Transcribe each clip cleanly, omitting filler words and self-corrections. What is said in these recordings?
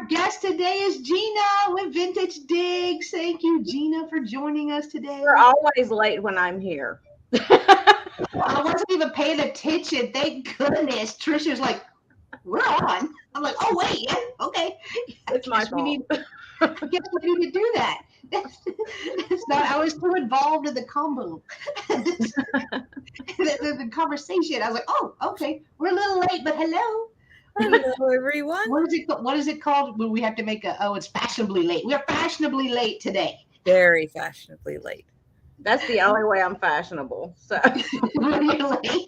Our guest today is Gina with Vintage Digs. Thank you, Gina, for joining us today. You're always late when I'm here. I wasn't even paying attention. Thank goodness. Trisha's like, we're on. I'm like, oh, wait. Yeah, okay. It's my fault. I guess we need to do that. It's not. I was too involved in the combo, the conversation. I was like, oh, okay. We're a little late, but hello. Hello, everyone. What is it called when we have to make it's fashionably late. We're fashionably late today. Very fashionably late. That's the only way I'm fashionable. So Really?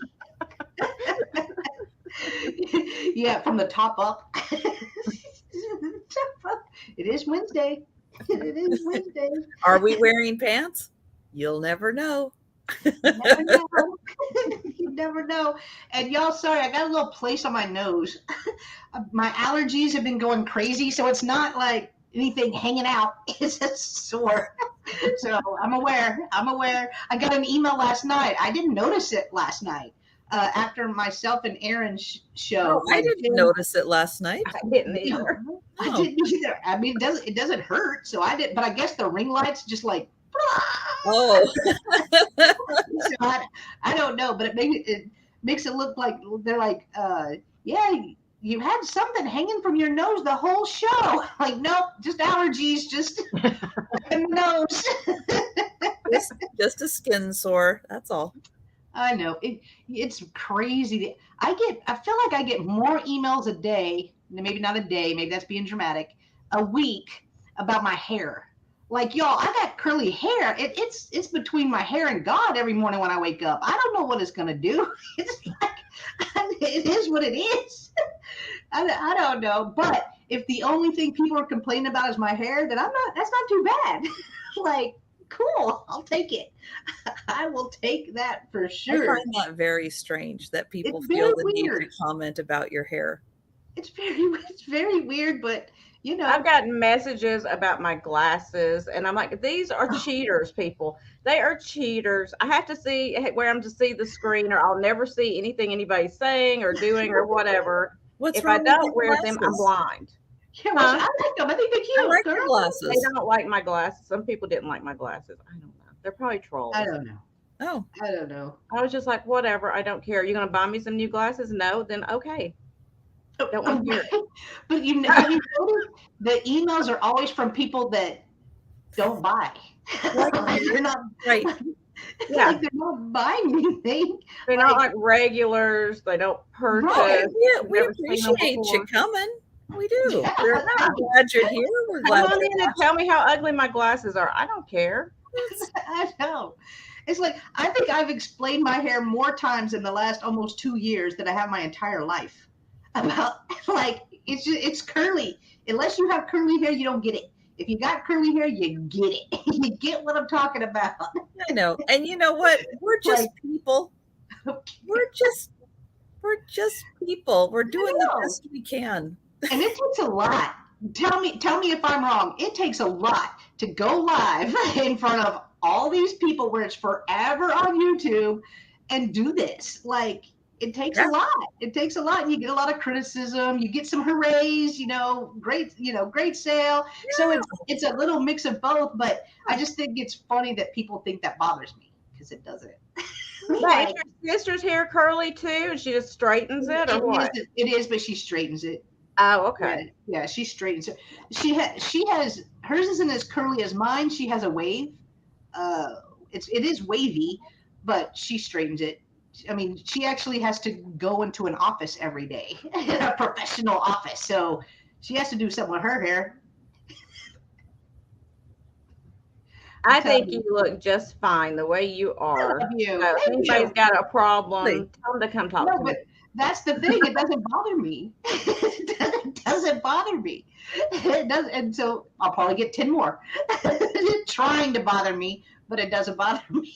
Yeah, from the top up. It is Wednesday. It is Wednesday. Are we wearing pants? You'll never know. You never know. You never know. And y'all, sorry, I got a little place on my nose. My allergies have been going crazy, so it's not like anything hanging out. It's just sore. So I'm aware. I got an email last night. I didn't notice it last night after myself and Aaron's show. Oh, I didn't notice it last night. I didn't either. I didn't either. I mean, it doesn't hurt, so I didn't. But I guess the ring lights just like. Oh. So I don't know, but it makes it look like they're like, yeah, you had something hanging from your nose the whole show. Like, nope, just allergies, just nose. Just a skin sore. That's all. I know it's crazy. I feel like I get more emails a day, maybe not a day, maybe that's being dramatic, a week about my hair. Like, y'all, I got curly hair. It's between my hair and God every morning when I wake up. I don't know what it's gonna do. It's like it is what it is. I don't know. But if the only thing people are complaining about is my hair, then that's not too bad. Like, cool, I'll take it. I will take that for sure. I find that very strange that people feel the need to comment about your hair. It's very weird, but you know. I've gotten messages about my glasses, and I'm like, these are cheaters, people. They are cheaters. I have to wear them to see the screen, or I'll never see anything anybody's saying or doing or whatever. If I don't wear them, I'm blind. Yeah, well, I like them. I think they're cute. I like your glasses. They don't like my glasses. Some people didn't like my glasses. I don't know. They're probably trolls. I don't know. Oh, I don't know. I was just like, whatever. I don't care. You're going to buy me some new glasses? No, then okay. Don't want to hear it. But you notice the emails are always from people that don't buy. You're not right. Yeah, like they're not buying anything. They're not like regulars. They don't purchase. Right. Yeah, we appreciate you coming. We do. Yeah, we're glad you're here. We're glad come on in and tell me how ugly my glasses are. I don't care. I know. It's like I think I've explained my hair more times in the last almost 2 years than I have my entire life. About like it's curly. Unless you have curly hair, you don't get it. If you got curly hair, you get it. You get what I'm talking about. I know. And you know what? We're just people. We're just people. We're doing the best we can. And it takes a lot. Tell me if I'm wrong. It takes a lot to go live in front of all these people where it's forever on YouTube and do this. Like, it takes a lot. It takes a lot. And you get a lot of criticism. You get some hoorays, great sale. Yeah. So it's a little mix of both. But I just think it's funny that people think that bothers me because it doesn't. Like, is your sister's hair curly too? And she just straightens it, or what? It is, but she straightens it. Oh, okay. Yeah, she straightens it. She has hers isn't as curly as mine. She has a wave. It is wavy, but she straightens it. I mean, she actually has to go into an office every day, a professional office. So she has to do something with her hair. I think you look just fine the way you are. I love you. So if anybody's got a problem, tell them to come talk to me. That's the thing. It doesn't bother me. It doesn't bother me. It does, and so I'll probably get 10 more trying to bother me, but it doesn't bother me.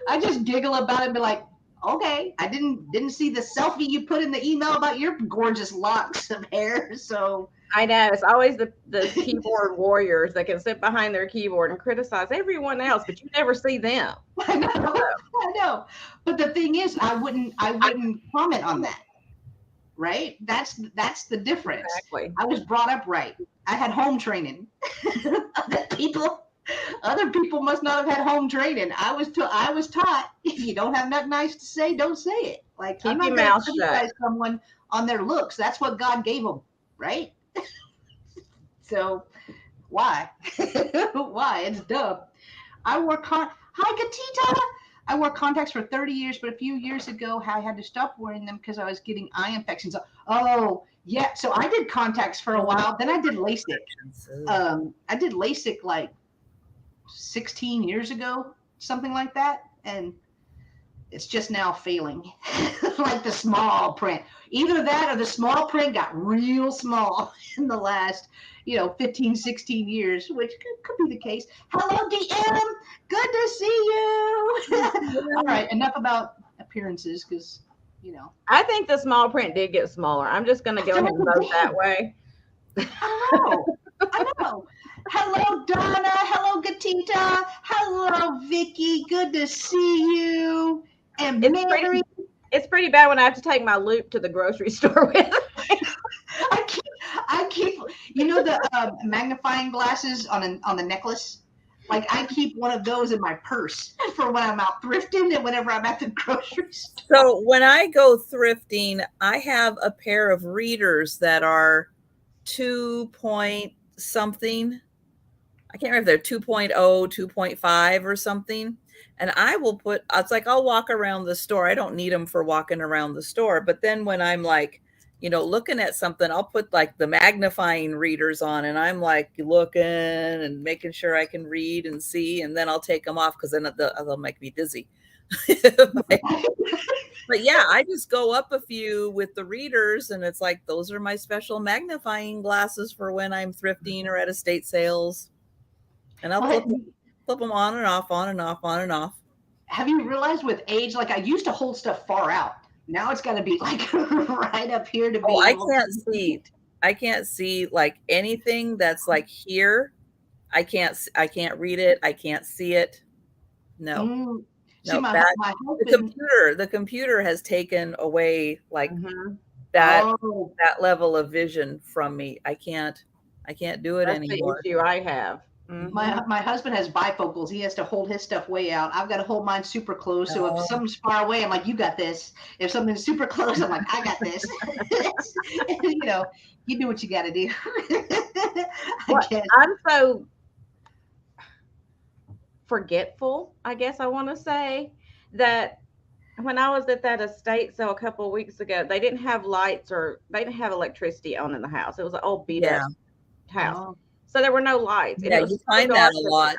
I just giggle about it and be like, okay, I didn't see the selfie you put in the email about your gorgeous locks of hair. So I know it's always the keyboard warriors that can sit behind their keyboard and criticize everyone else, but you never see them. I know. But the thing is, I wouldn't comment on that. right? That's the difference. Exactly. I was brought up right. I had home training. Other people must not have had home training. I was taught, if you don't have nothing nice to say, don't say it. Like, I'm Keep not your going to mouth shut. criticize someone on their looks. That's what God gave them, right? So why? Why? It's dumb. Hi, Katita. I wore contacts for 30 years, but a few years ago, I had to stop wearing them because I was getting eye infections. Oh, yeah. So I did contacts for a while. Then I did LASIK. I did LASIK like 16 years ago, something like that. And it's just now failing. Like the small print. Either that or the small print got real small in the last, 15, 16 years, which could be the case. Hello, DM. Good to see you. All right, enough about appearances because, I think the small print did get smaller. I'm just going to go ahead and vote that way. I know. Hello, Donna. Hello, Gatita. Hello, Vicky. Good to see you. And Mary. It's pretty bad when I have to take my loop to the grocery store with me. I keep, the magnifying glasses on the necklace. Like, I keep one of those in my purse for when I'm out thrifting and whenever I'm at the grocery store. So when I go thrifting, I have a pair of readers that are 2 point something. I can't remember if they're 2.0, 2.5 or something. And I will it's like I'll walk around the store. I don't need them for walking around the store. But then when I'm like, looking at something, I'll put like the magnifying readers on and I'm like looking and making sure I can read and see. And then I'll take them off because then they'll make me dizzy. But yeah, I just go up a few with the readers and it's like, those are my special magnifying glasses for when I'm thrifting or at estate sales. And I'll flip them on and off, on and off, on and off. Have you realized with age, like I used to hold stuff far out. Now it's got to be like right up here to be. I can't see like anything that's like here. I can't read it. I can't see it. No. See, my husband, the computer has taken away like that level of vision from me. I can't do it anymore. That's the issue I have. Mm-hmm. My husband has bifocals. He has to hold his stuff way out. I've got to hold mine super close. So if something's far away, I'm like, you got this. If something's super close, I'm like, I got this. You do what you got to do. I'm so forgetful, I guess I want to say, that when I was at that estate sale a couple of weeks ago, they didn't have lights or they didn't have electricity on in the house. It was an old beat up house. Oh. So there were no lights. Yeah, you find that a lot.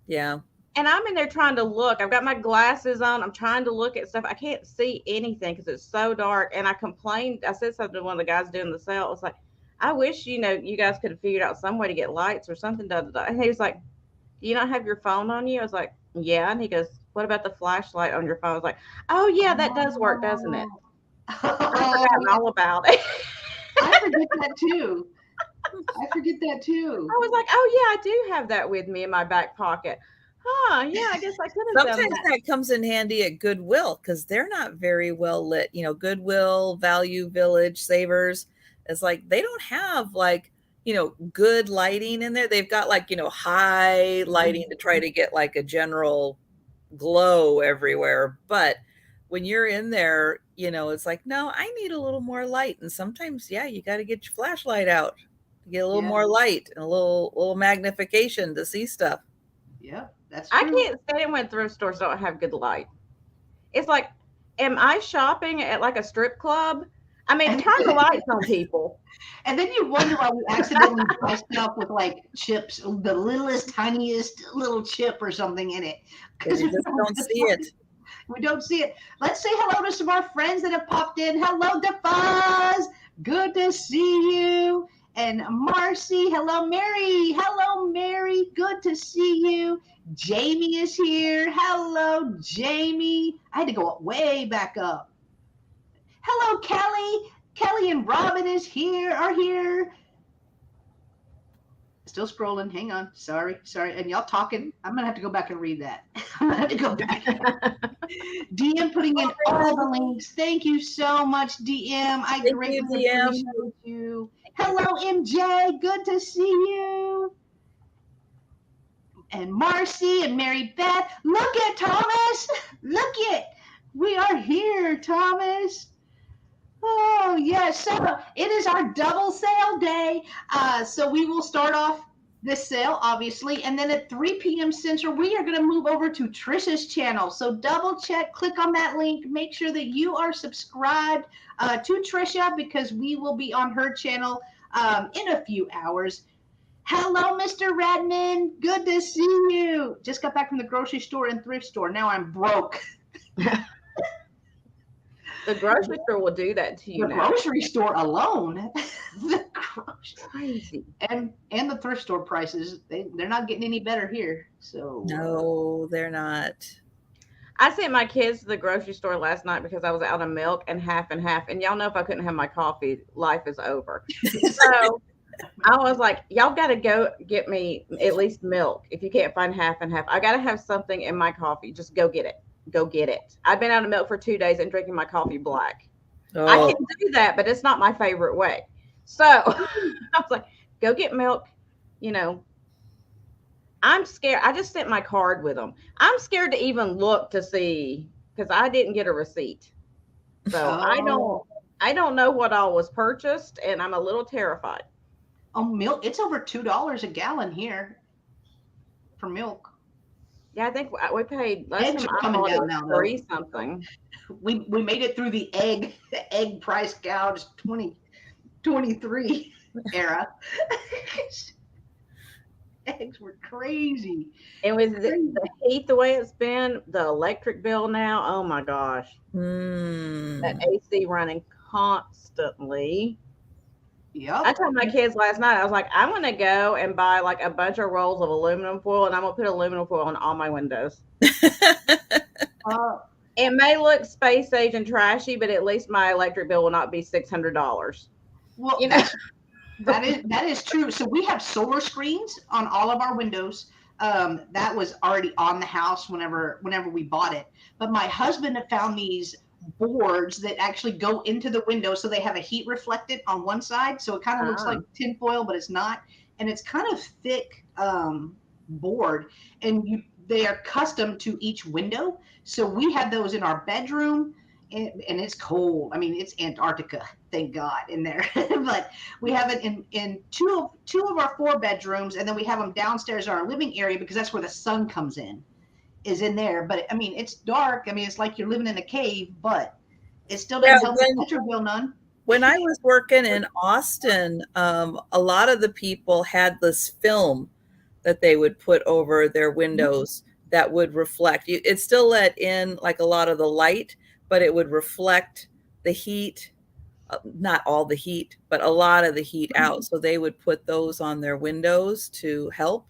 Yeah. And I'm in there trying to look. I've got my glasses on. I'm trying to look at stuff. I can't see anything because it's so dark. And I complained. I said something to one of the guys doing the sale. It was like, I wish, you guys could have figured out some way to get lights or something. And he was like, do you not have your phone on you? I was like, yeah. And he goes, what about the flashlight on your phone? I was like, oh, yeah, that does work, doesn't it? I've forgotten all about it. I forget that too. I was like, oh, yeah, I do have that with me in my back pocket. Huh, yeah, I guess I could have done that. Sometimes that comes in handy at Goodwill because they're not very well lit. Goodwill, Value Village, Savers. It's like they don't have like, good lighting in there. They've got like, high lighting to try to get like a general glow everywhere. But when you're in there, it's like, no, I need a little more light. And sometimes, you got to get your flashlight out. Get a little more light and a little magnification to see stuff. Yeah, that's true. I can't stand when thrift stores don't have good light. It's like, am I shopping at like a strip club? I mean, turn the lights on, people. And then you wonder why we accidentally buy stuff with like chips, the littlest, tiniest little chip or something in it. Because you just don't see it. We don't see it. Let's say hello to some of our friends that have popped in. Hello, DeFaz. Good to see you. And Marcy, hello, Mary. Hello, Mary. Good to see you. Jamie is here. Hello, Jamie. I had to go way back up. Hello, Kelly. Kelly and Robin are here. still scrolling. Hang on. Sorry. And y'all talking. I'm gonna have to go back and read that. I'm gonna have to go back. DM putting in all the links. Thank you so much, DM. I Thank greatly you, DM. appreciate you. Hello, MJ. Good to see you. And Marcy and Mary Beth. Look at Thomas. Look at. We are here, Thomas. Oh, yes. So it is our double sale day. So we will start off this sale, obviously. And then at 3 p.m. Central, we are going to move over to Trisha's channel. So double check, click on that link. Make sure that you are subscribed to Trisha because we will be on her channel in a few hours. Hello, Mr. Radman. Good to see you. Just got back from the grocery store and thrift store. Now I'm broke. The grocery store will do that to you The now. grocery store alone. The grocery Crazy. and the thrift store prices, they're not getting any better here. So No, they're not. I sent my kids to the grocery store last night because I was out of milk and half. And y'all know if I couldn't have my coffee, life is over. So I was like, y'all got to go get me at least milk. If you can't find half and half, I got to have something in my coffee. Just go get it. Go get it. I've been out of milk for 2 days and drinking my coffee black. Oh. I can do that, but it's not my favorite way. So I was like, go get milk. You know, I'm scared. I just sent my card with them. I'm scared to even look to see because I didn't get a receipt. So I don't know what all was purchased, and I'm a little terrified. Oh, milk. It's over $2 a gallon here for milk. Yeah, I think we paid last Eggs time are I coming bought down it now, was though. 3 something. We made it through the egg price gouge 2023 era. Eggs were crazy. And with the heat the way it's been, the electric bill now, oh my gosh. That AC running constantly. Yep. I told my kids last night, I was like, I'm going to go and buy like a bunch of rolls of aluminum foil and I'm going to put aluminum foil on all my windows. It may look space age and trashy, but at least my electric bill will not be $600. Well, you know, that is true. So we have solar screens on all of our windows. That was already on the house whenever we bought it. But my husband had found these boards that actually go into the window, so they have a heat reflected on one side, so it kind of looks like tinfoil, but it's not, and it's kind of thick board, and they are custom to each window. So we have those in our bedroom, and it's cold. I mean, it's Antarctica, thank God, in there. But we have it in two of our 4 bedrooms, and then we have them downstairs in our living area because that's where the sun comes in. Is in there, but I mean, it's dark. I mean, it's like you're living in a cave, but it still doesn't help the electric bill none. When I was working in Austin, a lot of the people had this film that they would put over their windows that would reflect. It still let in like a lot of the light, but it would reflect the heat, not all the heat, but a lot of the heat out. So they would put those on their windows to help.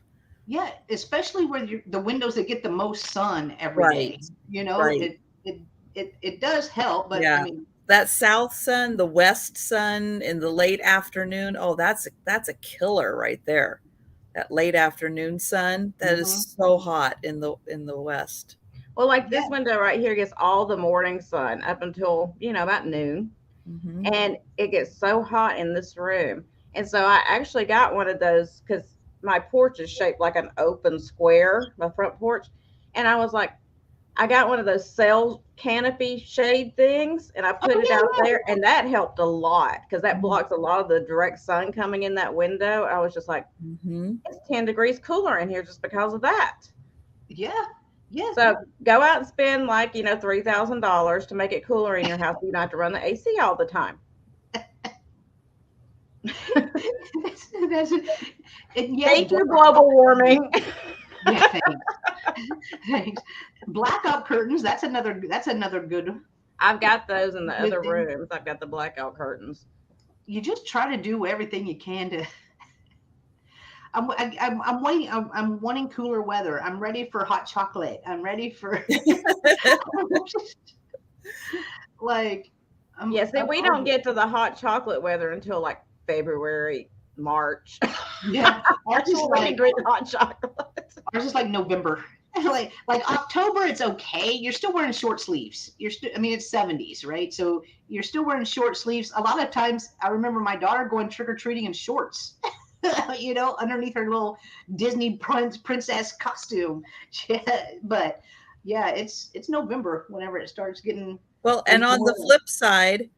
Yeah, especially where the windows that get the most sun every day. You know, it does help, but I mean, that south sun, the west sun in the late afternoon, oh, that's a killer right there. That late afternoon sun, that is so hot in the west. Well, like this window right here gets all the morning sun up until, about noon. And it gets so hot in this room. And so I actually got one of those because my porch is shaped like an open square, my front porch. And I was like, I got one of those cell canopy shade things and I put it out there, and that helped a lot because that blocks a lot of the direct sun coming in that window. I was just like, it's 10 degrees cooler in here just because of that. Yeah. So go out and spend like, $3,000 to make it cooler in your house. You don't have to run the AC all the time. Thank you, global warming. Yeah, thanks. Blackout curtains. That's another good. I've got those in the other rooms. I've got the blackout curtains. You just try to do everything you can to. I'm waiting. I'm wanting cooler weather. I'm ready for hot chocolate. I'm ready for. We don't get to the hot chocolate weather until like February March. Yeah, ours is When we like drink hot chocolate. ours is like November. Like October, it's okay. You're still wearing short sleeves. You're still, I mean, it's 70s, right? So you're still wearing short sleeves. A lot of times, I remember my daughter going trick or treating in shorts, underneath her little Disney princess costume. But yeah, it's November whenever it starts getting. Well, and on the flip side,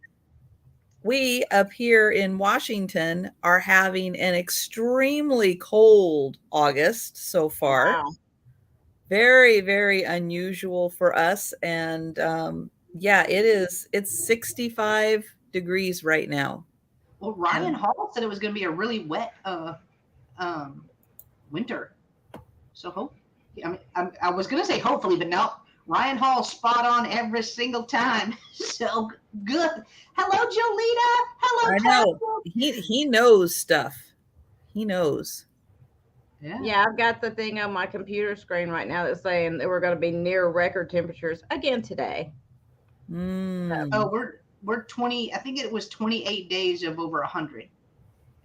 we up here in Washington are having an extremely cold August so far. Wow. Very, very unusual for us. And yeah, it's 65 degrees right now. Well, Ryan Hall said it was going to be a really wet winter. So hope. I mean, I was going to say hopefully, but no. Ryan Hall spot on every single time. So good. Hello, Jolita. Hello, I know. He knows stuff. He knows. Yeah, I've got the thing on my computer screen right now that's saying that we're going to be near record temperatures again today. Oh, we're 20. I think it was 28 days of over 100,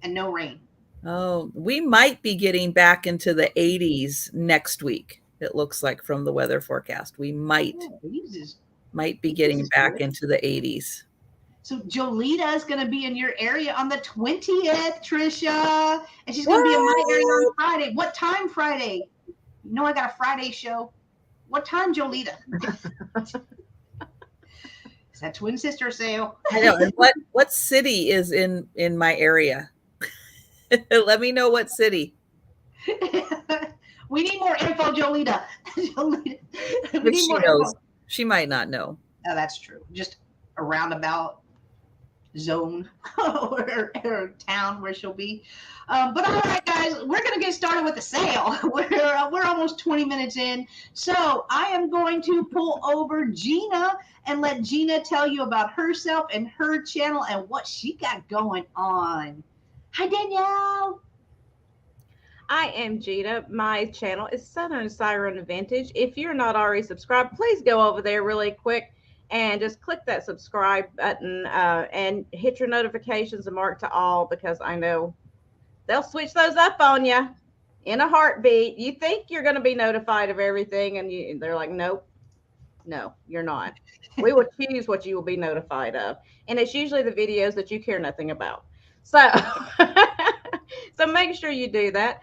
and no rain. Oh, we might be getting back into the 80s next week. It looks like from the weather forecast, we might be getting back into the 80s. So Jolita is going to be in your area on the 20th, Trisha, and she's going to be in my area on Friday. What time Friday? You know I got a Friday show. What time, Jolita? It's that twin sister sale. I know. And what city is in my area? Let me know what city. We need more info, Jolita. Jolita. We need more info. She might not know. Oh, that's true. Just a roundabout zone or town where she'll be. But all right, guys, we're going to get started with the sale. We're almost 20 minutes in. So I am going to pull over Gina and let Gina tell you about herself and her channel and what she got going on. Hi, Danielle. I am Gina. My channel is Southern Siren Vintage. If you're not already subscribed, please go over there really quick and just click that subscribe button and hit your notifications and mark to all, because I know they'll switch those up on you in a heartbeat. You think you're going to be notified of everything, and they're like, nope, no, you're not. We will choose what you will be notified of. And it's usually the videos that you care nothing about. So, so make sure you do that.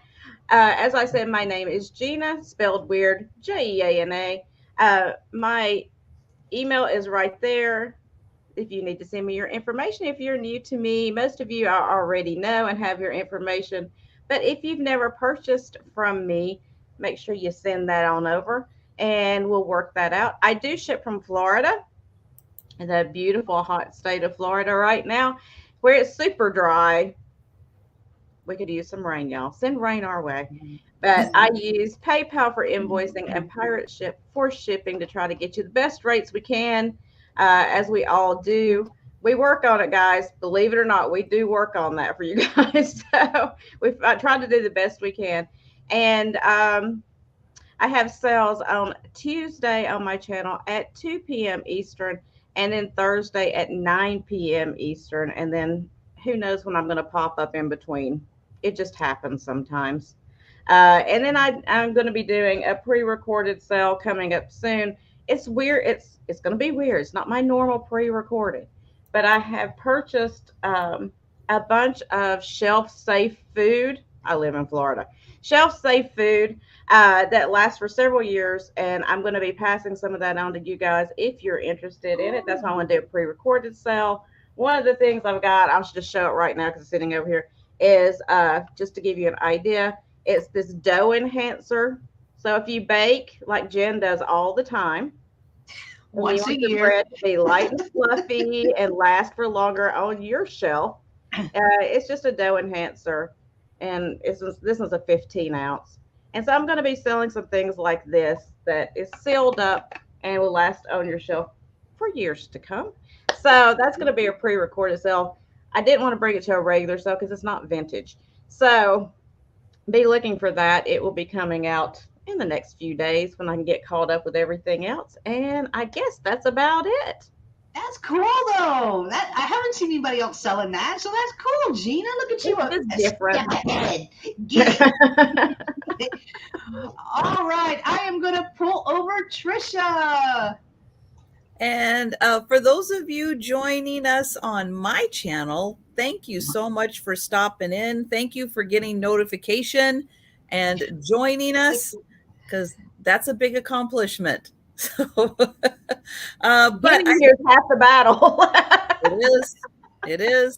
As I said, my name is Gina, spelled weird, Jeana. My email is right there if you need to send me your information. If you're new to me, most of you already know and have your information. But if you've never purchased from me, make sure you send that on over and we'll work that out. I do ship from Florida, the beautiful hot state of Florida right now, where it's super dry. We could use some rain, y'all. Send rain our way. But I use PayPal for invoicing and Pirate Ship for shipping to try to get you the best rates we can, as we all do. We work on it, guys. Believe it or not, we do work on that for you guys. So we've tried to do the best we can. And I have sales on Tuesday on my channel at 2 p.m. Eastern, and then Thursday at 9 p.m. Eastern. And then who knows when I'm going to pop up in between. It just happens sometimes. And then I'm going to be doing a pre-recorded sale coming up soon. It's weird. It's going to be weird. It's not my normal pre-recorded, but I have purchased a bunch of shelf-safe food. I live in Florida. Shelf-safe food that lasts for several years, and I'm going to be passing some of that on to you guys if you're interested in it. That's why I want to do a pre-recorded sale. One of the things I've got, I'll just show it right now because it's sitting over here, is just to give you an idea, it's this dough enhancer. So if you bake like Jen does all the time, once a year, bread to be light and fluffy and last for longer on your shelf, it's just a dough enhancer, and this is a 15 ounce. And so I'm going to be selling some things like this that is sealed up and will last on your shelf for years to come. So that's going to be a pre-recorded sale. I didn't want to bring it to a regular sale because it's not vintage. So be looking for that. It will be coming out in the next few days when I can get caught up with everything else. And I guess that's about it. That's cool though. That I haven't seen anybody else selling that, so that's cool, Gina. Look at you, It's a different. step ahead. Get it. All right, I am gonna pull over Trisha. And for those of you joining us on my channel, thank you so much for stopping in. Thank you for getting notification and joining us, because that's a big accomplishment. So, but Getting here is half the battle. it is. It is.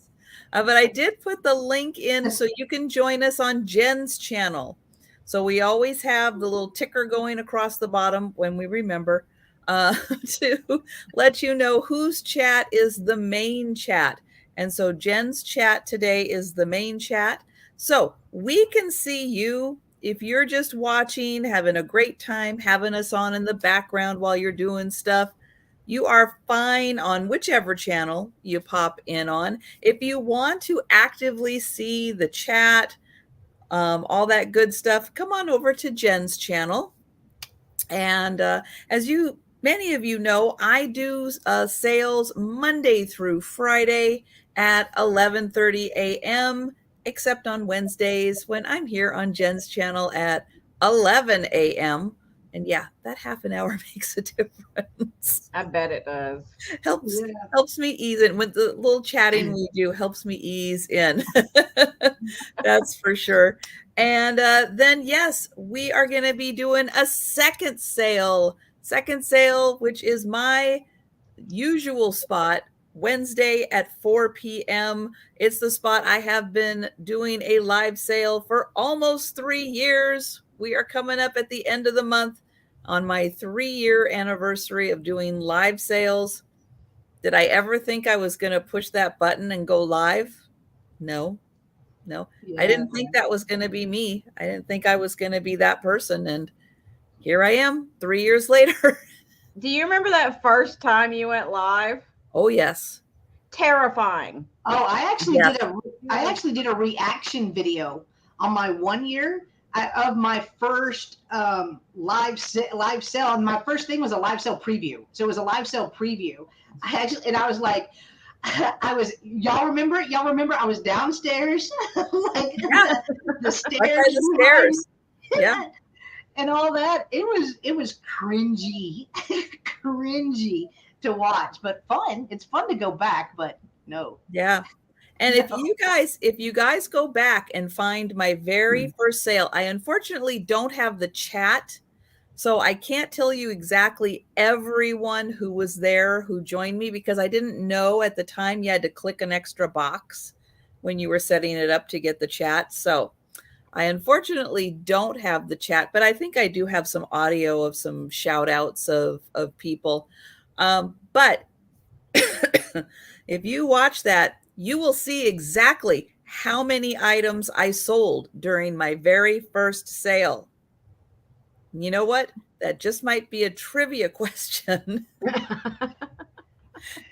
But I did put the link in so you can join us on Jen's channel. So we always have the little ticker going across the bottom when we remember to let you know whose chat is the main chat. And so Jen's chat today is the main chat. So we can see you if you're just watching, having a great time, having us on in the background while you're doing stuff. You are fine on whichever channel you pop in on. If you want to actively see the chat, all that good stuff, come on over to Jen's channel. And as many of you know, I do sales Monday through Friday at 11:30 a.m., except on Wednesdays when I'm here on Jen's channel at 11 a.m. And yeah, that half an hour makes a difference. I bet it does. Helps me ease in. With the little chatting we do, helps me ease in. That's for sure. And then, yes, we are going to be doing a second sale, which is my usual spot, Wednesday at 4 p.m. It's the spot I have been doing a live sale for almost 3 years. We are coming up at the end of the month on my 3-year anniversary of doing live sales. Did I ever think I was going to push that button and go live? No. Yeah. I didn't think that was going to be me. I didn't think I was going to be that person. And here I am 3 years later. Do you remember that first time you went live? Oh, yes. Terrifying. Oh, I actually did a reaction video on my 1 year of my first live sale. And my first thing was a live sale preview. So it was a live sale preview. I was like, y'all remember it? Y'all remember I was downstairs, like the stairs, the stairs. Yeah. And all that. It was cringy, cringy to watch, but fun. It's fun to go back, but no. Yeah. And if you guys go back and find my very first sale, I unfortunately don't have the chat. So I can't tell you exactly everyone who was there who joined me, because I didn't know at the time you had to click an extra box when you were setting it up to get the chat. So I unfortunately don't have the chat, but I think I do have some audio of some shout outs of people. But if you watch that, you will see exactly how many items I sold during my very first sale. You know what? That just might be a trivia question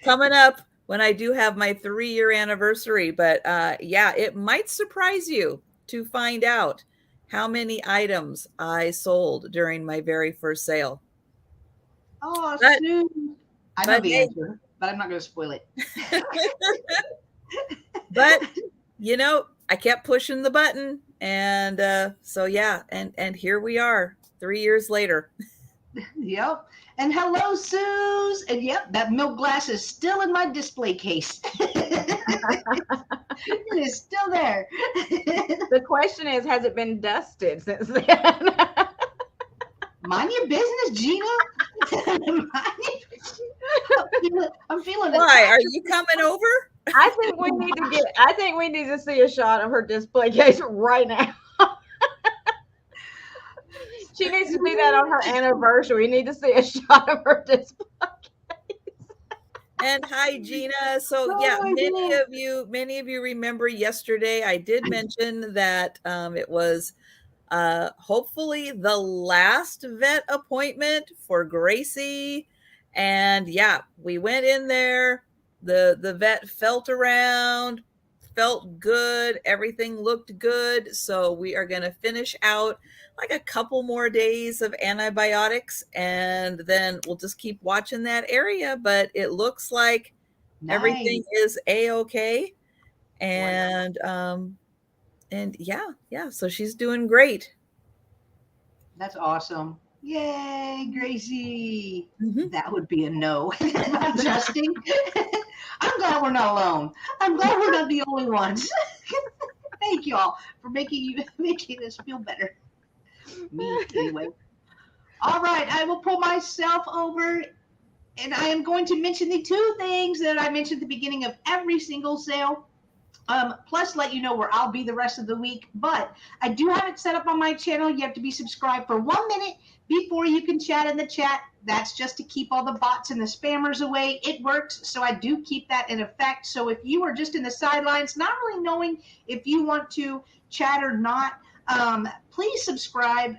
coming up when I do have my 3-year anniversary. But yeah, it might surprise you to find out how many items I sold during my very first sale. Oh, Sue. I know the answer, but I'm not going to spoil it. But, you know, I kept pushing the button. And so, yeah, and here we are 3 years later. Yep. And hello, Suze. And yep, that milk glass is still in my display case. It is still there. The question is, has it been dusted since then? Mind your business, Gina. I'm feeling Why? Are you coming over? I think we need to see a shot of her display case right now. She needs to do that on her anniversary. We need to see a shot of her display case. And hi, Gina. So yeah, many of you remember yesterday I did mention that it was hopefully the last vet appointment for Gracie. And yeah, we went in there, the vet felt around, felt good. Everything looked good. So we are going to finish out like a couple more days of antibiotics, and then we'll just keep watching that area. But it looks like everything Nice. is A-okay. And yeah. So she's doing great. That's awesome. Yay, Gracie. Mhm. That would be a no. I'm adjusting. I'm glad we're not alone. I'm glad we're not the only ones. Thank you all for making us feel better. Me anyway. All right, I will pull myself over, and I am going to mention the two things that I mentioned at the beginning of every single sale. Plus let you know where I'll be the rest of the week. But I do have it set up on my channel. You have to be subscribed for 1 minute before you can chat in the chat. That's just to keep all the bots and the spammers away. It works, so I do keep that in effect. So if you are just in the sidelines, not really knowing if you want to chat or not, please subscribe.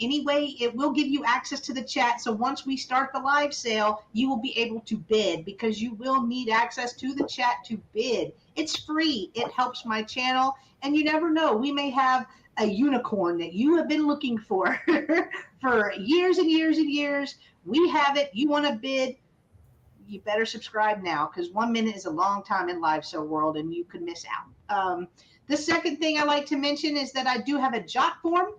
Anyway, it will give you access to the chat. So once we start the live sale, you will be able to bid, because you will need access to the chat to bid. It's free. It helps my channel. And you never know, we may have a unicorn that you have been looking for for years and years and years. We have it. You want to bid, you better subscribe now, because 1 minute is a long time in live sale world and you could miss out. The second thing I like to mention is that I do have a jot form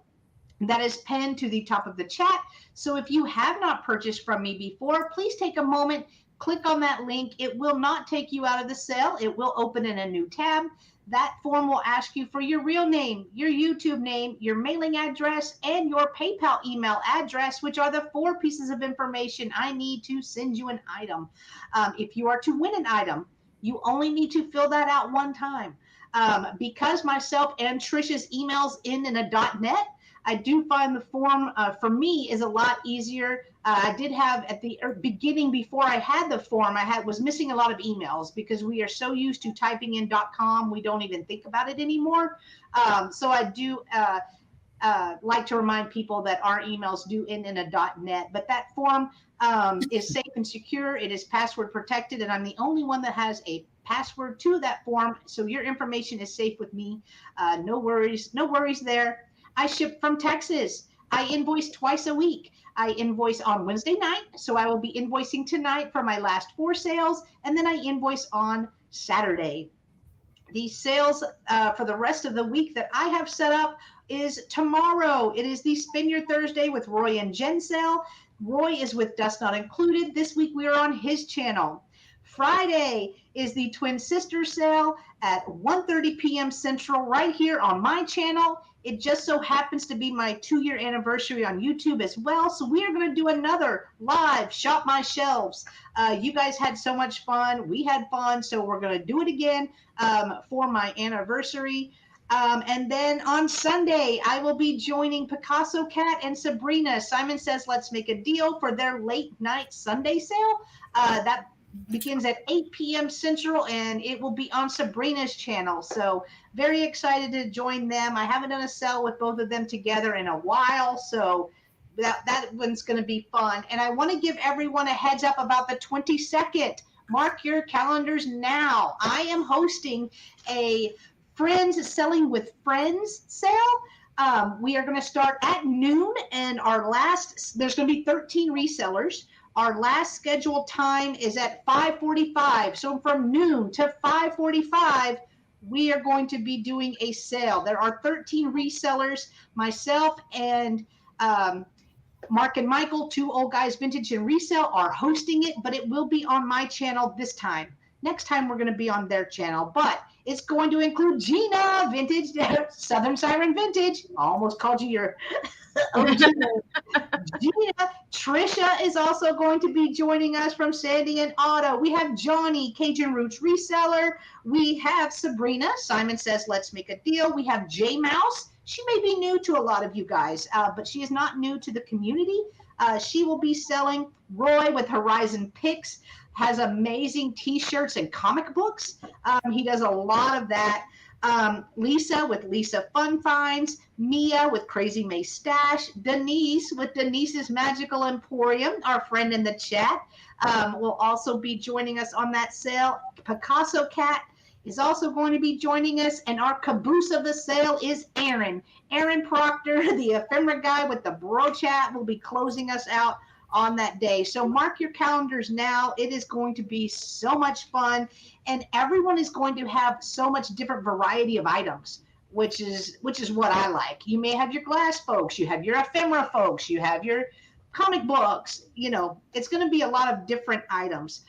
that is pinned to the top of the chat. So if you have not purchased from me before, please take a moment, click on that link. It will not take you out of the sale. It will open in a new tab. That form will ask you for your real name, your YouTube name, your mailing address, and your PayPal email address, which are the 4 pieces of information I need to send you an item. If you are to win an item, you only need to fill that out one time. Because myself and Trisha's emails end in a .net, I do find the form for me is a lot easier. I did have at the beginning, before I had the form, was missing a lot of emails because we are so used to typing in .com, we don't even think about it anymore. So I do like to remind people that our emails do end in a .net, but that form is safe and secure. It is password protected, and I'm the only one that has a password to that form, so your information is safe with me. No worries there. I ship from Texas. I invoice twice a week. I invoice on Wednesday night, so I will be invoicing tonight for my last 4 sales, and then I invoice on Saturday. The sales for the rest of the week that I have set up is tomorrow. It is the Spin Your Thursday with Roy and Jen sale. Roy is with Dust Not Included. This week we are on his channel. Friday is the Twin Sisters sale at 1:30 p.m. Central right here on my channel. It just so happens to be my 2-year anniversary on YouTube as well. So we are going to do another live Shop My Shelves. You guys had so much fun. We had fun. So we're going to do it again for my anniversary. And then on Sunday, I will be joining Picasso Cat and Sabrina. Simon Says Let's Make a Deal for their late night Sunday sale. That begins at 8 p.m. Central, and it will be on Sabrina's channel. So very excited to join them. I haven't done a sale with both of them together in a while, so that one's going to be fun. And I want to give everyone a heads up about the 22nd. Mark your calendars now. I am hosting a Friends Selling with Friends sale. We are going to start at noon, and there's going to be 13 resellers. Our last scheduled time is at 5:45. So from noon to 5:45, we are going to be doing a sale. There are 13 resellers. Myself and Mark and Michael, 2 old guys vintage and resale, are hosting it, but it will be on my channel this time. Next time we're going to be on their channel, but it's going to include Gina, vintage, Southern Siren Vintage. I almost called you your original. Gina, Trisha is also going to be joining us from Sandy and Otto. We have Johnny, Cajun Roots Reseller. We have Sabrina, Simon Says Let's Make a Deal. We have J Mouse. She may be new to a lot of you guys, but she is not new to the community. She will be selling. Roy with Horizon Picks has amazing t-shirts and comic books. He does a lot of that. Lisa with Lisa Fun Finds, Mia with Crazy May Stash, Denise with Denise's Magical Emporium, our friend in the chat, will also be joining us on that sale. Picasso Cat is also going to be joining us, and our caboose of the sale is Aaron. Aaron Proctor, the ephemera guy with the bro chat, will be closing us out on that day. So mark your calendars now. It is going to be so much fun, and everyone is going to have so much different variety of items, which is what I like. You may have your glass folks, you have your ephemera folks, you have your comic books. It's going to be a lot of different items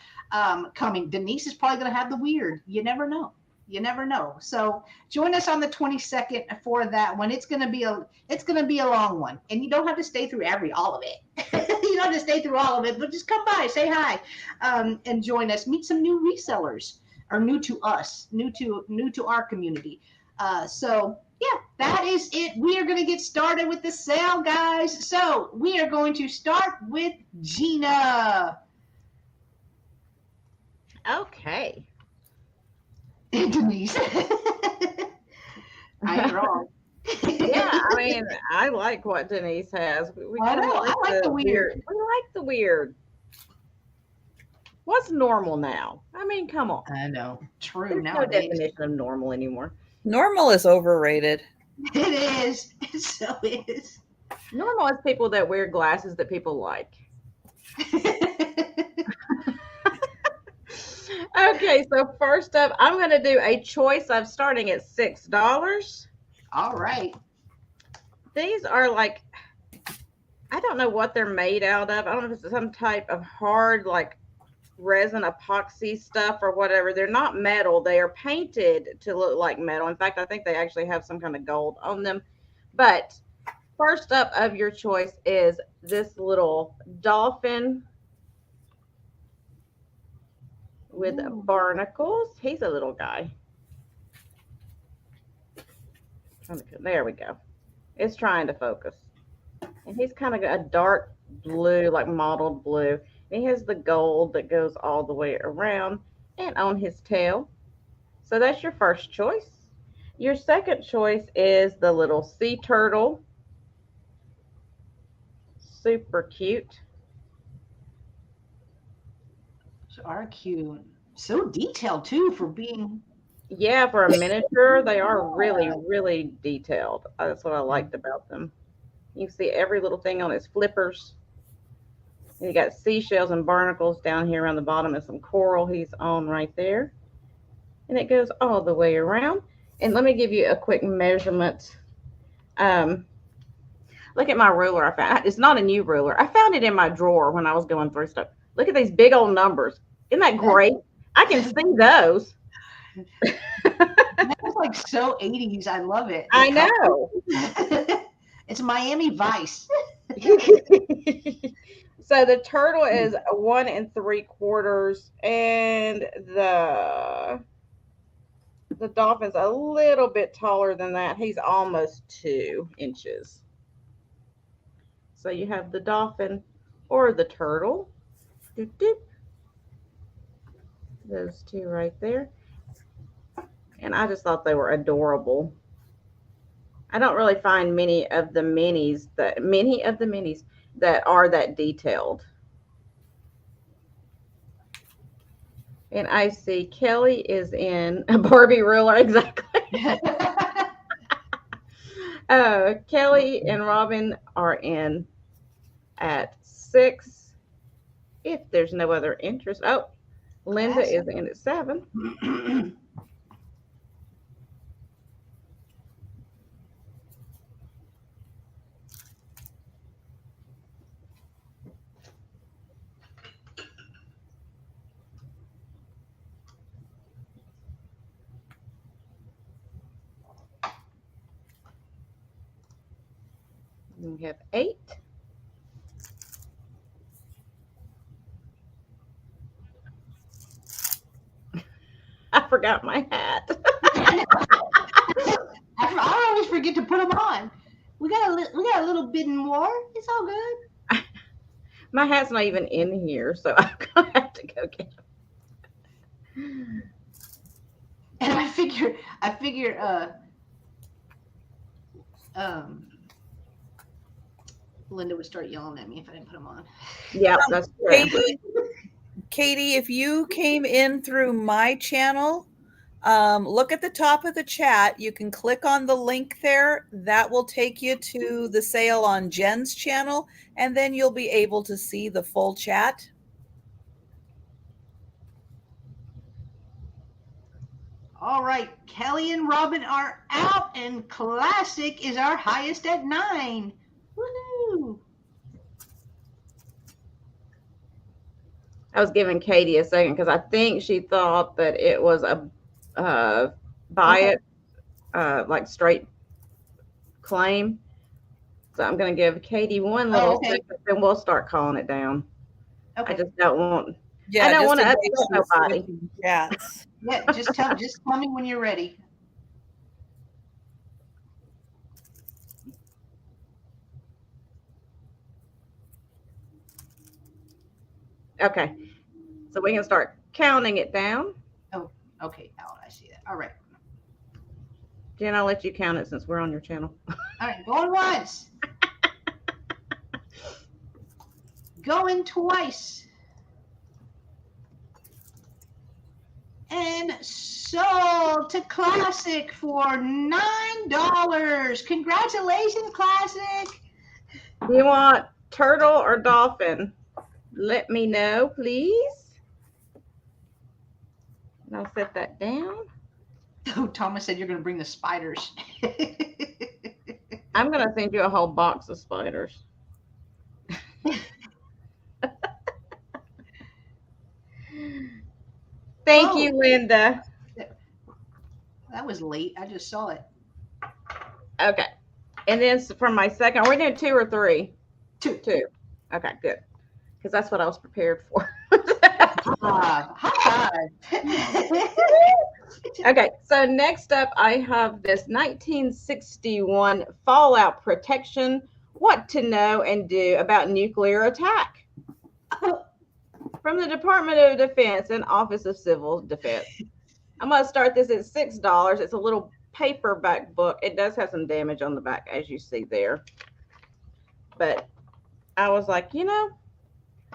coming. Denise is probably going to have the weird. You never know. You never know. So join us on the 22nd for that one. It's going to be a long one, and you don't have to stay through all of it. You don't have to stay through all of it, but just come by, say hi, and join us. Meet some new resellers, or new to us, new to our community. So yeah, that is it. We are going to get started with the sale, guys. So we are going to start with Gina. Okay. Denise. I ain't wrong. Yeah, I mean, I like what Denise has. I know. I like the weird. We like the weird. What's normal now? I mean, come on. I know. True. There's no Nowadays. definition of normal anymore. Normal is overrated. It is. It so is. Normal is people that wear glasses that people like. Okay, so first up, I'm going to do a choice. I'm starting at $6. All right. These are like, I don't know what they're made out of. I don't know if it's some type of hard, like resin epoxy stuff or whatever. They're not metal. They are painted to look like metal. In fact, I think they actually have some kind of gold on them. But first up of your choice is this little dolphin with barnacles. He's a little guy. There we go. It's trying to focus. And he's kind of a dark blue, like mottled blue. And he has the gold that goes all the way around and on his tail. So that's your first choice. Your second choice is the little sea turtle. Super cute. Are cute. So detailed too for being. Yeah, for a miniature, they are really, really detailed. That's what I liked about them. You can see every little thing on his flippers. And you got seashells and barnacles down here around the bottom and some coral he's on right there. And it goes all the way around. And let me give you a quick measurement. Look at my ruler I found. It's not a new ruler. I found it in my drawer when I was going through stuff. Look at these big old numbers. Isn't that great? I can see those. That's like so 80s. I love it. I know. It's Miami Vice. So the turtle is 1 3/4, and the dolphin's a little bit taller than that. He's almost 2 inches. So you have the dolphin or the turtle. Doop, doop. Those two right there. And I just thought they were adorable. I don't really find many of the minis that are that detailed. And I see Kelly is in a Barbie ruler, exactly. Kelly and Robin are in at 6. If there's no other interest. Oh, Linda is in at 7. We have 8. I forgot my hat. I always forget to put them on. We got a little bit more. It's all good. My hat's not even in here, so I'm gonna have to go get them. And I figure Linda would start yelling at me if I didn't put them on. Yeah, that's true. Katie, if you came in through my channel, Look at the top of the chat. You can click on the link there. That will take you to the sale on Jen's channel, and then you'll be able to see the full chat. All right, Kelly and Robin are out, and Classic is our highest at 9. Woohoo! I was giving Katie a second because I think she thought that it was a buy it like straight claim. So I'm going to give Katie one little second, and we'll start calling it down. Okay. I just don't want. Yeah, I don't want to upset nobody. Yes. Yeah, just tell me when you're ready. Okay. So we can start counting it down. Oh, okay. Now I see that. All right. Jen, I'll let you count it since we're on your channel. All right, going once. Going twice. And sold to Classic for $9. Congratulations, Classic. Do you want turtle or dolphin? Let me know, please. And I'll set that down. Oh, Thomas said you're going to bring the spiders. I'm going to send you a whole box of spiders. Thank you, Linda. That was late. I just saw it. Okay. And then from my second, are we doing 2 or 3? 2. Okay, good. Because that's what I was prepared for. Okay, so next up, I have this 1961 Fallout Protection, What to Know and Do About Nuclear Attack. From the Department of Defense and Office of Civil Defense. I'm going to start this at $6. It's a little paperback book. It does have some damage on the back, as you see there. But I was like, you know,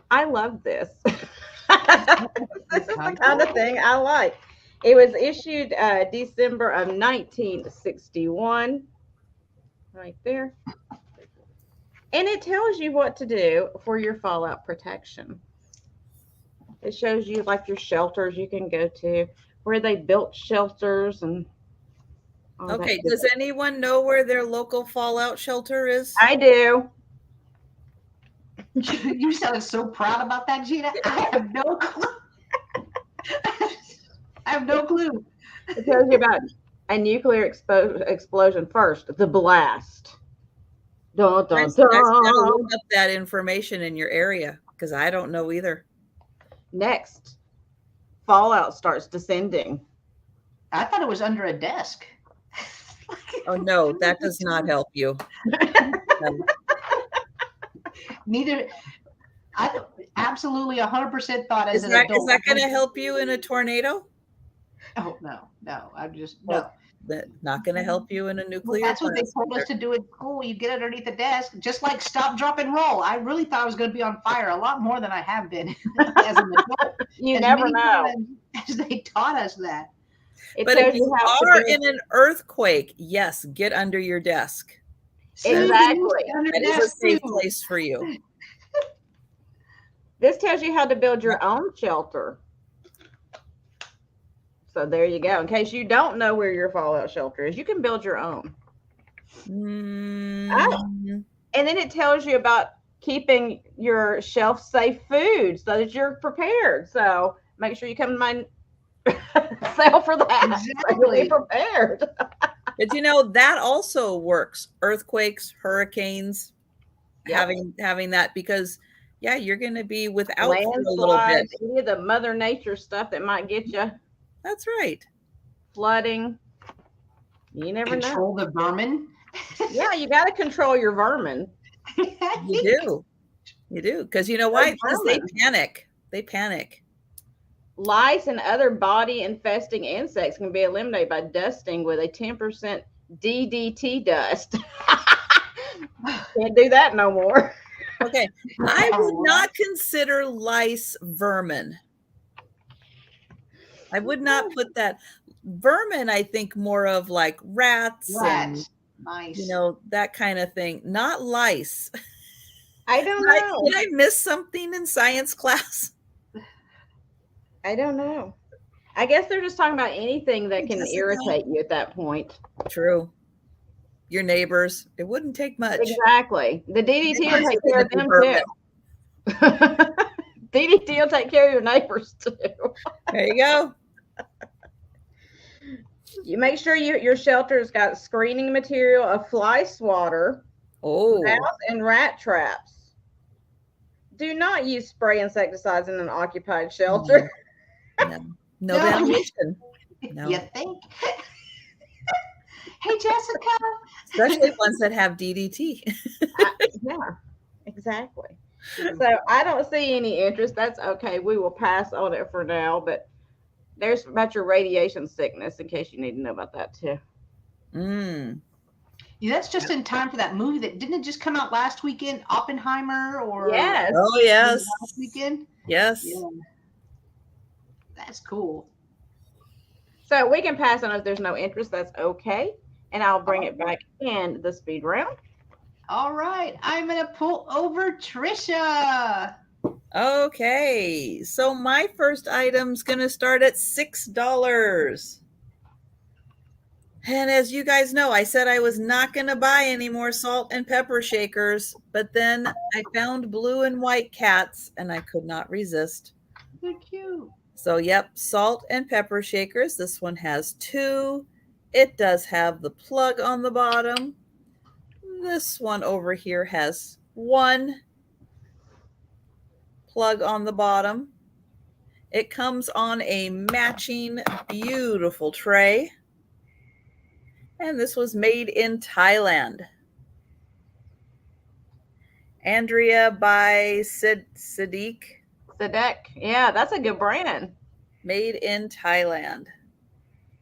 I love this. This is the kind of thing I like. It was issued December of 1961. Right there. And it tells you what to do for your fallout protection. It shows you like your shelters you can go to, where they built shelters and all okay, that. Does anyone know where their local fallout shelter is? I do. You sounded so proud about that, Gina. I have no clue. I have no clue. It tells you about a nuclear explosion first, the blast. Dun, dun, Nice to dun. look up that information in your area because I don't know either. Next, fallout starts descending. I thought it was under a desk. Oh, no, that does not help you. No. Neither. I absolutely 100% thought as Is an that, adult. is that going to help you in a tornado? Oh, no. I'm just, no. That's not going to help you in a nuclear. That's what they told us to do at school. You get underneath the desk, just like stop, drop, and roll. I really thought I was going to be on fire a lot more than I have been as an adult. You never know. As they taught us that. But if you are in an earthquake, yes, get under your desk. Exactly. That is a safe place for you. This tells you how to build your own shelter. So there you go. In case you don't know where your fallout shelter is, you can build your own. And then it tells you about keeping your shelf safe food so that you're prepared. So make sure you come to my sale for that. Exactly. So be prepared. But you know, that also works. Earthquakes, hurricanes, having that, because you're going to be without for a little bit. Any of the Mother Nature stuff that might get you. That's right. Flooding. You never know. Control the vermin. Yeah, you got to control your vermin. You do. Because you know why? Because they panic. They panic. Lice and other body infesting insects can be eliminated by dusting with a 10% DDT dust. Can't do that no more. Okay. I would not consider lice vermin. I would not put that. Vermin, I think more of like rats and, Nice. that kind of thing. Not lice. I don't know. Did I miss something in science class? I don't know. I guess they're just talking about anything that can irritate you at that point. True. Your neighbors. It wouldn't take much. Exactly. The DDT will take care of them too. DDT will take care of your neighbors too. There you go. You make sure your shelter's got screening material, a fly swatter, mouse and rat traps. Do not use spray insecticides in an occupied shelter. No ventilation. No. You think? Hey, Jessica. Especially ones that have DDT. Yeah, exactly. So I don't see any interest. That's okay. We will pass on it for now, but there's about your radiation sickness in case you need to know about that too. Yeah, that's just in time for that movie that didn't it just come out last weekend, Oppenheimer or yes. Oh yes. Last weekend? Yes. Yeah. That's cool. So we can pass on if there's no interest. That's okay. And I'll bring it back in the speed round. All right. I'm going to pull over Trisha. Okay. So my first item's going to start at $6. And as you guys know, I said I was not going to buy any more salt and pepper shakers, but then I found blue and white cats and I could not resist. They're cute. So, yep, salt and pepper shakers. This one has 2. It does have the plug on the bottom. This one over here has 1 plug on the bottom. It comes on a matching, beautiful tray. And this was made in Thailand. Andrea by Sadiq. Yeah, that's a good brand. Made in Thailand.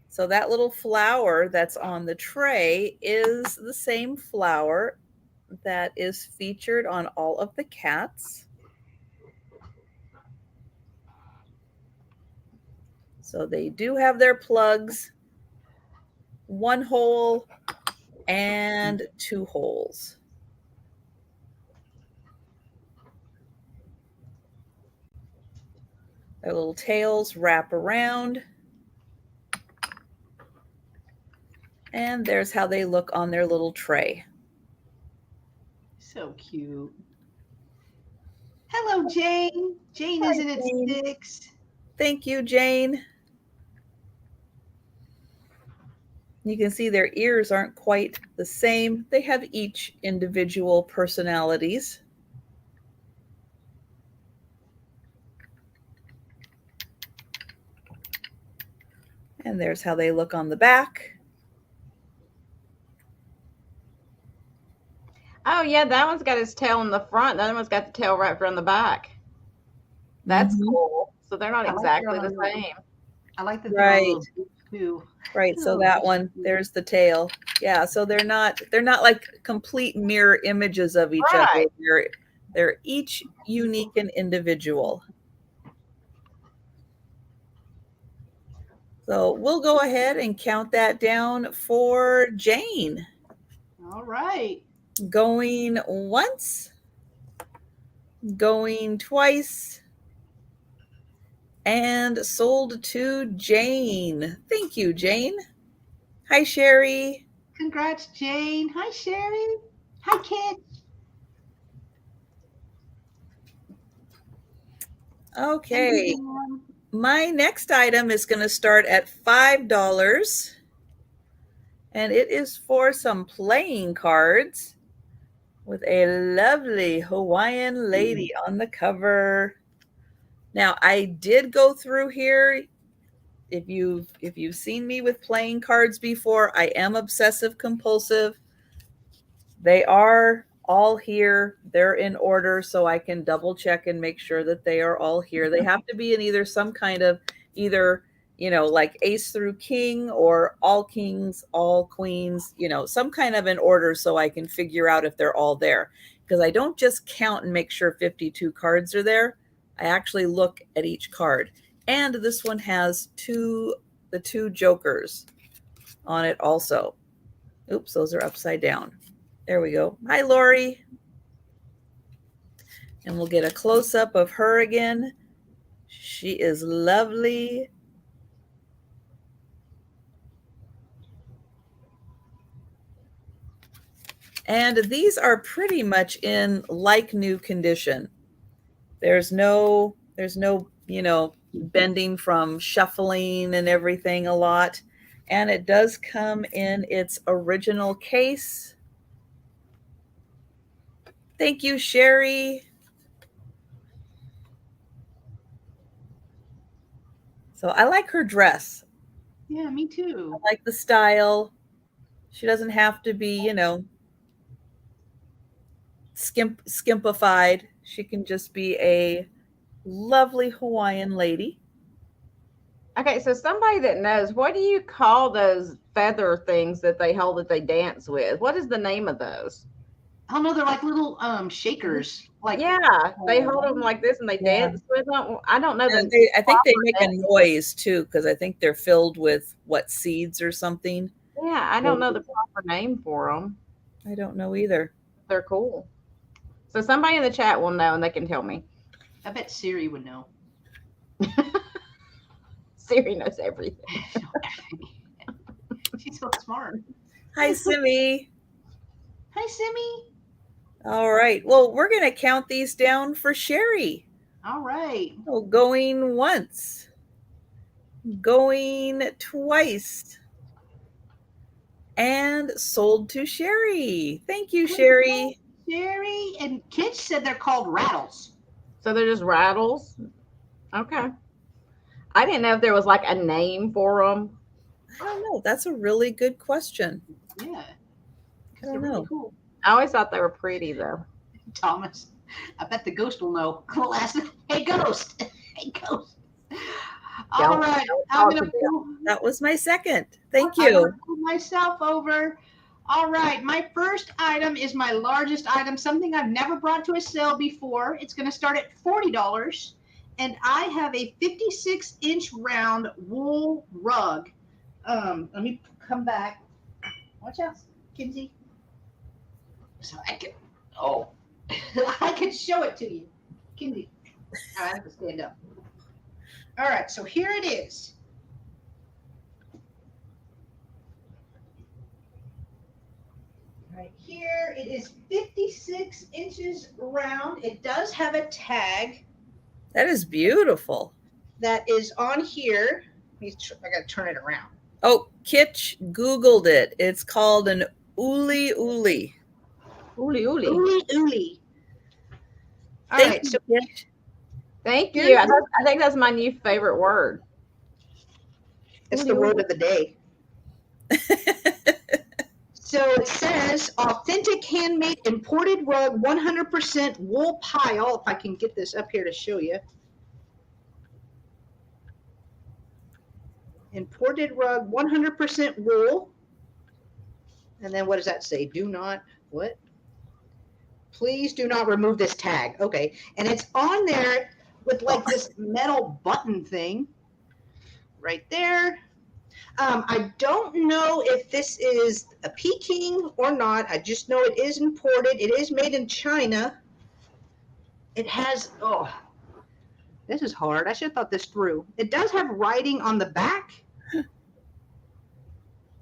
So that little flower that's on the tray is the same flower that is featured on all of the cats. So they do have their plugs, 1 hole and 2 holes. Their little tails wrap around. And there's how they look on their little tray. So cute. Hello, Jane. Jane is in at 6. Thank you, Jane. You can see their ears aren't quite the same. They have each individual personalities. And there's how they look on the back. Oh, yeah, that one's got his tail in the front. The other one's got the tail right from the back. That's cool. So they're not exactly the same. I like the right. Too. Right. So that one, there's the tail. Yeah. So they're not like complete mirror images of each other. They're each unique and individual. So we'll go ahead and count that down for Jane. All right. Going once, going twice, and sold to Jane. Thank you, Jane. Hi, Sherry. Congrats, Jane. Hi, Sherry. Hi, kids. Okay. My next item is going to start at $5. And it is for some playing cards with a lovely Hawaiian lady on the cover. Now, I did go through here. If you've seen me with playing cards before, I am obsessive compulsive. They are all here. They're in order, so I can double check and make sure that they are all here. They have to be in either some kind of like ace through king or all kings, all queens, some kind of an order so I can figure out if they're all there. Because I don't just count and make sure 52 cards are there. I actually look at each card. And this one has 2 the two jokers on it also. Oops, those are upside down. There we go. Hi, Lori. And we'll get a close-up of her again. She is lovely. And these are pretty much in like new condition. There's no, bending from shuffling and everything a lot. And it does come in its original case. Thank you, Sherry. So I like her dress. Yeah, me too. I like the style. She doesn't have to be, skimpified. She can just be a lovely Hawaiian lady. Okay, so somebody that knows, what do you call those feather things that they hold that they dance with? What is the name of those? I don't know. They're like little shakers. Like Yeah, they hold them like this and they dance with them. I don't know I think they make a noise too, because I think they're filled with seeds or something. Yeah, I don't know the proper name for them. I don't know either. They're cool. So somebody in the chat will know and they can tell me. I bet Siri would know. Siri knows everything. She's so smart. Hi, Simi. Hi, Simi. All right. Well, we're going to count these down for Sherry. All right. So going once, going twice, and sold to Sherry. Thank you, Sherry. Sherry and kids said they're called rattles. So they're just rattles? Okay. I didn't know if there was like a name for them. I don't know. That's a really good question. Yeah. I don't know. Really cool. I always thought they were pretty though. Thomas, I bet the ghost will know. Hey, ghost. Hey, ghost. All right. I'm gonna pull, that was my second. Thank I'm you. gonna pull myself over. All right. My first item is my largest item, something I've never brought to a sale before. It's going to start at $40. And I have a 56-inch round wool rug. Let me come back. Watch out, Kinsey. So I can, I can show it to you. Kinsey. I have to stand up. All right, so here it is. Right here, it is 56 inches round. It does have a tag. That is beautiful. That is on here. I got to turn it around. Oh, Kitch Googled it. It's called an uli uli. Uli uli. Uli uli. All Thank right, you, so Kitch. Thank you. I think that's my new favorite word. it's the word of the day. So it says authentic handmade imported rug, 100% wool pile. If I can get this up here to show you. Imported rug, 100% wool. And then what does that say? Do not, what? Please do not remove this tag. Okay. And it's on there with like this metal button thing right there. I don't know if this is a Peking or not. I just know it is imported. It is made in China. It has, this is hard. I should have thought this through. It does have writing on the back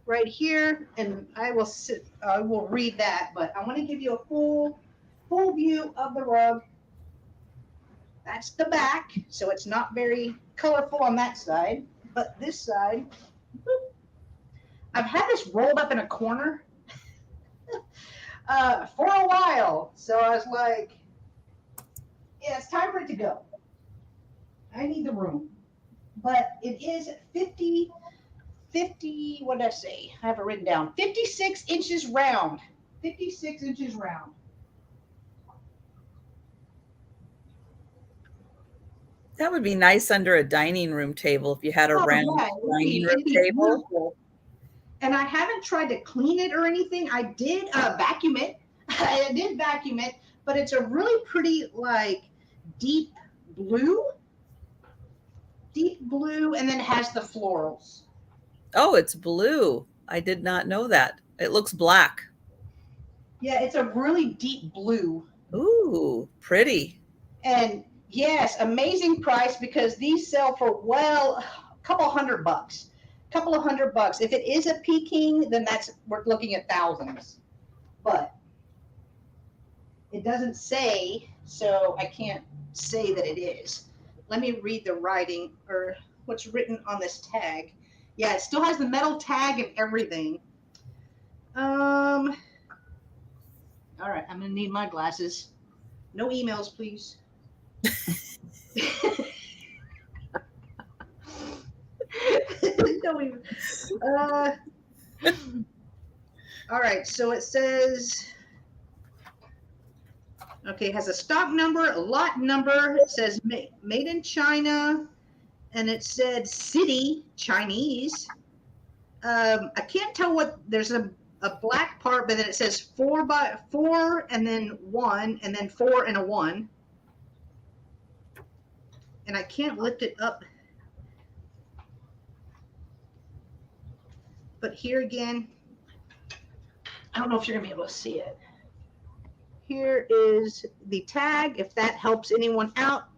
right here, and I will read that, but I want to give you a full view of the rug. That's the back, so it's not very colorful on that side, but this side, I've had this rolled up in a corner for a while, so I was like, yeah, it's time for it to go. I need the room. But it is 50, what did I say? I have it written down. 56 inches round. 56 inches round. That would be nice under a dining room table if you had a round dining room table. Beautiful. And I haven't tried to clean it or anything. I did vacuum it. I did vacuum it, but it's a really pretty, like, deep blue, and then it has the florals. Oh, it's blue. I did not know that. It looks black. Yeah, it's a really deep blue. Ooh, pretty. And yes, amazing price because these sell for, well, a couple $100. Couple of $100. If it is a Peking, then we're looking at thousands. But it doesn't say, so I can't say that it is. Let me read the writing or what's written on this tag. Yeah, it still has the metal tag and everything. All right, I'm gonna need my glasses. No emails, please. No emails. All right, so it says, okay, it has a stock number, a lot number. It says made in China, and it said city Chinese. I can't tell what, there's a black part, but then it says 4x4 and then 1 and then 4 and a 1. And I can't lift it up. But here again, I don't know if you're gonna be able to see it. Here is the tag, if that helps anyone out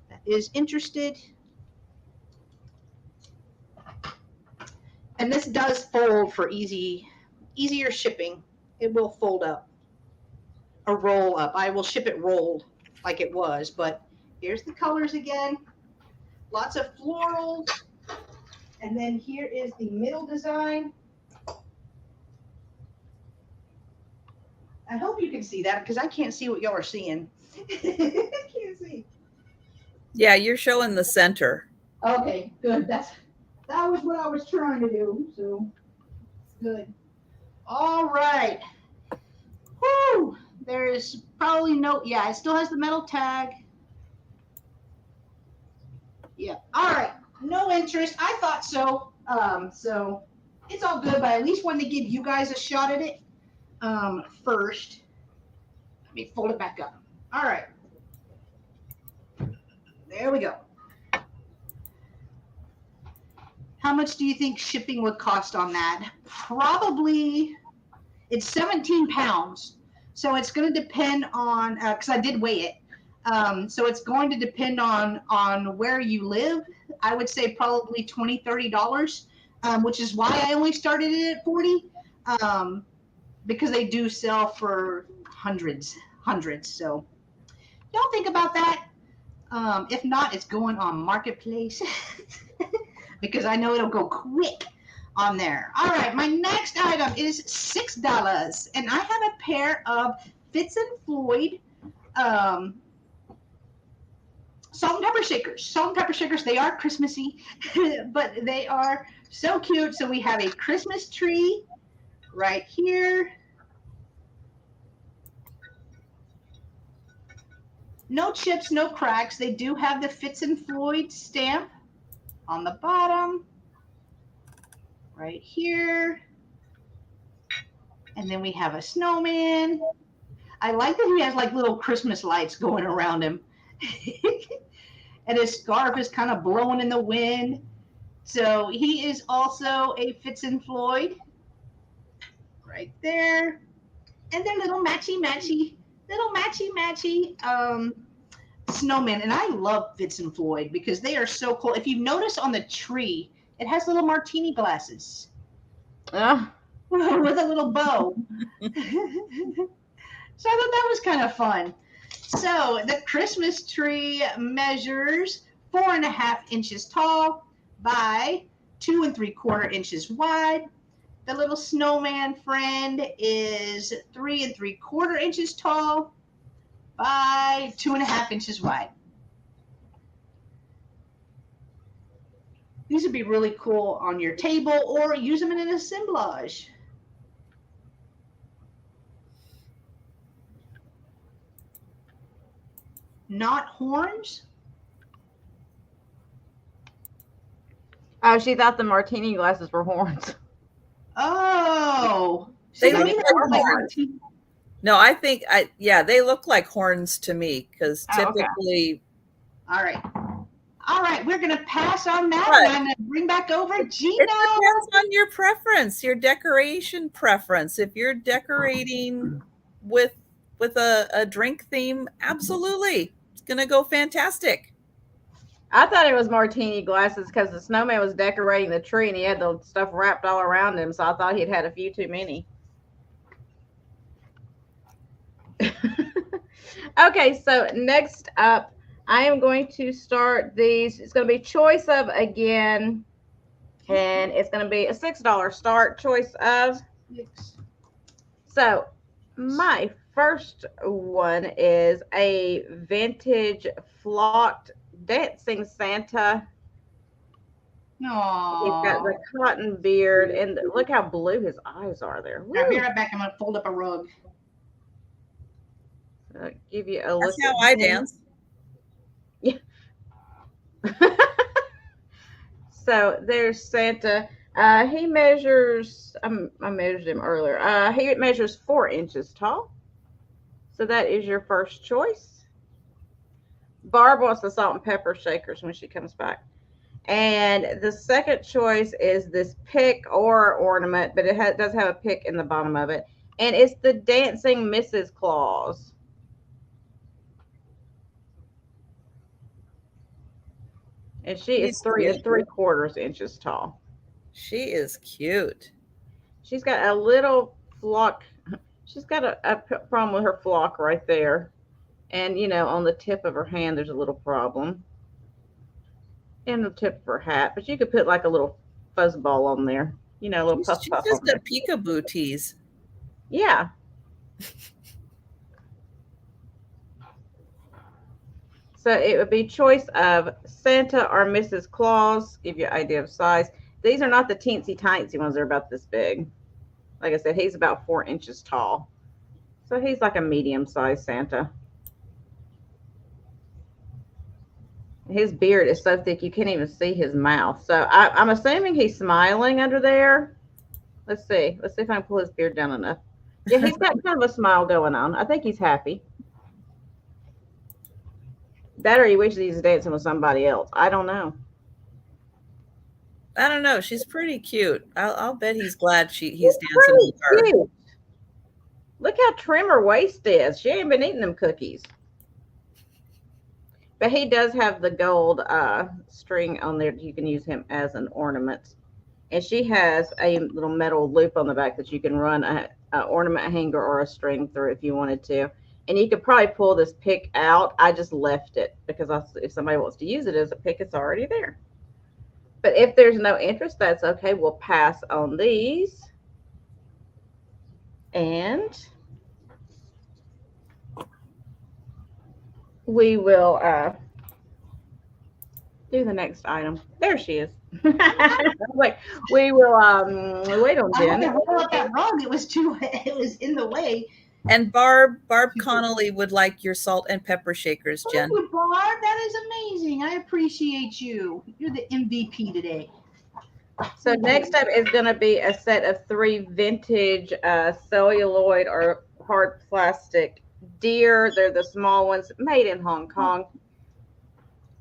that is interested. And this does fold for easier shipping. It will fold up or roll up. I will ship it rolled like it was, but here's the colors again. Lots of florals. And then here is the middle design. I hope you can see that because I can't see what y'all are seeing. I can't see. Yeah, you're showing the center. Okay, good. That was what I was trying to do. So good. All right. Whoo! There is probably no. Yeah, it still has the metal tag. Yeah. All right. No interest. I thought so. So it's all good, but I at least wanted to give you guys a shot at it. First, let me fold it back up. All right. There we go. How much do you think shipping would cost on that? Probably, it's 17 pounds. So it's going to depend on, because I did weigh it. So it's going to depend on where you live. I would say probably $20, $30, which is why I only started it at 40, because they do sell for hundreds. So don't think about that. If not, it's going on Marketplace because I know it'll go quick on there. All right, my next item is $6, and I have a pair of Fitz and Floyd salt and pepper shakers. Salt and pepper shakers, they are Christmassy, but they are so cute. So we have a Christmas tree right here. No chips, no cracks. They do have the Fitz and Floyd stamp on the bottom right here. And then we have a snowman. I like that he has like little Christmas lights going around him. And his scarf is kind of blowing in the wind. So he is also a Fitz and Floyd right there. And they're little matchy snowmen. And I love Fitz and Floyd because they are so cool. If you notice on the tree, it has little martini glasses with a little bow. So I thought that was kind of fun. So the Christmas tree measures 4.5 inches tall by 2 3/4 inches wide. The little snowman friend is 3 3/4 inches tall by 2.5 inches wide. These would be really cool on your table or use them in an assemblage. Not horns. Oh, she thought the martini glasses were horns. Oh, they look like horns. No, I think they look like horns to me because typically. Okay. All right. All right, we're going to pass on that, But and I'm going to bring back over Gino. it depends on your preference, your decoration preference. If you're decorating with a drink theme, absolutely, it's gonna go fantastic. I thought it was martini glasses because the snowman was decorating the tree and he had the stuff wrapped all around him. So I thought he'd had a few too many. Okay, so next up, I am going to start these. It's going to be choice of again, and it's going to be a $6 start choice of. So my first one is a vintage flocked dancing Santa. Aww. He's got the cotton beard, and look how blue his eyes are there. I'll be right back. I'm going to fold up a rug. Give you a look. That's how I dance. Yeah. So there's Santa. He measures, I measured him earlier. He measures 4 inches tall. So that is your first choice. Barb wants the salt and pepper shakers when she comes back. And the second choice is this pick or ornament, but it does have a pick in the bottom of it. And it's the dancing Mrs. Claus. And she is 3 3/4 inches tall. She is cute. She's got a little flock. She's got a problem with her flock right there. And, you know, on the tip of her hand, there's a little problem. And the tip of her hat. But you could put like a little fuzz ball on there. You know, a little puff. She's just a peekaboo tease. Yeah. So it would be choice of Santa or Mrs. Claus. Give you an idea of size. These are not the teensy tiny ones. They're about this big. Like I said, he's about 4 inches tall. So he's like a medium-sized Santa. His beard is so thick you can't even see his mouth. So I'm assuming he's smiling under there. Let's see. Let's see if I can pull his beard down enough. Yeah, he's got kind of a smile going on. I think he's happy. That or he wishes he's dancing with somebody else. I don't know. I don't know. She's pretty cute. I'll bet he's glad he's dancing with her. Cute. Look how trim her waist is. She ain't been eating them cookies. But he does have the gold string on there. You can use him as an ornament. And she has a little metal loop on the back that you can run an ornament hanger or a string through if you wanted to. And you could probably pull this pick out. I just left it because if somebody wants to use it as a pick, it's already there. But if there's no interest, that's okay. We'll pass on these. And we will do the next item. There she is. Wait, we will wait on Jen. I had to roll up that rug. It was in the way. And Barb Connolly would like your salt and pepper shakers, Jen. Thank you, Barb. That is amazing. I appreciate you. You're the MVP today. So next up is going to be a set of 3 vintage celluloid or hard plastic deer. They're the small ones made in Hong Kong.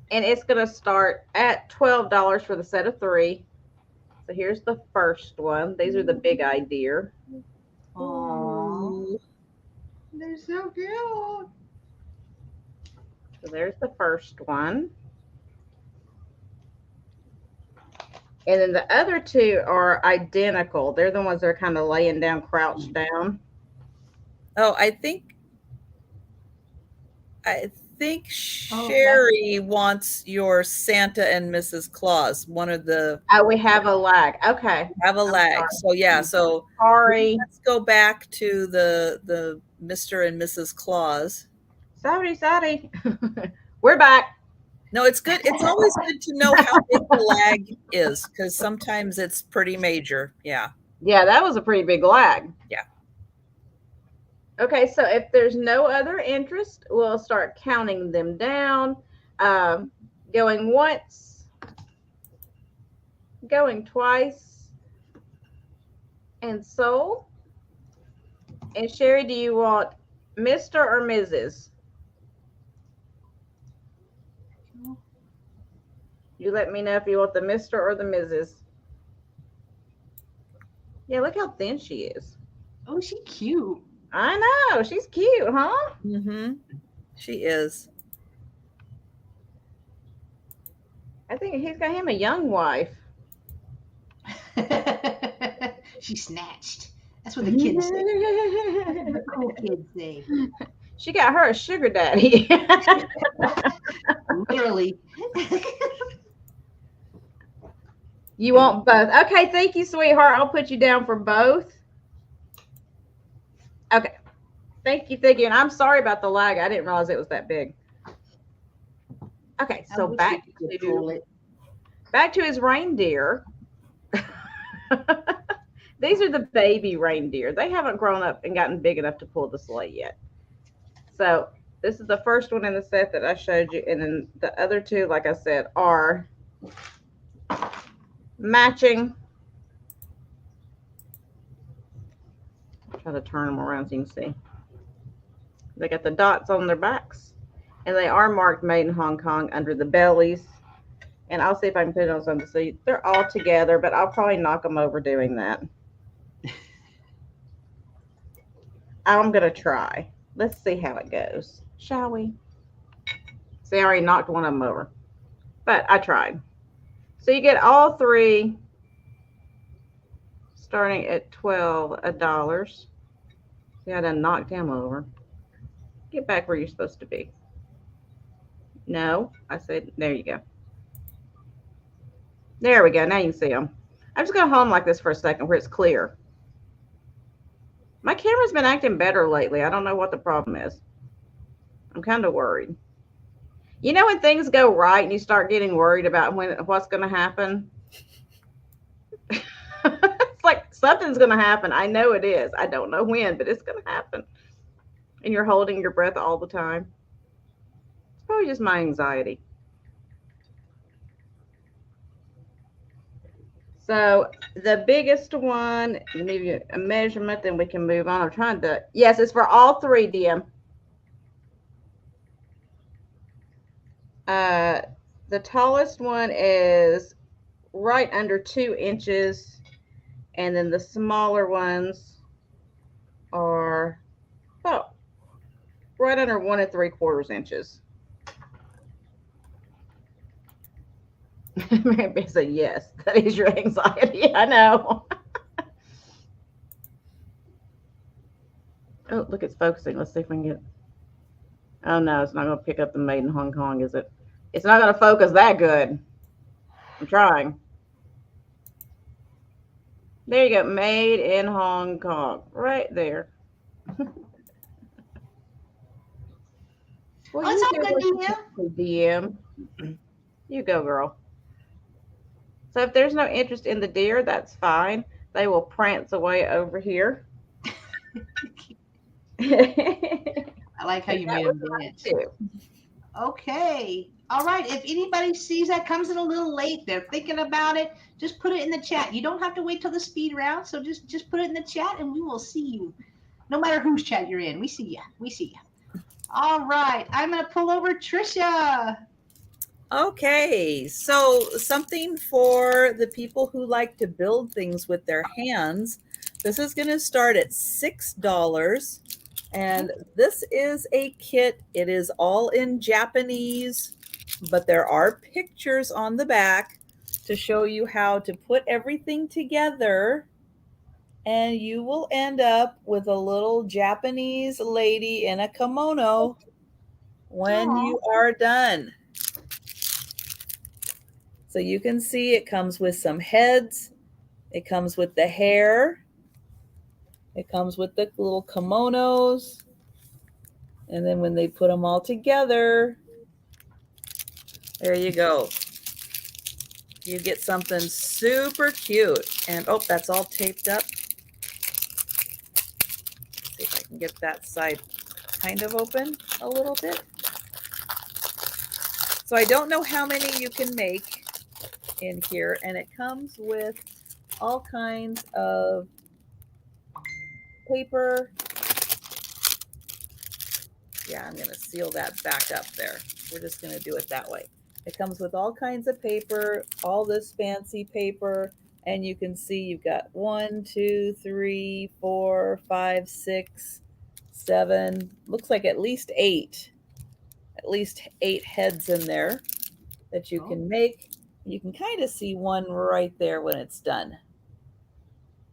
And it's going to start at $12 for the set of 3. So here's the first one. These are the big eye deer. Aww. They're so cute. So there's the first one. And then the other 2 are identical. They're the ones that are kind of laying down, crouched down. Oh, I think Sherry wants your Santa and Mrs. Claus. One of the. Oh, we have a lag. Okay. Have a lag. So yeah. So sorry. Let's go back to the Mr. and Mrs. Claus. Sorry. We're back. No, it's good. It's always good to know how big the lag is because sometimes it's pretty major. Yeah. Yeah, that was a pretty big lag. Yeah. Okay, so if there's no other interest, we'll start counting them down. Going once, going twice, and sold. And Sherry, do you want Mr. or Mrs.? You let me know if you want the Mr. or the Mrs. Yeah, look how thin she is. Oh, she's cute. I know. She's cute, huh? Mm-hmm. She is. I think he's got him a young wife. She snatched. That's what the kids say. That's what the cool kids say. She got her a sugar daddy. Literally. You want both? Okay, thank you, sweetheart. I'll put you down for both. Okay. Thank you, thank you. And I'm sorry about the lag. I didn't realize it was that big. Okay, so back to his reindeer. These are the baby reindeer. They haven't grown up and gotten big enough to pull the sleigh yet. So this is the first one in the set that I showed you. And then the other two, like I said, are matching. Try to turn them around so you can see. They got the dots on their backs. And they are marked made in Hong Kong under the bellies. And I'll see if I can put it on something. So they're all together, but I'll probably knock them over doing that. I'm going to try. Let's see how it goes. Shall we? See, I already knocked one of them over. But I tried. So you get all three starting at $12. See, I done knocked him over. Get back where you're supposed to be. No, I said, there you go. There we go. Now you can see them. I'm just going to hold them like this for a second where it's clear. My camera's been acting better lately. I don't know what the problem is. I'm kind of worried. You know when things go right and you start getting worried about what's going to happen? It's like something's going to happen. I know it is. I don't know when, but it's going to happen. And you're holding your breath all the time. It's probably just my anxiety. So the biggest one, maybe a measurement, then we can move on. I'm trying to, yes, it's for all three, DM. The tallest one is right under 2 inches. And then the smaller ones are about right under 1 3/4 inches. Maybe say yes, that is your anxiety. I know. Oh, look, it's focusing. Let's see if we can get. Oh no, it's not going to pick up the made in Hong Kong, is it? It's not going to focus that good. I'm trying. There you go, made in Hong Kong, right there. Well, it's all good, DM. You go, girl. So if there's no interest in the deer, that's fine. They will prance away over here. I like how you made them dance. Okay. All right. If anybody sees that comes in a little late, they're thinking about it, just put it in the chat. You don't have to wait till the speed round. So just put it in the chat and we will see you. No matter whose chat you're in. We see you. We see you. All right. I'm going to pull over Trisha. Okay, so something for the people who like to build things with their hands. This is going to start at $6. And this is a kit. It is all in Japanese, but there are pictures on the back to show you how to put everything together. And you will end up with a little Japanese lady in a kimono when you are done. So you can see it comes with some heads. It comes with the hair. It comes with the little kimonos. And then when they put them all together, there you go. You get something super cute. And oh, that's all taped up. Let's see if I can get that side kind of open a little bit. So I don't know how many you can make in here, and it comes with all kinds of paper. Yeah, I'm going to seal that back up there. We're just going to do it that way. It comes with all kinds of paper, all this fancy paper, and you can see you've got 1, 2, 3, 4, 5, 6, 7, looks like at least eight heads in there that you can make. You can kind of see one right there when it's done.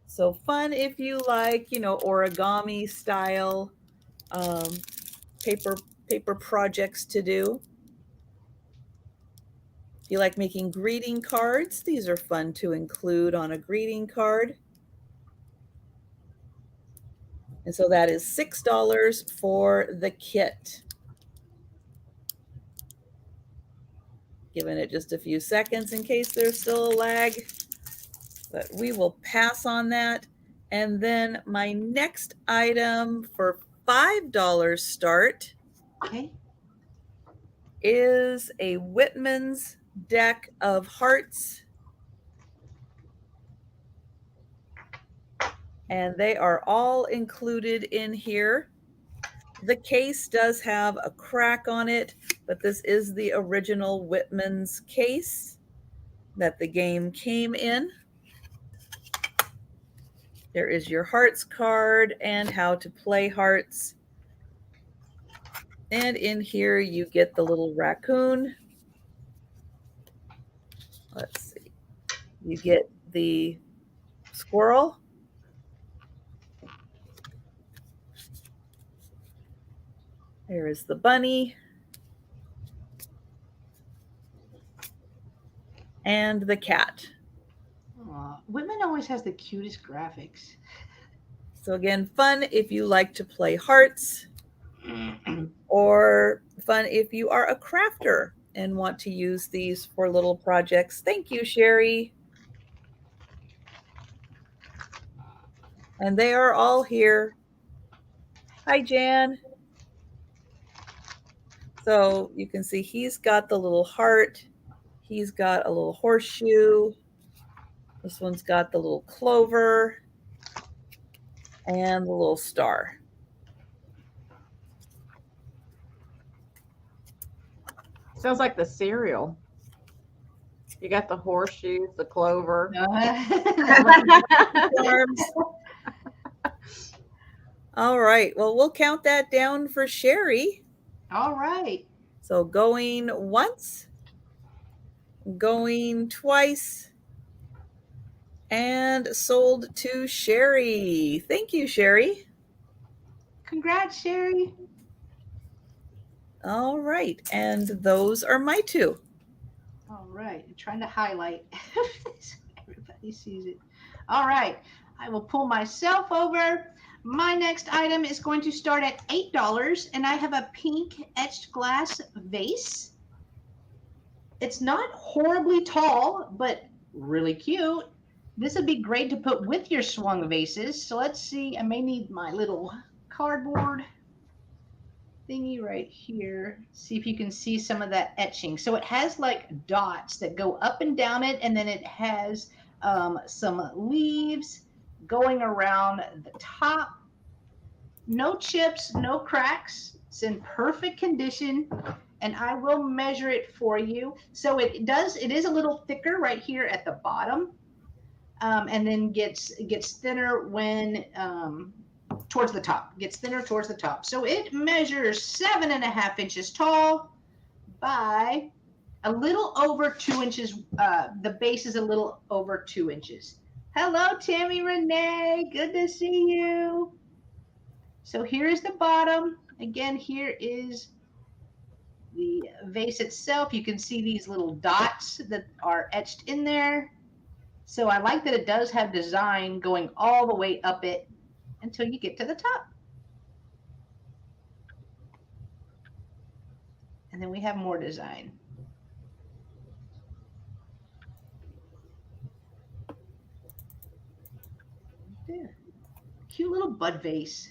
So fun if you like, origami style paper projects to do. If you like making greeting cards, these are fun to include on a greeting card. And so that is $6 for the kit. Giving it just a few seconds in case there's still a lag, but we will pass on that. And then my next item for $5 start is a Whitman's deck of hearts. And they are all included in here. The case does have a crack on it, but this is the original Whitman's case that the game came in. There is your hearts card and how to play hearts. And in here you get the little raccoon. Let's see. You get the squirrel. There is the bunny. And the cat. Aw, Whitman always has the cutest graphics. So again, fun if you like to play hearts, or fun if you are a crafter and want to use these for little projects. Thank you, Sherry. And they are all here. Hi, Jan. So you can see he's got the little heart. He's got a little horseshoe. This one's got the little clover and the little star. Sounds like the cereal. You got the horseshoes, the clover. All right. Well, we'll count that down for Sherry. All right. So going once, going twice, and sold to Sherry. Thank you, Sherry. Congrats, Sherry. All right. And those are my two. All right. I'm trying to highlight. Everybody sees it. All right. I will pull myself over. My next item is going to start at $8, and I have a pink etched glass vase. It's not horribly tall, but really cute. This would be great to put with your swung vases. So let's see. I may need my little cardboard thingy right here. See if you can see some of that etching. So it has like dots that go up and down it, and then it has some leaves going around the top. No chips, no cracks. It's in perfect condition, and I will measure it for you. So it is a little thicker right here at the bottom, and then gets thinner when towards the top. Gets thinner towards the top. So it measures 7.5 inches tall by a little over 2 inches. The base is a little over 2 inches. Hello, Tammy Renee. Good to see you. So here is the bottom. Again, here is the vase itself. You can see these little dots that are etched in there. So I like that it does have design going all the way up it until you get to the top. And then we have more design. There. Cute little bud vase.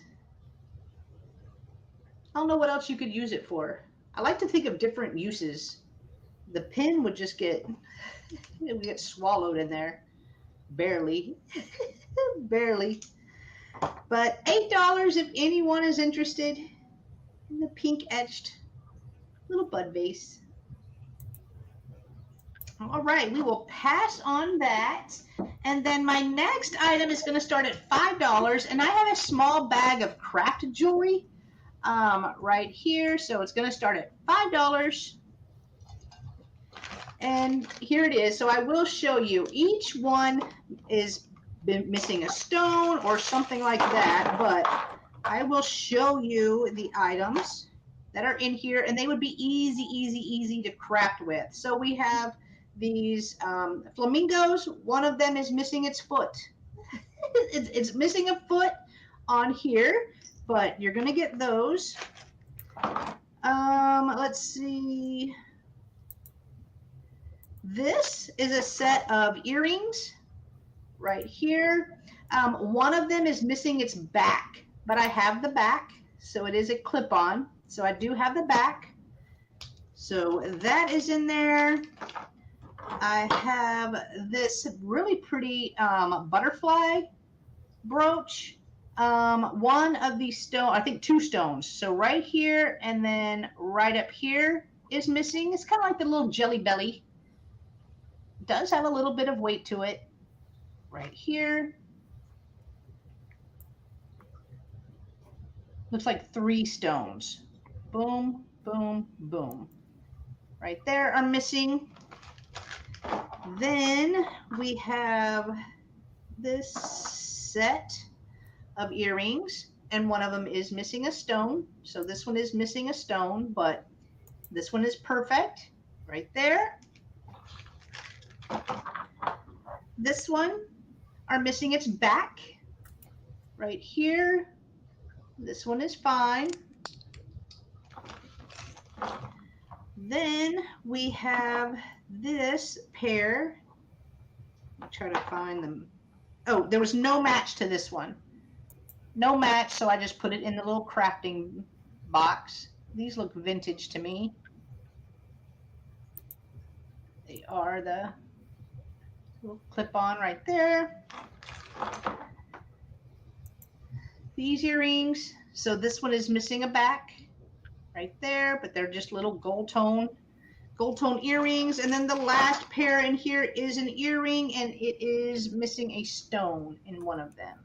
I don't know what else you could use it for. I like to think of different uses. The pin would just get swallowed in there. Barely. Barely. But $8 if anyone is interested in the pink etched little bud vase. All right, we will pass on that. And then my next item is going to start at $5. And I have a small bag of craft jewelry right here. So it's going to start at $5. And here it is. So I will show you. Each one is missing a stone or something like that. But I will show you the items that are in here. And they would be easy to craft with. So we have these flamingos. One of them is missing its foot. It's missing a foot on here, but you're gonna get those. Let's see. This is a set of earrings right here. One of them is missing its back, but I have the back, so it is a clip-on. So I do have the back. So that is in there. I have this really pretty butterfly brooch. One of these stones, I think 2 stones. So right here and then right up here is missing. It's kind of like the little jelly belly. It does have a little bit of weight to it. Right here. Looks like 3 stones. Boom, boom, boom. Right there are missing. Then we have this set of earrings, and one of them is missing a stone. So this one is missing a stone, but this one is perfect right there. This one are missing its back right here. This one is fine. Then we have this pair. I'll try to find them. Oh, there was no match to this one. No match, so I just put it in the little crafting box. These look vintage to me. They are the little clip-on right there. These earrings. So this one is missing a back right there, but they're just little gold tone earrings. And then the last pair in here is an earring, and it is missing a stone in one of them.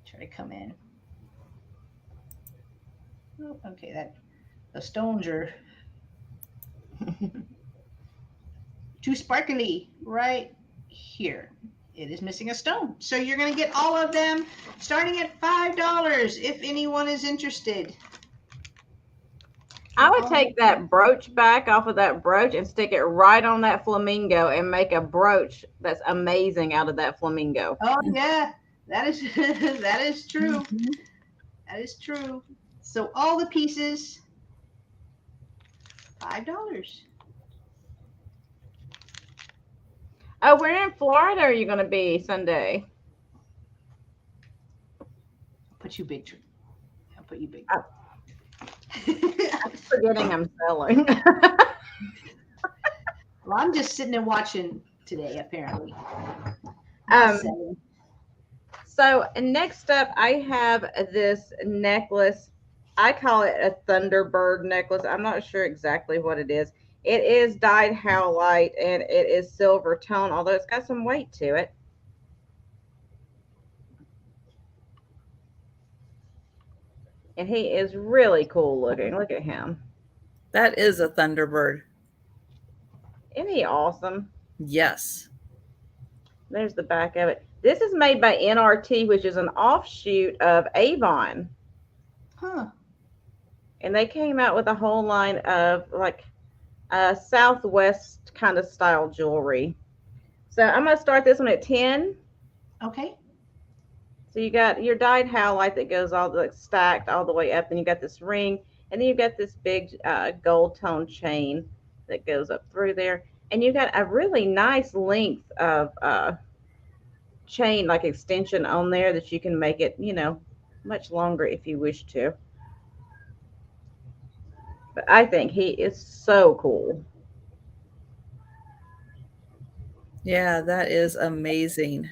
Try to come in. Oh, okay, the stones are too sparkly right here. It is missing a stone. So you're going to get all of them starting at $5 if anyone is interested. I would take that brooch back off of that brooch and stick it right on that flamingo and make a brooch that's amazing out of that flamingo. Oh yeah, that is that is true. That is true. So all the pieces, $5. Oh, where in Florida are you going to be Sunday? I'll put you big tree. I'll put you big. Oh. I'm forgetting I'm selling. Well, I'm just sitting and watching today, apparently. So next up, I have this necklace. I call it a Thunderbird necklace. I'm not sure exactly what it is. It is dyed howlite and it is silver tone, although it's got some weight to it. And he is really cool looking. Look at him. That is a Thunderbird. Isn't he awesome? Yes. There's the back of it. This is made by NRT, which is an offshoot of Avon. Huh. And they came out with a whole line of like Southwest kind of style jewelry. So I'm going to start this one at 10. Okay. So you got your dyed howlite that goes all the stacked all the way up, and you got this ring, and then you've got this big gold tone chain that goes up through there, and you got a really nice length of chain like extension on there that you can make it, you know, much longer if you wish to. But I think he is so cool. Yeah, that is amazing.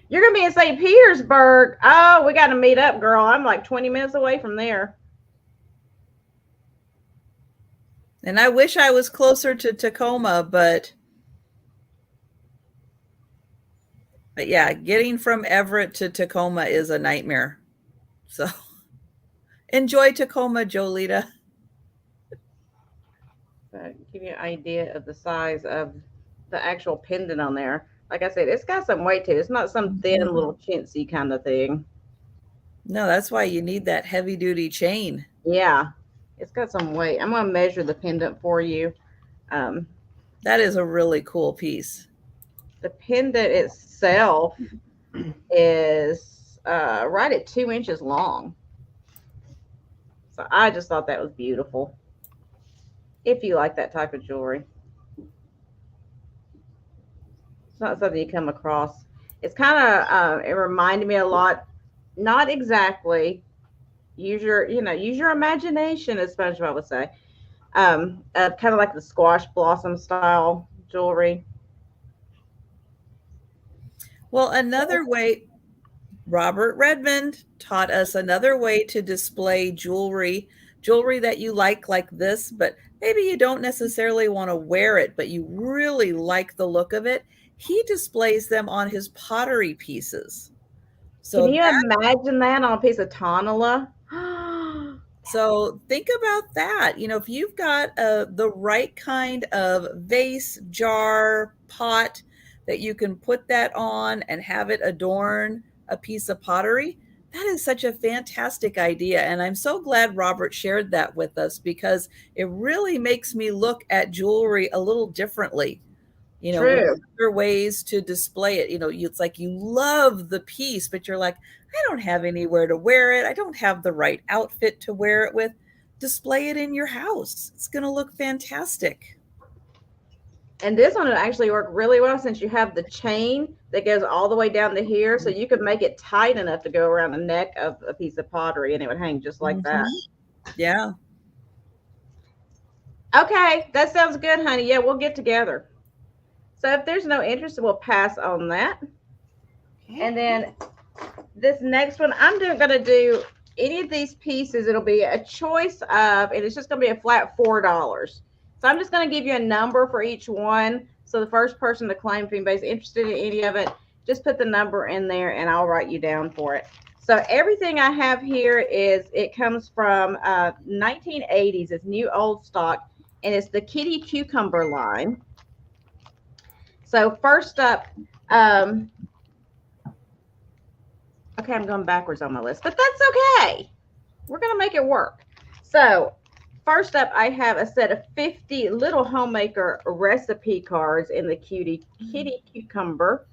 You're going to be in St. Petersburg. Oh, we got to meet up, girl. I'm like 20 minutes away from there. And I wish I was closer to Tacoma, but yeah, getting from Everett to Tacoma is a nightmare. So enjoy Tacoma, Jolita. So give you an idea of the size of the actual pendant on there. Like I said, it's got some weight to it. It's not some thin little chintzy kind of thing. No, that's why you need that heavy duty chain. Yeah, it's got some weight. I'm gonna measure the pendant for you. That is a really cool piece. The pendant itself is right at 2 inches long. So I just thought that was beautiful. If you like that type of jewelry, it's not something you come across. It's kind of it reminded me a lot, not exactly. Use your imagination, as SpongeBob would say. Kind of like the squash blossom style jewelry. Well, another way, Robert Redmond taught us another way to display jewelry that you like this, but maybe you don't necessarily want to wear it, but you really like the look of it. He displays them on his pottery pieces. So Can you imagine that on a piece of tonala? So think about that. If you've got the right kind of vase, jar, pot that you can put that on and have it adorn a piece of pottery, that is such a fantastic idea. And I'm so glad Robert shared that with us, because it really makes me look at jewelry a little differently. True. Other ways to display it. It's like you love the piece, but you're like, I don't have anywhere to wear it. I don't have the right outfit to wear it with. Display it in your house. It's going to look fantastic. And this one would actually work really well, since you have the chain that goes all the way down to here. So you could make it tight enough to go around the neck of a piece of pottery, and it would hang just like that. Yeah. Okay, that sounds good, honey. Yeah, we'll get together. So if there's no interest, we'll pass on that. Okay. And then this next one, I'm going to do any of these pieces. It'll be a choice of, and it's just going to be a flat $4. So I'm just going to give you a number for each one. So the first person to claim, if anybody's interested in any of it, just put the number in there and I'll write you down for it. So everything I have here it comes from 1980s. It's new old stock, and it's the Kitty Cucumber line. So first up, okay, I'm going backwards on my list, but that's okay. We're going to make it work. So first up, I have a set of 50 little homemaker recipe cards in the Kitty Cucumber.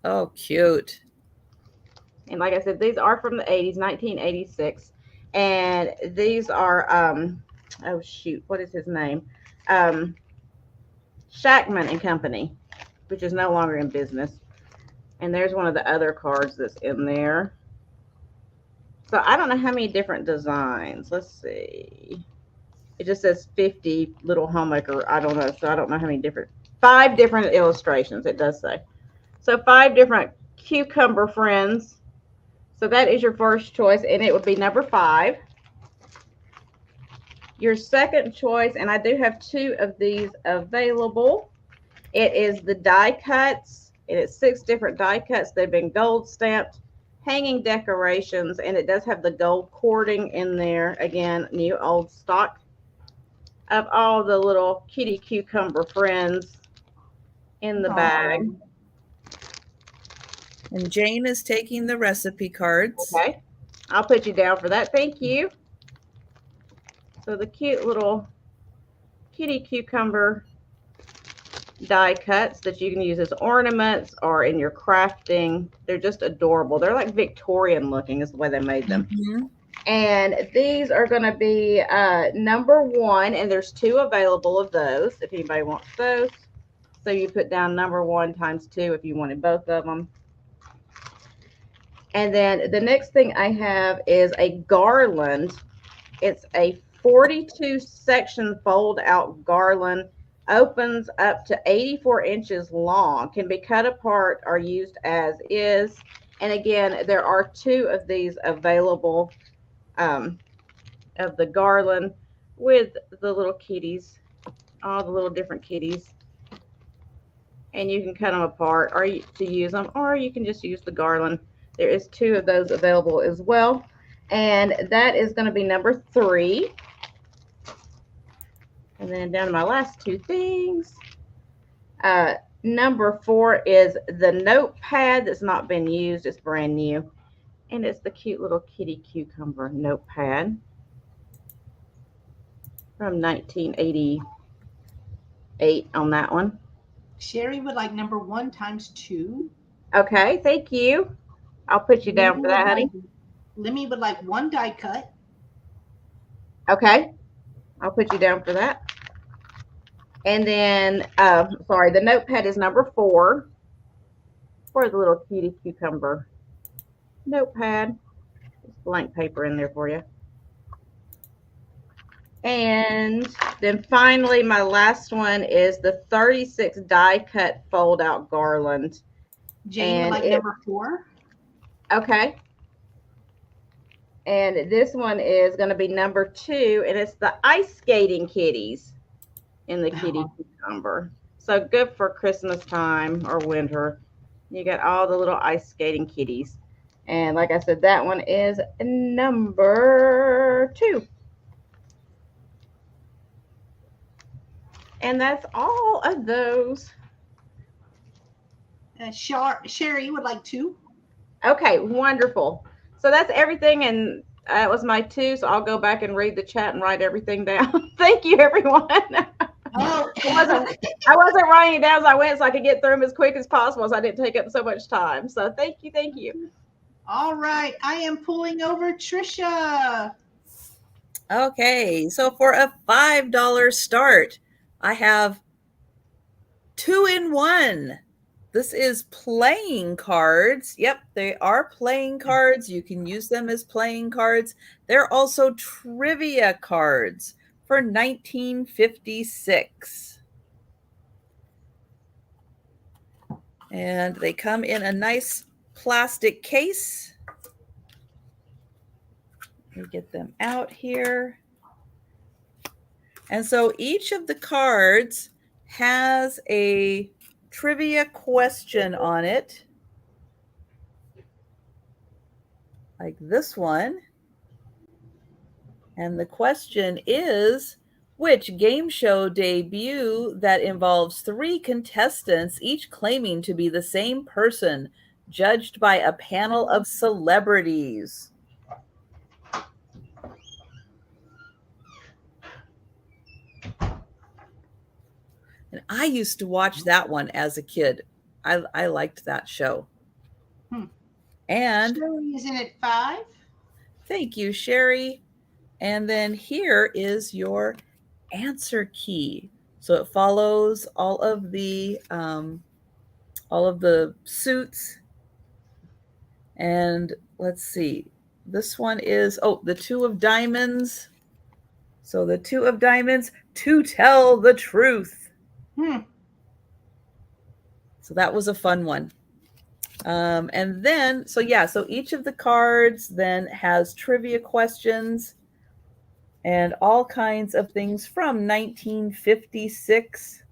Oh, cute. And like I said, these are from the 80s, 1986. And these are, oh shoot, what is his name? Shackman and Company, which is no longer in business. And there's one of the other cards that's in there. So I don't know how many different designs. Let's see. It just says 50 little homemaker. I don't know. So I don't know how many different, 5 different illustrations it does say. So 5 different cucumber friends. So that is your first choice, and it would be number 5. Your second choice, and I do have 2 of these available. It is the die cuts, and it's 6 different die cuts. They've been gold stamped, hanging decorations, and it does have the gold cording in there. Again, new old stock of all the little kitty cucumber friends in the bag. And Jane is taking the recipe cards. Okay, I'll put you down for that. Thank you. So the cute little kitty cucumber die cuts that you can use as ornaments or in your crafting. They're just adorable. They're like Victorian looking is the way they made them. Mm-hmm. And these are going to be number 1, and there's 2 available of those if anybody wants those. So you put down number 1 times 2 if you wanted both of them. And then the next thing I have is a garland. It's a 42 section fold out garland, opens up to 84 inches long, can be cut apart or used as is. And again, there are 2 of these available of the garland with the little kitties all the little different kitties. And you can cut them apart or to use them, or you can just use the garland. There is 2 of those available as well. And that is going to be number 3. And then down to my last 2 things. Number 4 is the notepad that's not been used. It's brand new. And it's the cute little kitty cucumber notepad from 1988 on that one. Sherry would like number 1 times 2. Okay, thank you. I'll put you down for that, honey. Lemmy would like 1 die cut. Okay, I'll put you down for that. And then, sorry, the notepad is number 4 for the little cutie cucumber notepad. Just blank paper in there for you. And then finally, my last one is the 36 die cut fold out garland. Jane would like number 4. Okay. And this one is going to be number 2, and it's the ice skating kitties in the kitty cucumber. So good for Christmas time or winter. You got all the little ice skating kitties. And like I said, that one is number 2. And that's all of those. Sherry would like 2. Okay, wonderful. So that's everything, and that was my 2. So I'll go back and read the chat and write everything down. Thank you, everyone. Oh, I wasn't writing it down as I went, so I could get through them as quick as possible, so I didn't take up so much time. So thank you, thank you. All right, I am pulling over Trisha. Okay, so for a $5 start, I have 2-in-1. This is playing cards. Yep, they are playing cards. You can use them as playing cards. They're also trivia cards for 1956. And they come in a nice plastic case. Let me get them out here. And so each of the cards has a trivia question on it, like this one. And the question is, which game show debut that involves 3 contestants, each claiming to be the same person, judged by a panel of celebrities? And I used to watch that one as a kid. I liked that show. And Sherry is in at 5. Thank you, Sherry. And then here is your answer key. So it follows all of the suits. And let's see. This one is, the 2 of diamonds. So the 2 of diamonds, to tell the truth. So that was a fun one. And then, so each of the cards then has trivia questions and all kinds of things from 1956.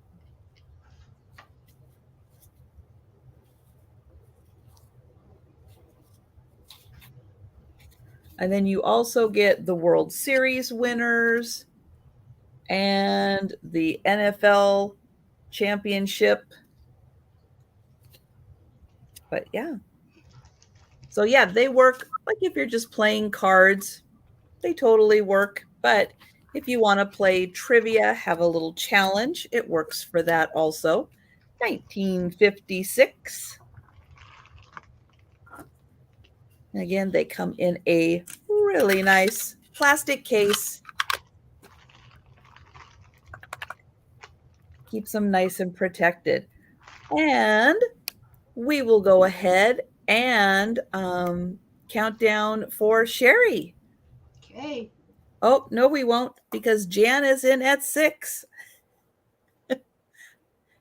And then you also get the World Series winners and the NFL championship. But yeah. So yeah, they work like if you're just playing cards, they totally work. But if you want to play trivia, have a little challenge, it works for that also. 1956. And again, they come in a really nice plastic case. Keeps them nice and protected. And we will go ahead and count down for Sherry. Okay. Oh, no, we won't, because Jan is in at 6.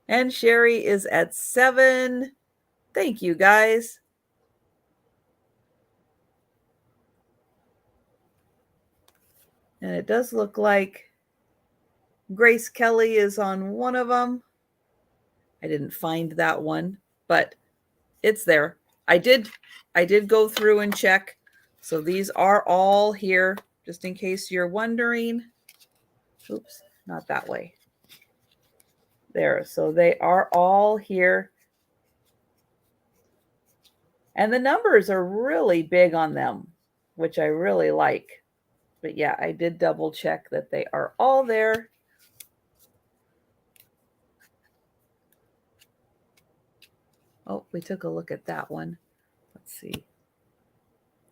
And Sherry is at 7. Thank you, guys. And it does look like Grace Kelly is on one of them. I didn't find that one, but it's there. I did go through and check. So these are all here, just in case you're wondering. Oops, not that way. There. So they are all here. And the numbers are really big on them, which I really like. But yeah, I did double check that they are all there. Oh, we took a look at that one. Let's see.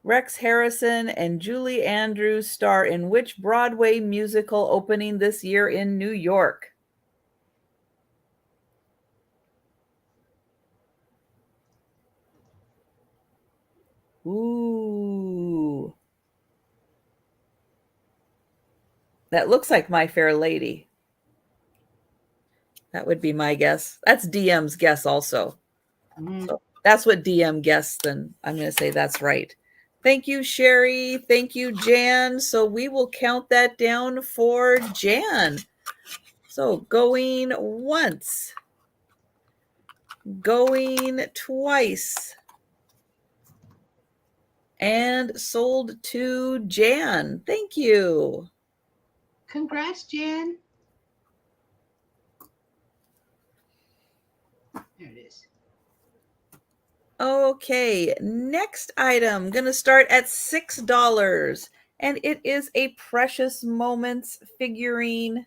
Rex Harrison and Julie Andrews star in which Broadway musical opening this year in New York? Ooh. That looks like My Fair Lady. That would be my guess. That's DM's guess also. So that's what DM guessed, then I'm going to say that's right. Thank you, Sherry. Thank you, Jan. So we will count that down for Jan. So going once, going twice, and sold to Jan. Thank you. Congrats, Jan. There it is. Okay, next item. Going to start at $6. And it is a Precious Moments figurine.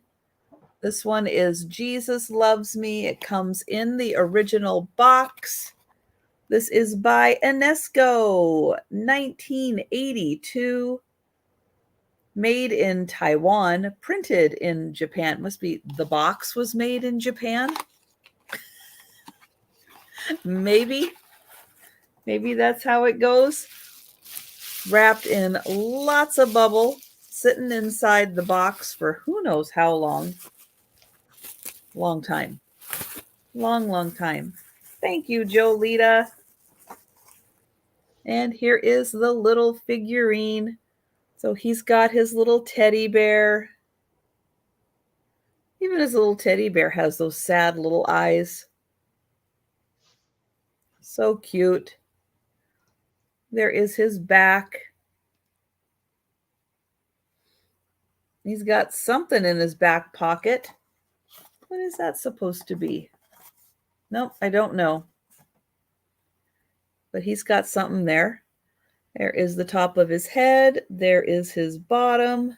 This one is Jesus Loves Me. It comes in the original box. This is by Enesco, 1982. Made in Taiwan, printed in Japan. Must be the box was made in Japan. Maybe that's how it goes. Wrapped in lots of bubble, sitting inside the box for who knows how long. Long time. Long time. Thank you, Jolita. And here is the little figurine. So he's got his little teddy bear. Even his little teddy bear has those sad little eyes. So cute. There is his back. He's got something in his back pocket. What is that supposed to be? Nope, I don't know. But he's got something there. There is the top of his head. There is his bottom.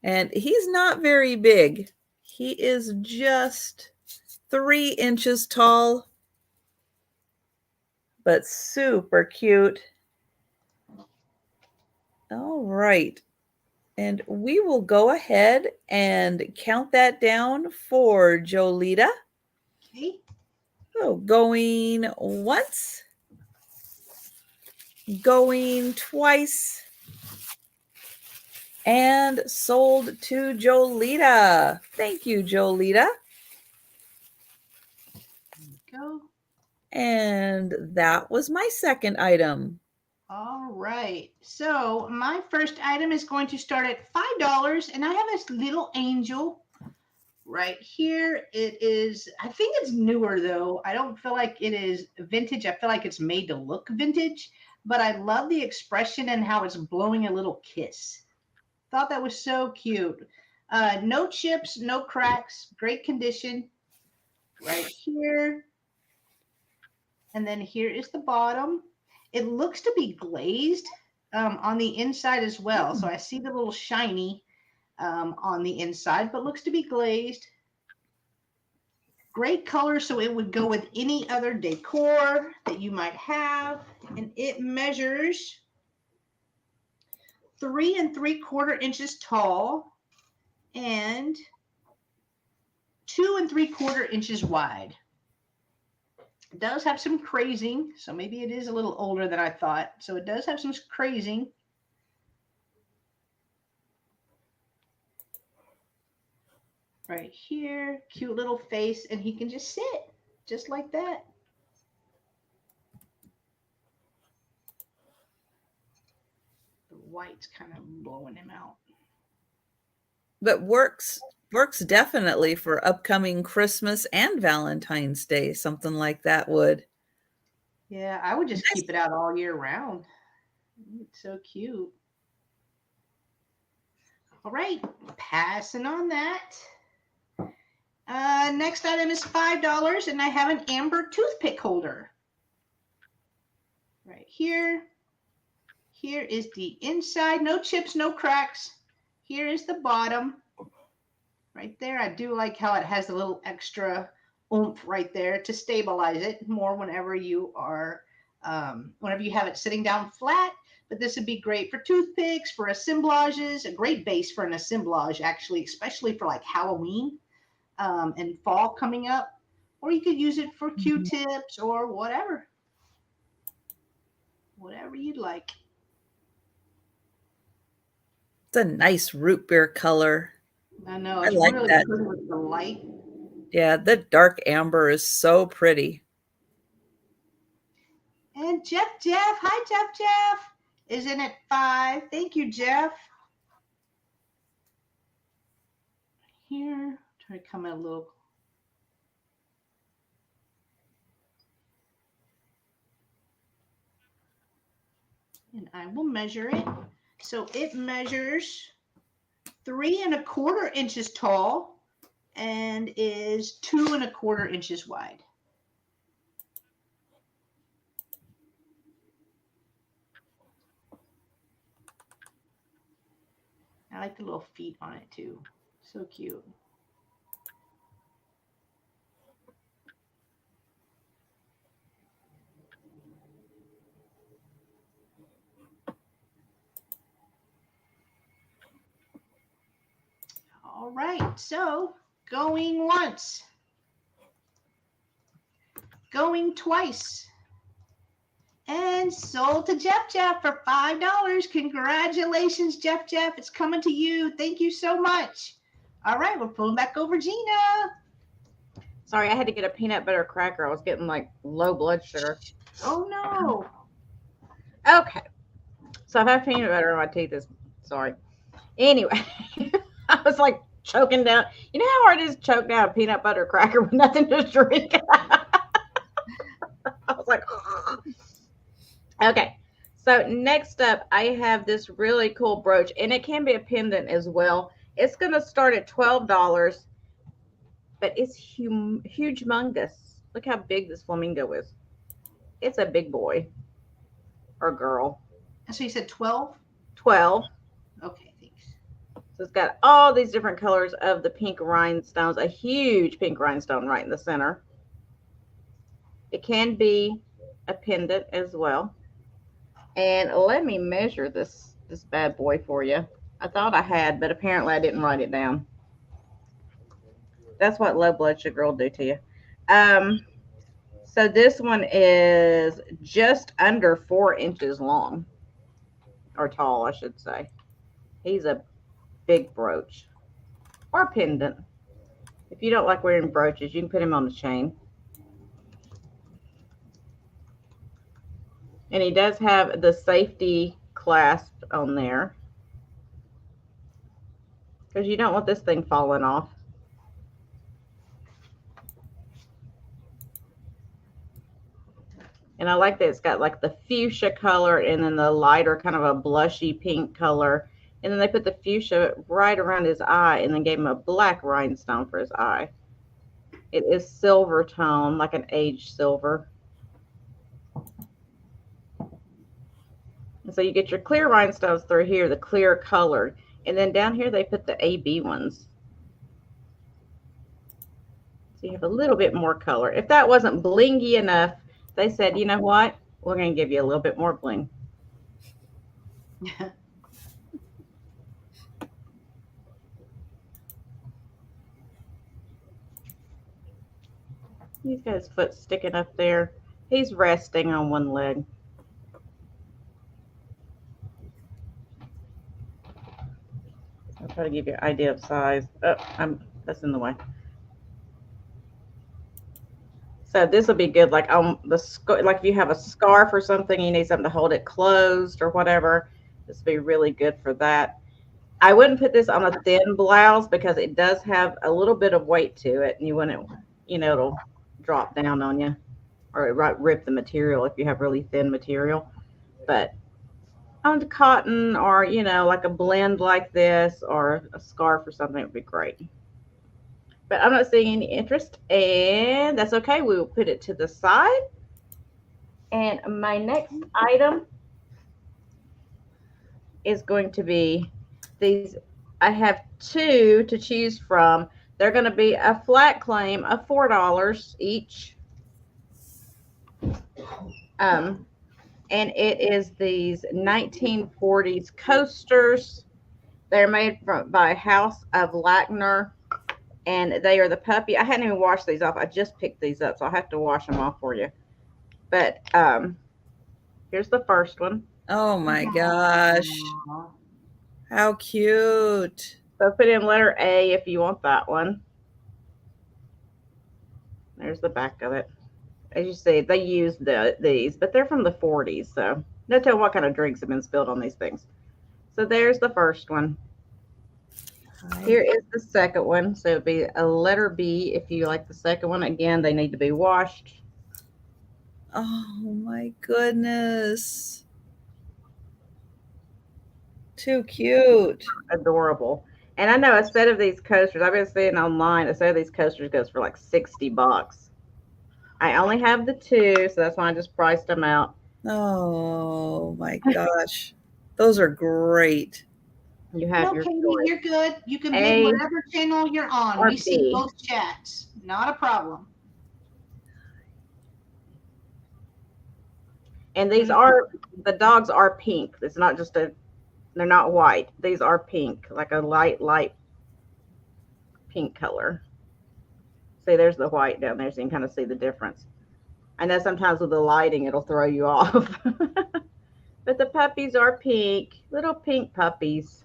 And he's not very big. He is just 3 inches tall, but super cute. All right. And we will go ahead and count that down for Jolita. Okay. So going once, going twice, and sold to Jolita. Thank you, Jolita. There we go. And that was my second item. All right. So my first item is going to start at $5, and I have this little angel right here. It is, I think it's newer though. I don't feel like it is vintage. I feel like it's made to look vintage, but I love the expression and how it's blowing a little kiss. Thought that was so cute. No chips, no cracks, great condition. Right here. And then here is the bottom. It looks to be glazed on the inside as well. So I see the little shiny on the inside, but looks to be glazed. Great color, so it would go with any other decor that you might have. And it measures 3 3/4 inches tall and 2 3/4 inches wide. It does have some crazing, so maybe it is a little older than I thought. So it does have some crazing. Right here, cute little face, and he can just sit just like that. white's kind of blowing him out. But works definitely for upcoming Christmas and Valentine's Day. Something like that would. Yeah, I would just keep it out all year round. It's so cute. All right, passing on that. Next item is $5, and I have an amber toothpick holder. Right here. Here is the inside. No chips, no cracks. Here is the bottom. Right there. I do like how it has a little extra oomph right there to stabilize it more whenever you are, whenever you have it sitting down flat. But this would be great for toothpicks, for assemblages, a great base for an assemblage, actually, especially for like Halloween and fall coming up. Or you could use it for Q-tips or whatever. Whatever you'd like. It's a nice root beer color. I know. I It's like really that. pretty with the light. Yeah, the dark amber is so pretty. And Jeff, hi Jeff, is in at 5. Thank you, Jeff. Here, try to come in a little. And I will measure it. So it measures 3 1/4 inches tall and is 2 1/4 inches wide. I like the little feet on it too. So cute. All right, so going once, going twice, and sold to Jeff for $5. Congratulations, Jeff. It's coming to you. Thank you so much. All right, we're pulling back over Gina. Sorry, I had to get a peanut butter cracker. I was getting like low blood sugar. Oh no. Okay. So I've had peanut butter in my teeth. Sorry. Anyway, I was like choking down. You know how hard it is to choke down a peanut butter cracker with nothing to drink? I was like, ugh. Okay. So next up, I have this really cool brooch, and it can be a pendant as well. It's going to start at $12, but it's humongous. Look how big this flamingo is. It's a big boy or girl. So you said 12? 12. Okay, thanks. So it's got all these different colors of the pink rhinestones, a huge pink rhinestone right in the center. It can be a pendant as well. And let me measure this bad boy for you. I thought I had, but apparently I didn't write it down. That's what low blood sugar will do to you. So this one is just under 4 inches long, or tall, I should say. He's a big brooch or pendant. If you don't like wearing brooches, you can put him on the chain. And he does have the safety clasp on there, because you don't want this thing falling off. And I like that it's got like the fuchsia color and then the lighter kind of a blushy pink color. And then they put the fuchsia right around his eye and then gave him a black rhinestone for his eye. It is silver tone, like an aged silver. And so you get your clear rhinestones through here, the clear colored. And then down here they put the AB ones. So you have a little bit more color. If that wasn't blingy enough, they said, you know what? We're going to give you a little bit more bling. He's got his foot sticking up there. He's resting on one leg. I'll try to give you an idea of size. Oh, that's in the way. So this will be good, like on like if you have a scarf or something, you need something to hold it closed or whatever. This would be really good for that. I wouldn't put this on a thin blouse because it does have a little bit of weight to it, and you wouldn't, it'll drop down on you or it might rip the material if you have really thin material. But on the cotton or, like a blend like this or a scarf or something would be great. But I'm not seeing any interest, and that's okay. We will put it to the side. And my next item is going to be these. I have two to choose from. They're going to be a flat claim of $4 each. And it is these 1940s coasters. They're made by House of Lackner, and they are the puppy. I hadn't even washed these off. I just picked these up, so I'll have to wash them off for you. But here's the first one. Oh my gosh. How cute. So put in letter A if you want that one. There's the back of it. As you see, they use these, but they're from the 40s, so no telling what kind of drinks have been spilled on these things. So there's the first one. Here is the second one. So it'd be a letter B if you like the second one. Again, they need to be washed. Oh my goodness. Too cute. Adorable. And I know a set of these coasters, I've been seeing online, a set of these coasters goes for like $60. I only have the two, so that's why I just priced them out. Oh my gosh. Those are great. You have your Katie, you're good. You can pick whatever channel you're on. We see both chats. Not a problem. And these are, the dogs are pink. It's not just they're not white. These are pink, like a light pink color. See, there's the white down there, so you can kind of see the difference. I know sometimes with the lighting, it'll throw you off. But the puppies are pink, little pink puppies.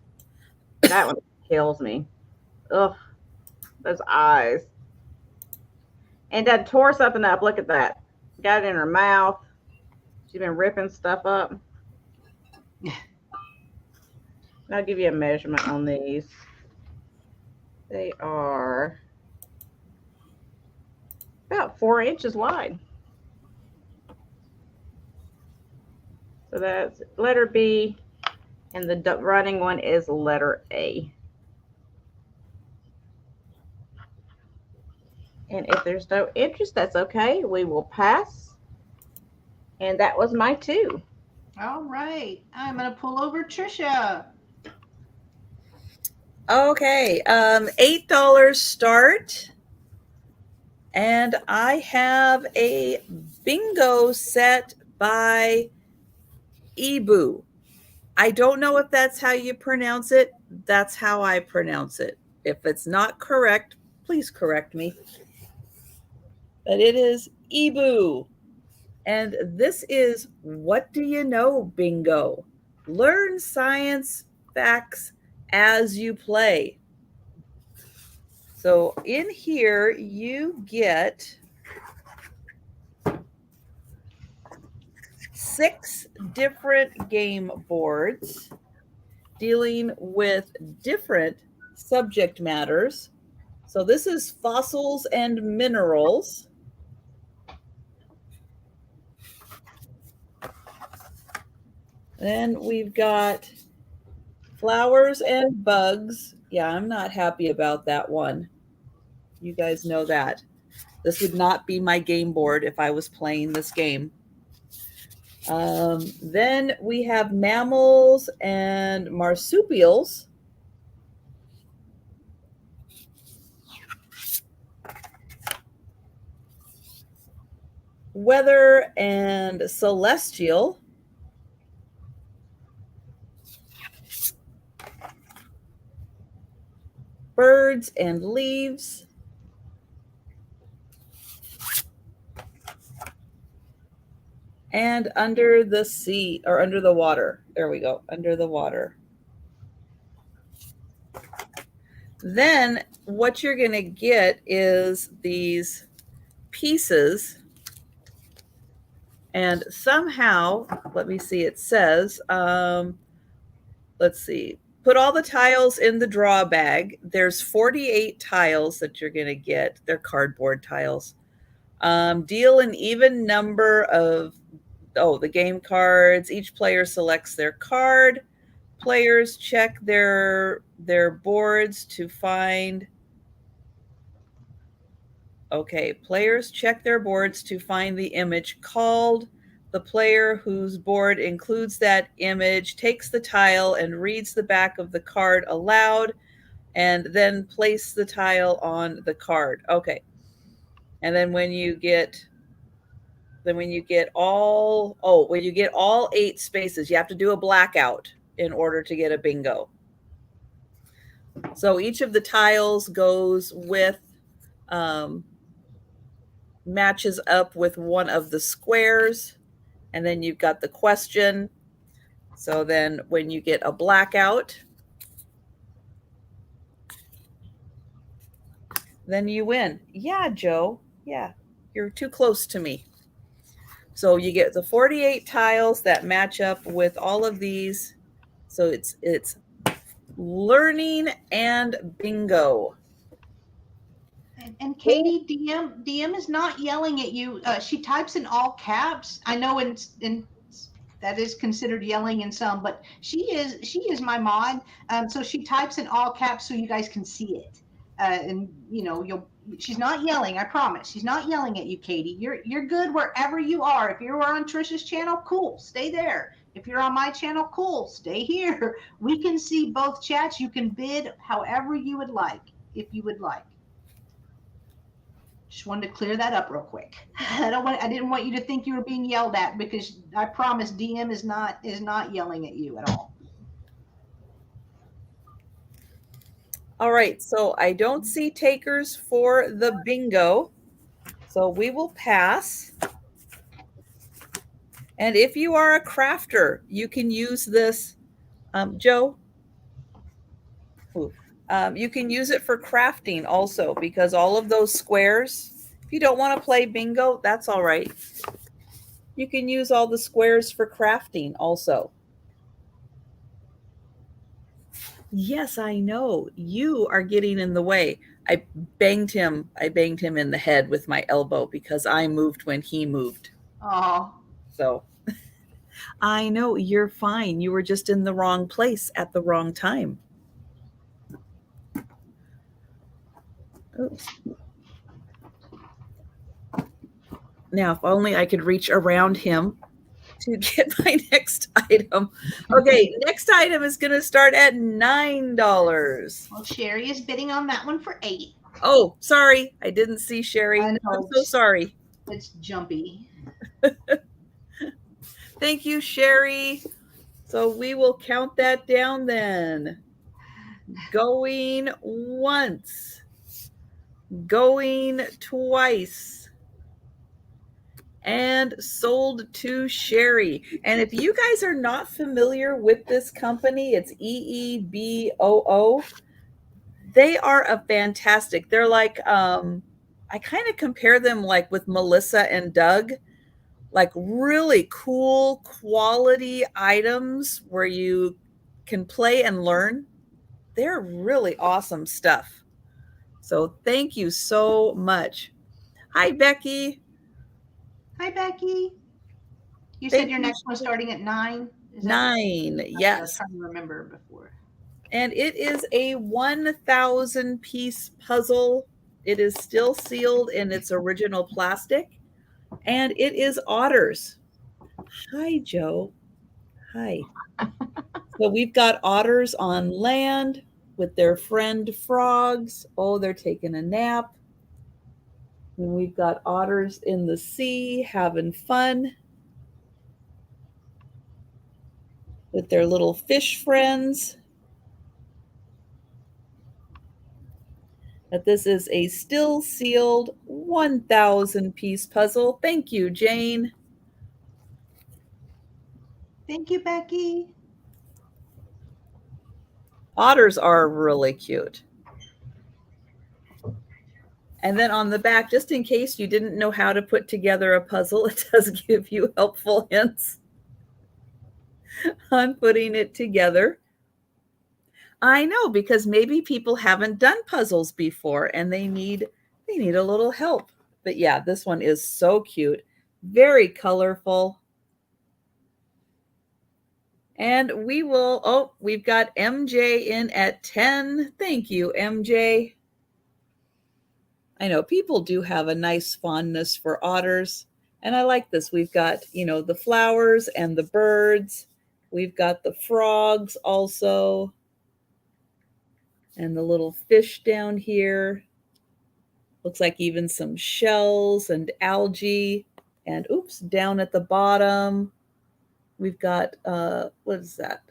That one kills me. Ugh, those eyes. And that tore something up. Look at that. Got it in her mouth. She's been ripping stuff up. I'll give you a measurement on these. They are about 4 inches wide. So that's letter B, and the running one is letter A. And if there's no interest, that's okay. We will pass. And that was my two. All right. I'm going to pull over Trisha. Okay. $8 start. And I have a bingo set by Ebu. I don't know if that's how you pronounce it. That's how I pronounce it. If it's not correct, please correct me. But it is Ebu. And this is What Do You Know Bingo. Learn science facts as you play. So in here you get 6 different game boards dealing with different subject matters. So this is fossils and minerals. Then we've got flowers and bugs. Yeah, I'm not happy about that one. You guys know that. This would not be my game board if I was playing this game. Then we have mammals and marsupials. Weather and celestial. Birds and leaves. And under the sea, or under the water. There we go, under the water. Then what you're going to get is these pieces. And somehow, let me see, it says let's see. Put all the tiles in the draw bag. There's 48 tiles that you're going to get. They're cardboard tiles. Deal an even number of, the game cards. Each player selects their card. Players check their boards to find. Okay, players check their boards to find the image called. The player whose board includes that image takes the tile and reads the back of the card aloud, and then place the tile on the card. Okay. And then when you get all 8 spaces, you have to do a blackout in order to get a bingo. So each of the tiles goes with, matches up with one of the squares, and then you've got the question. So then when you get a blackout, then you win. Yeah, Joe. Yeah, you're too close to me. So you get the 48 tiles that match up with all of these. So it's learning and bingo. And Katie, DM is not yelling at you. She types in all caps. I know in that is considered yelling in some, but she is my mod. So she types in all caps so you guys can see it. And she's not yelling. I promise. She's not yelling at you, Katie. You're good wherever you are. If you're on Trisha's channel, cool, stay there. If you're on my channel, cool, stay here. We can see both chats. You can bid however you would like, if you would like. Just wanted to clear that up real quick. I didn't want you to think you were being yelled at, because I promise DM is not yelling at you at all. All right, so I don't see takers for the bingo, so we will pass. And if you are a crafter, you can use this, Joe. You can use it for crafting also, because all of those squares, if you don't want to play bingo, that's all right. You can use all the squares for crafting also. Yes, I know. You are getting in the way. I banged him in the head with my elbow because I moved when he moved. Oh. So I know, you're fine. You were just in the wrong place at the wrong time. Oops. Now, if only I could reach around him to get my next item. Okay, next item is going to start at $9. Well, Sherry is bidding on that one for $8. Oh, sorry. I didn't see Sherry. I'm so sorry. It's jumpy. Thank you, Sherry. So we will count that down then. Going once. Going twice. And sold to Sherry. And if you guys are not familiar with this company, it's EEBOO. They are a fantastic. They're like, I kind of compare them like with Melissa and Doug, like really cool quality items where you can play and learn. They're really awesome stuff. So thank you so much. Hi, Becky. Hi, Becky. You said your next one's starting at 9? 9, yes. I was trying to remember before. And it is a 1,000 piece puzzle. It is still sealed in its original plastic. And it is otters. Hi, Joe. Hi. So we've got otters on land with their friend frogs. Oh, they're taking a nap. And we've got otters in the sea having fun with their little fish friends. But this is a still sealed 1,000 piece puzzle. Thank you, Jane. Thank you, Becky. Otters are really cute. And then on the back, just in case you didn't know how to put together a puzzle, it does give you helpful hints on putting it together. I know, because maybe people haven't done puzzles before and they need a little help. But yeah, this one is so cute. Very colorful. And we've got MJ in at 10. Thank you, MJ. I know people do have a nice fondness for otters. And I like this. We've got, the flowers and the birds. We've got the frogs also. And the little fish down here. Looks like even some shells and algae. And oops, down at the bottom, we've got, what is that?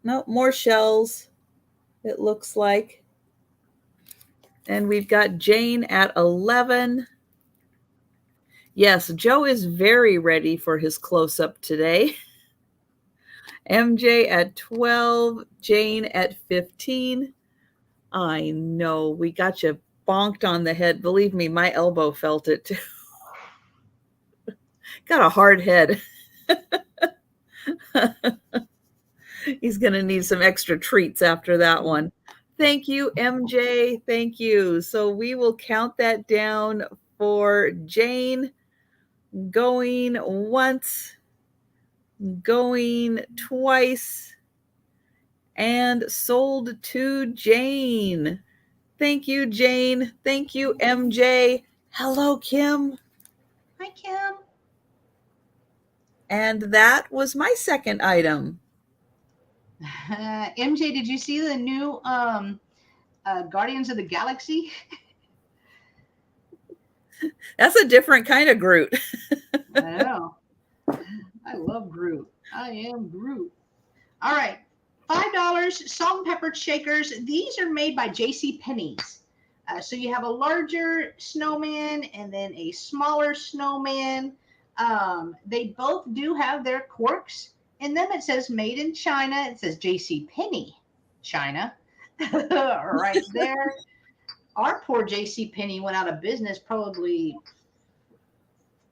No, more shells, it looks like. And we've got Jane at 11. Yes, Joe is very ready for his close-up today. MJ at 12, Jane at 15. I know, we got you bonked on the head. Believe me, my elbow felt it too. Got a hard head. He's going to need some extra treats after that one. Thank you, MJ. Thank you. So we will count that down for Jane. Going once, going twice, and sold to Jane. Thank you, Jane. Thank you, MJ. Hello, Kim. Hi, Kim. And that was my second item. MJ, did you see the new Guardians of the Galaxy? That's a different kind of Groot. I know. I love Groot. I am Groot. All right. $5 salt and pepper shakers. These are made by J.C. Penney's. So you have a larger snowman and then a smaller snowman. They both do have their corks. In them, it says made in China. It says J.C. Penney, China. Right there. Our poor J.C. Penney went out of business probably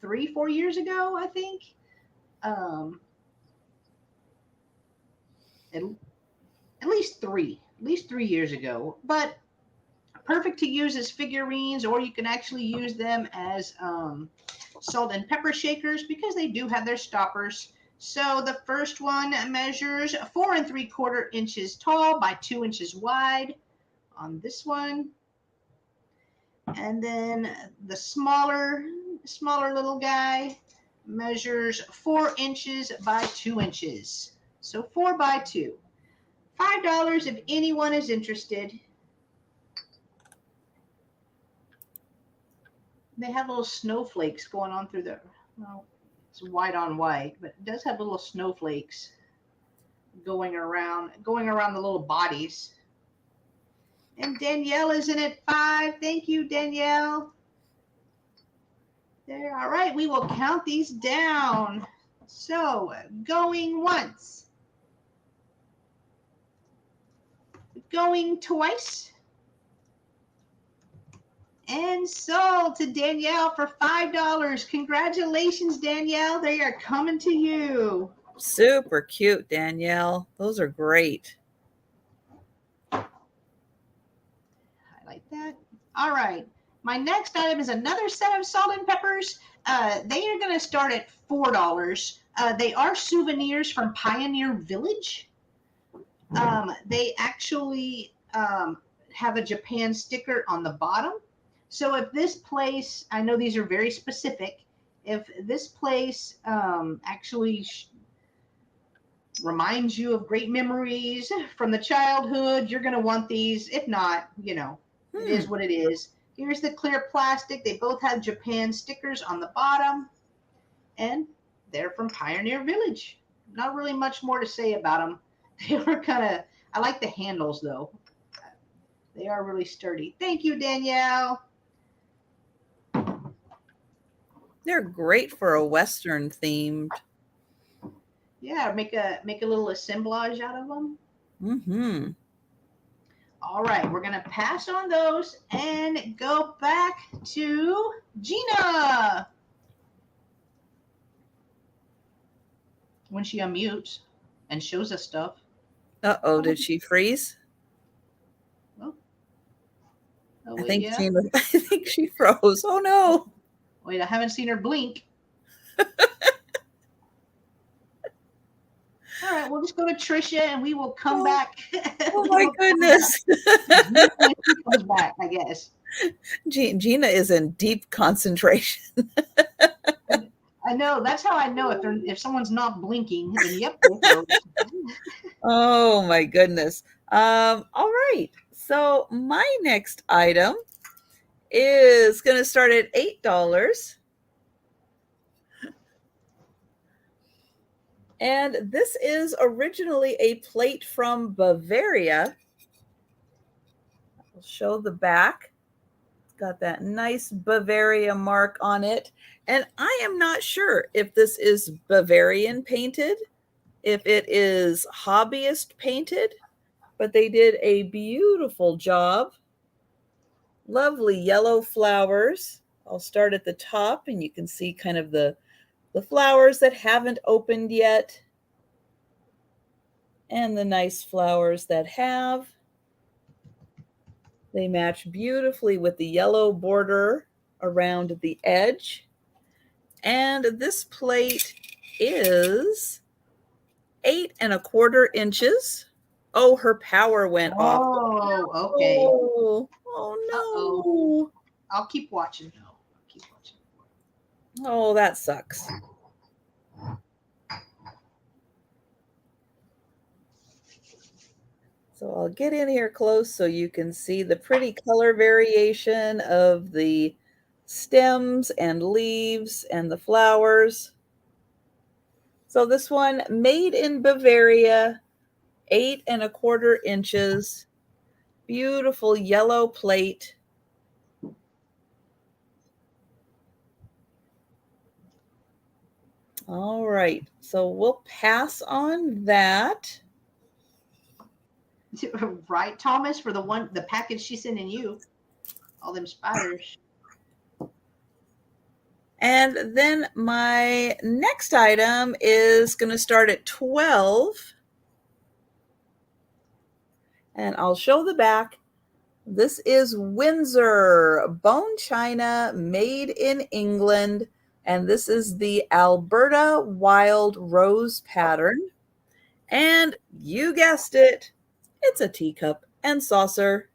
3-4 years ago, I think. At least 3 years ago. But perfect to use as figurines, or you can actually use them as salt and pepper shakers because they do have their stoppers. So the first one measures 4 3/4 inches tall by 2 inches wide on this one. And then the smaller little guy measures 4 inches by 2 inches. So 4 by 2. $5 if anyone is interested. They have little snowflakes going on through the, well, it's white on white, but it does have little snowflakes going around the little bodies. And Danielle is in at 5. Thank you, Danielle. There. All right, we will count these down. So going once, going twice, and sold to Danielle for $5. Congratulations, Danielle. They are coming to you. Super cute, Danielle. Those are great. Highlight that. All right. My next item is another set of salt and peppers. They are going to start at $4. They are souvenirs from Pioneer Village. They actually have a Japan sticker on the bottom. So if this place, I know these are very specific, if this place actually reminds you of great memories from the childhood, you're going to want these. If not, it is what it is. Here's the clear plastic. They both have Japan stickers on the bottom, and they're from Pioneer Village. Not really much more to say about them. They were I like the handles though. They are really sturdy. Thank you, Danielle. They're great for a Western themed. Yeah, make a little assemblage out of them. Mm-hmm. All right, we're gonna pass on those and go back to Gina. When she unmutes and shows us stuff. Uh-oh, did she freeze? Oh, I wait, think yeah. Gina, I think she froze. Oh no. Wait, I haven't seen her blink. All right, we'll just go to Trisha and we will come back. Oh my goodness. When she comes back, I guess. Gina is in deep concentration. I know. That's how I know if someone's not blinking, then yep, they froze. Oh my goodness. All right. So my next item is going to start at $8. And this is originally a plate from Bavaria. I'll show the back. It's got that nice Bavaria mark on it. And I am not sure if this is Bavarian painted, if it is hobbyist painted, but they did a beautiful job. Lovely yellow flowers. I'll start at the top and you can see kind of the flowers that haven't opened yet and the nice flowers that have. They match beautifully with the yellow border around the edge. And this plate is 8¼ inches. Oh, her power went off. Oh, okay. Oh no. I'll keep watching. Oh, that sucks. So I'll get in here close so you can see the pretty color variation of the stems and leaves and the flowers. So this one, made in Bavaria, 8¼ inches, beautiful yellow plate. All right, so we'll pass on that. Right, Thomas, for the package she's sending you. All them spiders. And then my next item is going to start at 12. And I'll show the back. This is Windsor bone china made in England. And this is the Alberta Wild Rose pattern. And you guessed it, it's a teacup and saucer.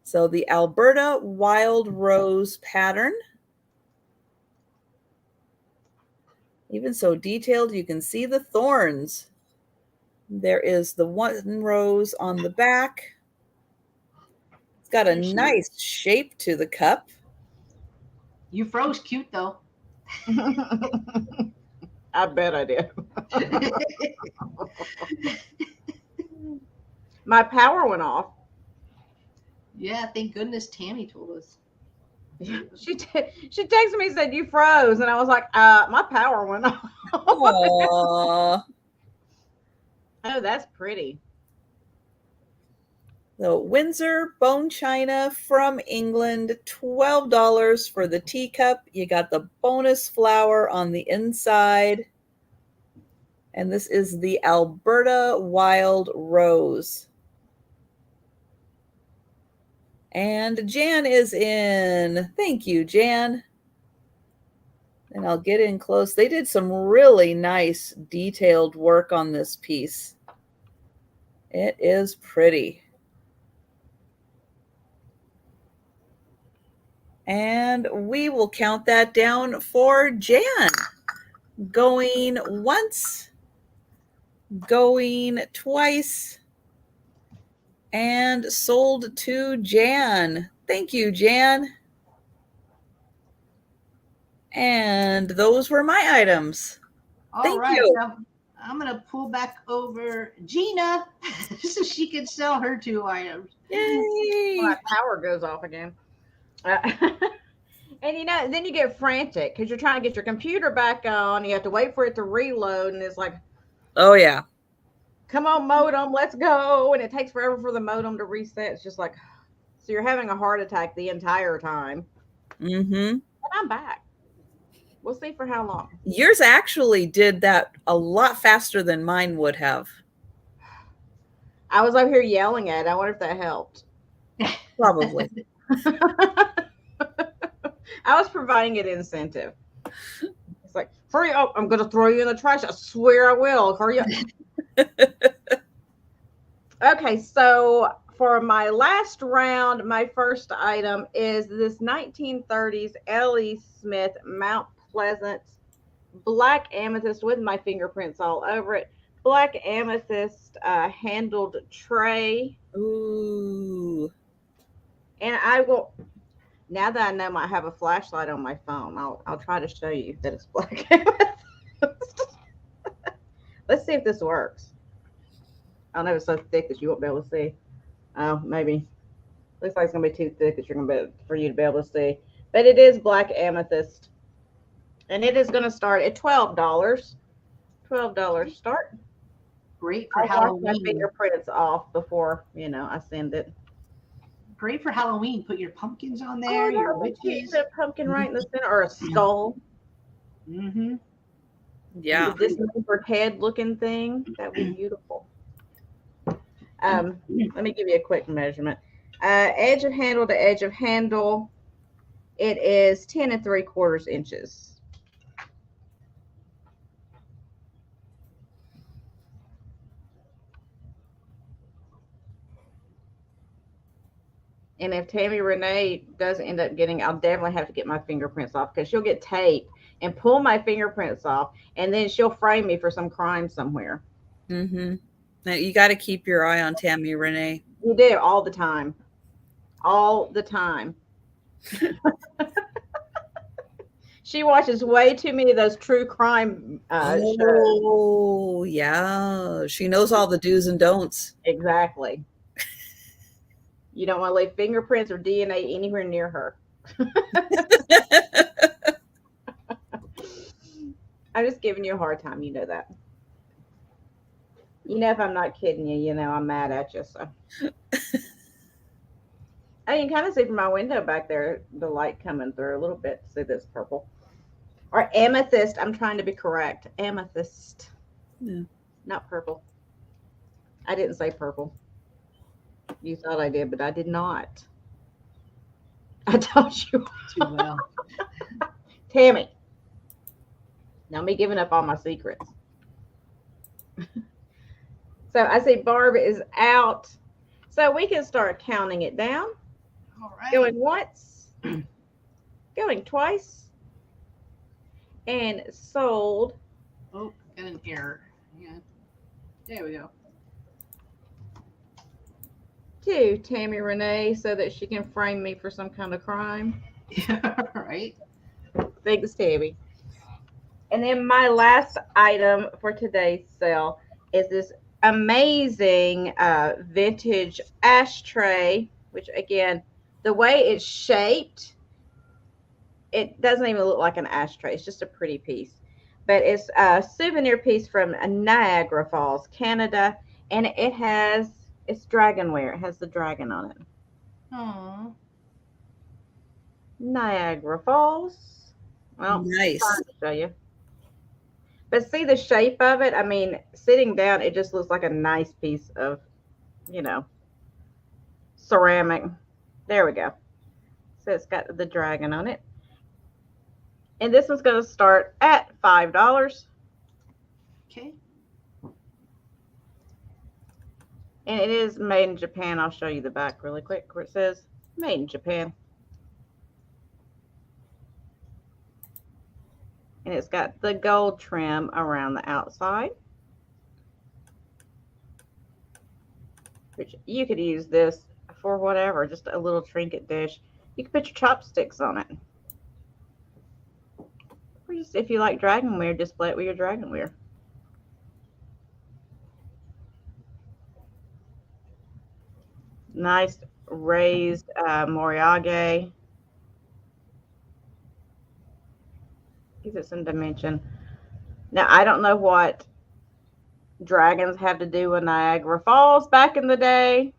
So the Alberta Wild Rose pattern. Even so detailed, you can see the thorns. There is the one rose on the back. It's got a nice shape to the cup. You froze cute, though. I bet I did. My power went off. Yeah, thank goodness Tammy told us. She texted me and said, you froze. And I was like, my power went off. Aww. Oh, that's pretty. So Windsor bone china from England, $12 for the teacup. You got the bonus flower on the inside. And this is the Alberta Wild Rose. And Jan is in. Thank you, Jan. And I'll get in close. They did some really nice detailed work on this piece. It is pretty. And we will count that down for Jan. Going once, going twice, and sold to Jan. Thank you, Jan. And those were my items. Thank you. Now, I'm going to pull back over Gina so she can sell her 2 items. Yay. My power goes off again. And then you get frantic because you're trying to get your computer back on. You have to wait for it to reload, and it's like, oh yeah, come on, modem, let's go. And it takes forever for the modem to reset. It's just like, so you're having a heart attack the entire time. Mm-hmm. And I'm back. We'll see for how long. Yours actually did that a lot faster than mine would have. I was over here yelling at it. I wonder if that helped. Probably. I was providing an incentive. It's like, hurry up. I'm going to throw you in the trash. I swear I will. Hurry up. Okay, so for my last round, my first item is this 1930s L.E. Smith Mount Pleasant black amethyst with my fingerprints all over it. Black amethyst handled tray. Ooh. And I will, now that I know I have a flashlight on my phone, I'll try to show you that it's black amethyst. Let's see if this works. I know it's so thick that you won't be able to see. Oh, maybe. Looks like it's gonna be too thick that you're gonna be for you to be able to see. But it is black amethyst, and it is gonna start at $12. $12 start. Great for I'll Halloween. wash my fingerprints off before I send it. Great for Halloween. Put your pumpkins on there. Your witches. A pumpkin right in the center, or a skull. Mm-hmm. Yeah. This numbered head looking thing. That would be beautiful. Let me give you a quick measurement. Edge of handle to edge of handle, it is 10 3/4 inches. And if Tammy Renee does end up getting, I'll definitely have to get my fingerprints off, because she'll get tape and pull my fingerprints off, and then she'll frame me for some crime somewhere. Mm-hmm. Now, you got to keep your eye on Tammy Renee. You do, all the time. All the time. She watches way too many of those true crime shows. Oh, yeah. She knows all the do's and don'ts. Exactly. You don't want to leave fingerprints or DNA anywhere near her. I'm just giving you a hard time. You know that. You know, if I'm not kidding you, you know I'm mad at you. So you can kind of see from my window back there the light coming through a little bit. See this purple or amethyst? I'm trying to be correct. Amethyst, not purple. I didn't say purple. You thought I did, but I did not. I told you too well. Tammy. Now me giving up all my secrets. So I see Barb is out. So we can start counting it down. All right. Going once. Going twice. And sold. Oh, got an error. Yeah. There we go. To Tammy Renee so that she can frame me for some kind of crime. Yeah, right. Thanks, Tammy. And then my last item for today's sale is this amazing vintage ashtray, which again, the way it's shaped, it doesn't even look like an ashtray. It's just a pretty piece. But it's a souvenir piece from Niagara Falls, Canada, and it's dragonware. It has the dragon on it. Aww. Niagara Falls. Well, nice. I'll show you. But see the shape of it? I mean, sitting down, it just looks like a nice piece of, ceramic. There we go. So it's got the dragon on it. And this one's going to start at $5. Okay. And it is made in Japan. I'll show you the back really quick where it says made in Japan. And it's got the gold trim around the outside. Which you could use this for whatever, just a little trinket dish. You can put your chopsticks on it. Or just, if you like dragonware, display it with your dragonware. Nice raised moriage. Gives it some dimension. Now, I don't know what dragons have to do with Niagara Falls back in the day,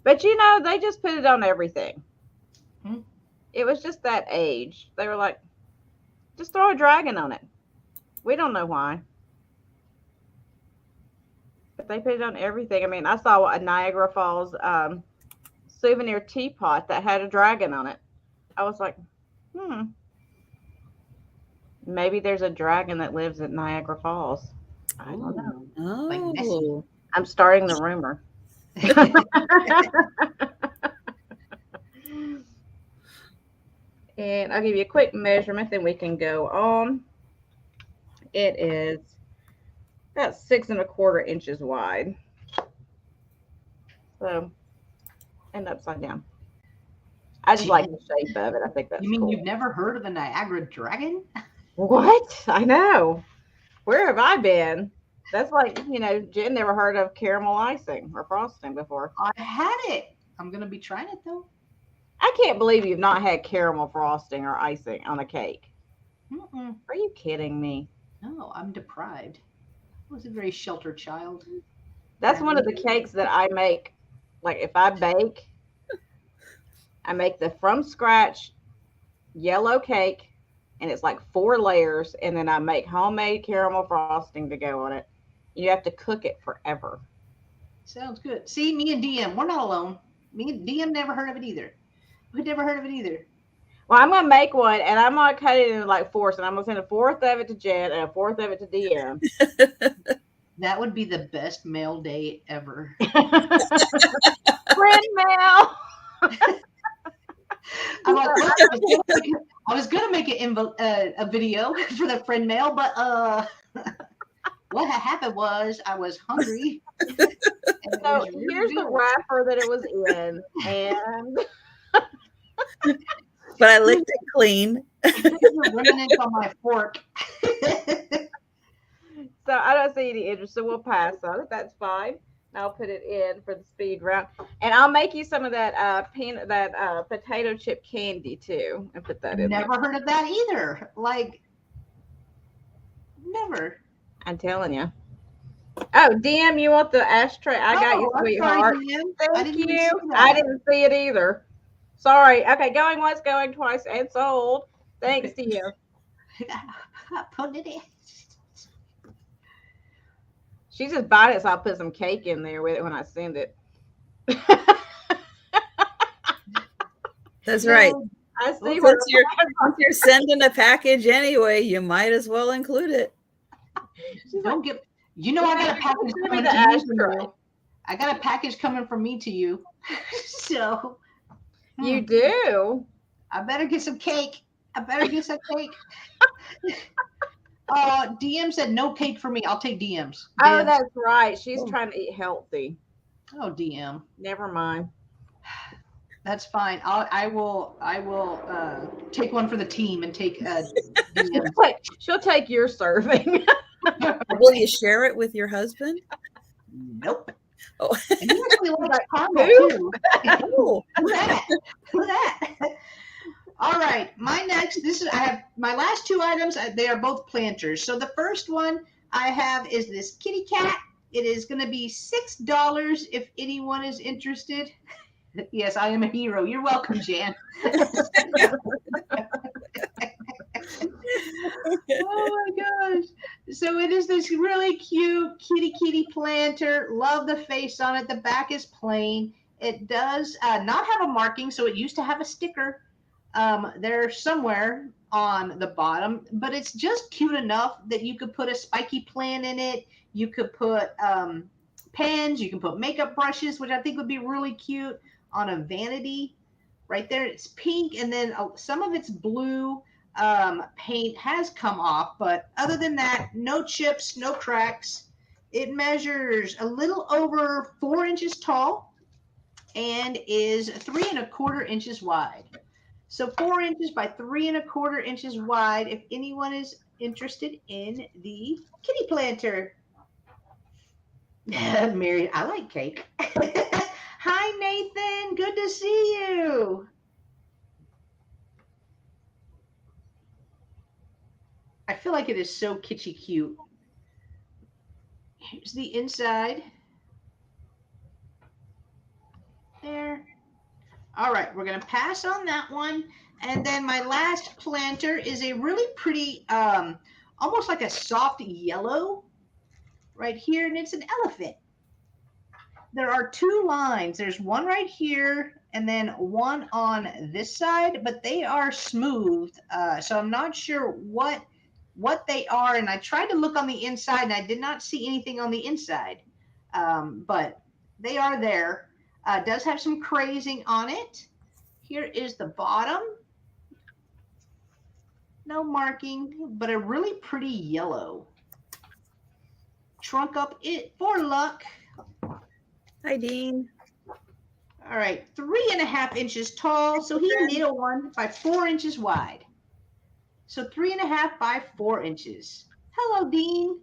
but they just put it on everything. Hmm. It was just that age. They were like, just throw a dragon on it. We don't know why. But they put it on everything. I mean, I saw a Niagara Falls souvenir teapot that had a dragon on it. I was like, maybe there's a dragon that lives at Niagara Falls. I don't know. Oh, Like Nessie. I'm starting the rumor. And I'll give you a quick measurement, then we can go on. It is about 6 1/4 inches wide. So, and upside down. I just like the shape of it. I think that's You mean cool. you've never heard of the Niagara Dragon? What? I know. Where have I been? That's like, Jen never heard of caramel icing or frosting before. I had it. I'm going to be trying it, though. I can't believe you've not had caramel frosting or icing on a cake. Mm-mm. Are you kidding me? No, I'm deprived. I was a very sheltered child. That's one of the cakes that I make. Like if I bake, I make the from scratch yellow cake, and it's like 4 layers, and then I make homemade caramel frosting to go on it. You have to cook it forever. Sounds good. See, me and DM, we're not alone. Me and DM never heard of it either. We've never heard of it either. Well, I'm going to make one, and I'm going to cut it into like 4s, and I'm going to send a 4th of it to Jen and a 4th of it to DM. That would be the best mail day ever. Friend mail. I'm like, I was gonna make a video for the friend mail, but what had happened was I was hungry. So here's the wrapper that it was in, and but I licked it clean. Remnants on my fork. So I don't see any interest, so we'll pass on it. That's fine. I'll put it in for the speed round, and I'll make you some of that potato chip candy too, and put that in. Never heard of that either. Like, never. I'm telling you. Oh, DM, you want the ashtray? I got you, sweetheart. Thank you. I didn't see it either. Sorry. Okay, going once, going twice, and sold. Thanks to you. I put it in. She just bought it, so I'll put some cake in there with it when I send it. That's right. I see. Once you're sending a package anyway, you might as well include it. Don't get. I got a package coming to you. I got a package coming from me to you. So. You do. I better get some cake. DM said no cake for me. I'll take DMs. Oh, that's right. She's trying to eat healthy. Oh, DM. Never mind. That's fine. I will take one for the team and take DMs. She'll take your serving. Will you share it with your husband? Nope. Oh. And he actually likes caramel too. Oh. Look at that. All right, I have my last 2 items. They are both planters. So the first one I have is this kitty cat. It is going to be $6 if anyone is interested. Yes, I am a hero. You're welcome, Jan. Oh my gosh. So it is this really cute kitty planter. Love the face on it. The back is plain. It does not have a marking, so it used to have a sticker there somewhere on the bottom, but it's just cute enough that you could put a spiky plant in it. You could put pens. You can put makeup brushes, which I think would be really cute on a vanity. Right there, it's pink, and then some of its blue paint has come off, but other than that, no chips, no cracks. It measures a little over 4 inches tall and is 3 1/4 inches wide. So 4 inches by 3 1/4 inches wide. If anyone is interested in the kitty planter. Mary, I like cake. Hi, Nathan. Good to see you. I feel like it is so kitschy cute. Here's the inside. There. All right, we're going to pass on that one. And then my last planter is a really pretty, almost like a soft yellow right here, and it's an elephant. there are two lines. There's one right here and then one on this side, but they are smooth. So I'm not sure what they are. And I tried to look on the inside and I did not see anything on the inside. But they are there. Does have some crazing on it. Here is the bottom. No marking, but a really pretty yellow. Trunk up it for luck. Hi, Dean. All right, 3.5 inches tall. So he made a 1 by 4 inches wide. So 3.5 by 4 inches. Hello, Dean.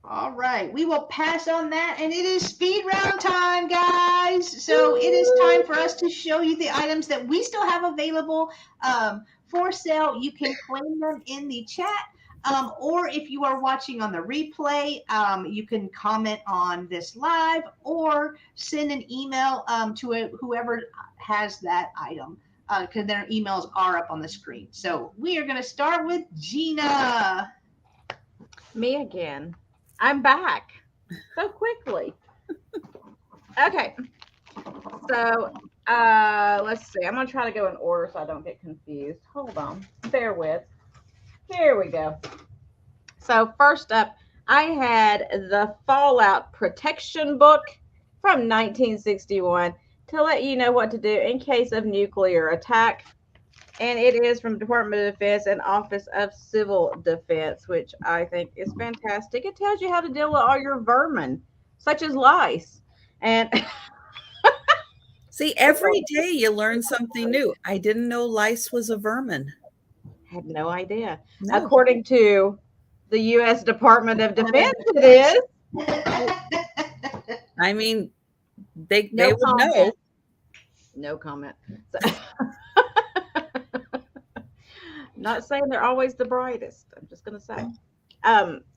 All right, we will pass on that, and it is speed round time, guys. So it is time for us to show you the items that we still have available for sale. You can claim them in the chat, or if you are watching on the replay, you can comment on this live or send an email to whoever has that item, because their emails are up on the screen. So we are going to start with Gina. Me again. I'm back so quickly. Okay. So let's see. I'm going to try to go in order so I don't get confused. Hold on. Bear with. Here we go. So first up, I had the Fallout Protection Book from 1961 to let you know what to do in case of nuclear attack. And it is from Department of Defense and Office of Civil Defense, which I think is fantastic. It tells you how to deal with all your vermin, such as lice. And see, every day you learn something new. I didn't know lice was a vermin. Had no idea. No. According to the U.S. Department of Defense, it is. I mean, they No would comment. know. No comment. So, not saying they're always the brightest. I'm just gonna say,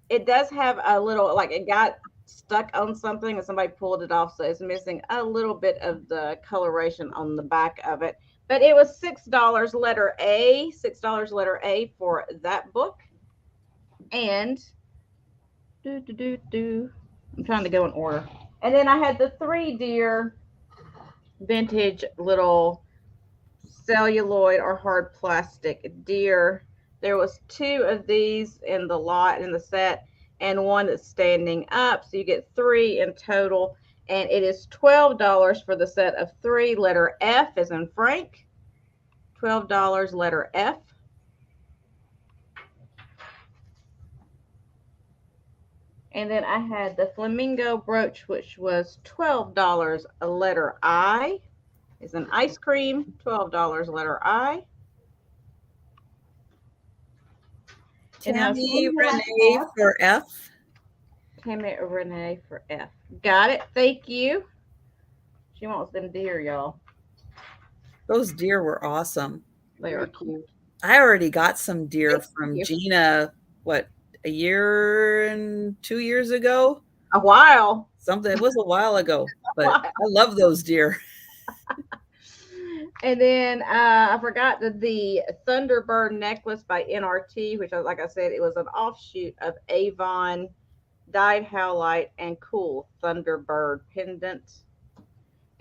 it does have a little, like, it got stuck on something and somebody pulled it off, so it's missing a little bit of the coloration on the back of it. But it was $6 letter A, $6 letter A for that book. And I'm trying to go in order. And then I had the 3 Deer vintage little celluloid or hard plastic deer. There was 2 of these in the lot in the set and 1 that's standing up, so you get 3 in total, and it is $12 for the set of 3, letter F as in Frank. $12 letter F. And then I had the flamingo brooch, which was $12 a letter I. Is an ice cream, $12 letter I. Tammy Renee for F. Tammy Renee for F. Got it. Thank you. She wants them deer, y'all. Those deer were awesome. They are cute. I already got some deer from you. Gina, what, a year and 2 years ago? A while. Something. It was a while ago, but I love those deer. And then I forgot the Thunderbird necklace by NRT, which, like I said, it was an offshoot of Avon dyed howlite and cool Thunderbird pendant.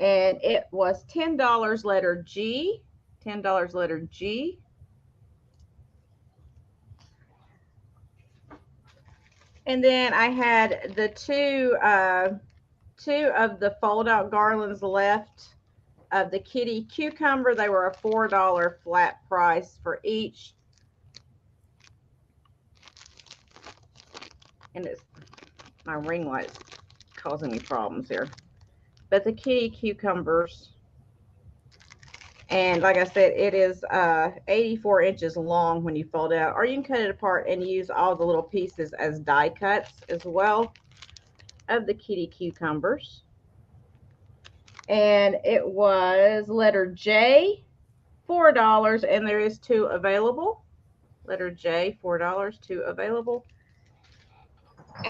And it was $10 letter G. $10 letter G. And then I had the two of the fold-out garlands left of the kitty cucumber. They were a $4 flat price for each. And it's my ring light's causing me problems here. But the kitty cucumbers, and like I said, it is 84 inches long when you fold it out, or you can cut it apart and use all the little pieces as die cuts as well of the kitty cucumbers. And it was letter J, $4, and there is 2 available. Letter J, $4, 2 available.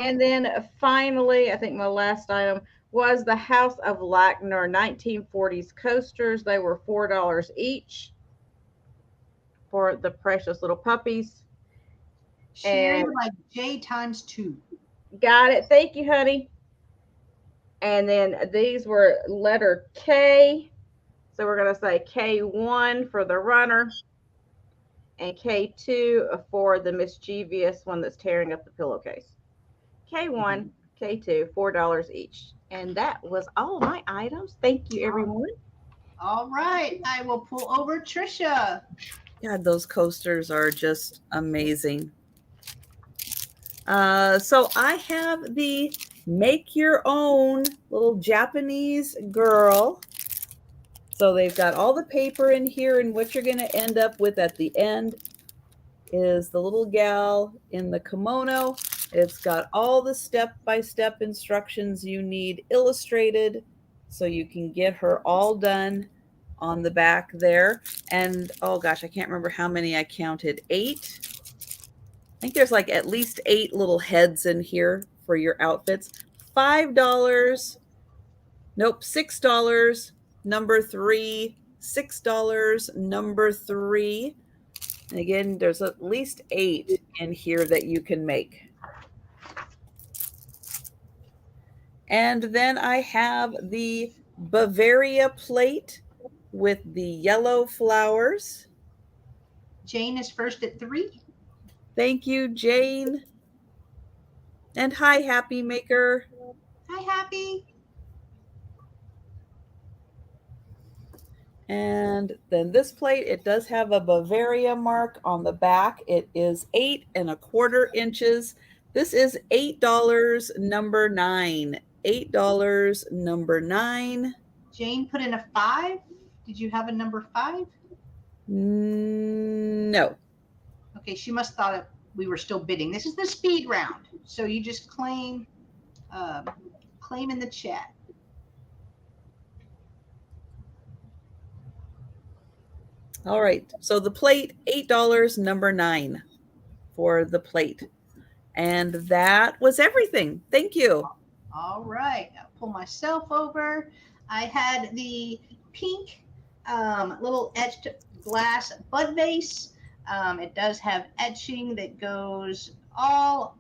And then finally, I think my last item was the House of Lackner 1940s coasters. They were $4 each for the precious little puppies. Sharing like J times 2. Got it. Thank you, honey. And then these were letter K. So we're going to say K1 for the runner and K2 for the mischievous one that's tearing up the pillowcase. K1, K2, $4 each. And that was all my items. Thank you, everyone. All right. I will pull over Trisha. God, those coasters are just amazing. So I have the make your own little Japanese girl. So they've got all the paper in here, and what you're going to end up with at the end is the little gal in the kimono. It's got all the step-by-step instructions you need illustrated so you can get her all done on the back there. And oh gosh, I can't remember how many I counted. 8. I think there's like at least 8 little heads in here for your outfits. $5. Nope, $6. Number 3. $6. Number 3. And again, there's at least 8 in here that you can make. And then I have the Bavaria plate with the yellow flowers. Jane is first at 3. Thank you, Jane. And hi, Happy Maker. Hi, Happy. And then this plate, it does have a Bavaria mark on the back. It is 8 1/4 inches. This is $8, number 9. $8, number 9. Jane put in a 5. Did you have a number 5? No. Okay, she must thought we were still bidding. This is the speed round, so you just claim in the chat. All right. So the plate, $8, number 9 for the plate. And that was everything. Thank you. All right. I'll pull myself over. I had the pink little etched glass bud vase. It does have etching that goes all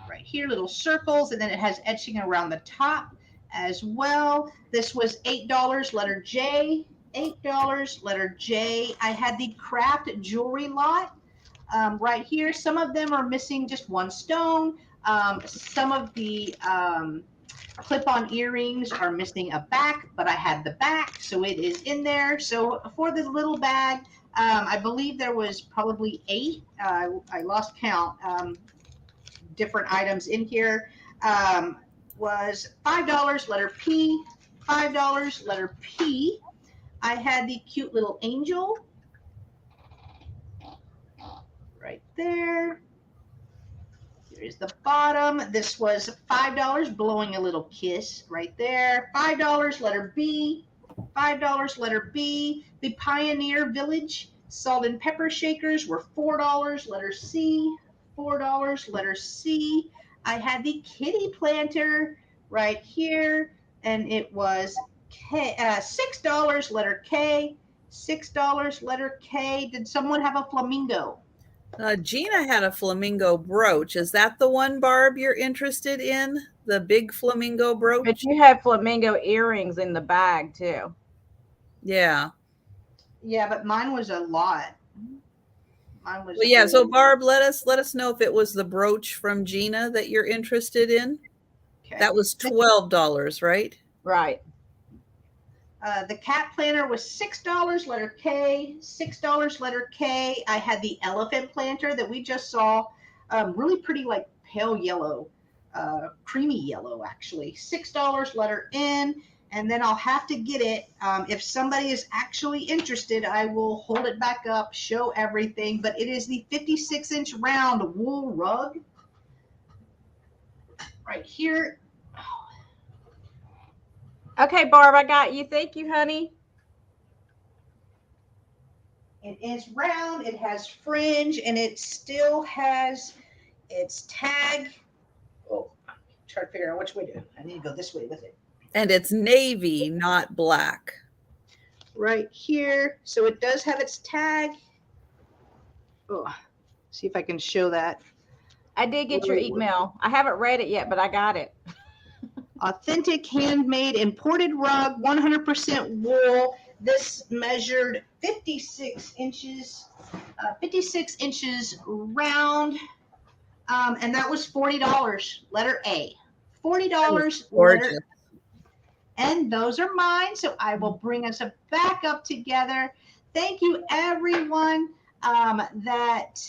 right here, little circles, and then it has etching around the top as well. This was $8, letter J. $8, letter J. I had the craft jewelry lot right here. Some of them are missing just one stone. Some of the clip-on earrings are missing a back, but I had the back, so it is in there. So for this little bag, I believe there was probably 8. I lost count. Different items in here. Was $5, letter P. $5, letter P. I had the cute little angel right there. Here's the bottom. This was $5, blowing a little kiss right there. $5, letter B. $5, letter B. The Pioneer Village salt and pepper shakers were $4, letter C. $4, letter C. I had the kitty planter right here, and it was $6, letter K. $6, letter K. Did someone have a flamingo? Gina had a flamingo brooch. Is that the one, Barb, you're interested in? The big flamingo brooch? But you have flamingo earrings in the bag too. Yeah. Yeah, but mine was a lot. Mine was. Well, yeah. So Barb, let us know if it was the brooch from Gina that you're interested in. Okay. That was $12, right? Right. The cat planter was $6, letter K. $6, letter K. I had the elephant planter that we just saw, really pretty, like pale yellow, creamy yellow actually. $6, letter N. And then I'll have to get it. If somebody is actually interested, I will hold it back up, show everything. But it is the 56-inch round wool rug right here. Okay, Barb, I got you. Thank you, honey. It is round, it has fringe, and it still has its tag. Oh, I'm trying to figure out which way to. I need to go this way with it. And it's navy, not black. Right here. So it does have its tag. Oh, see if I can show that. I did get your email. I haven't read it yet, but I got it. Authentic handmade imported rug, 100% wool. This measured 56 inches, 56 inches round, and that was $40. Letter A, $40. Gorgeous. Letter, and those are mine. So I will bring us back up together. Thank you, everyone that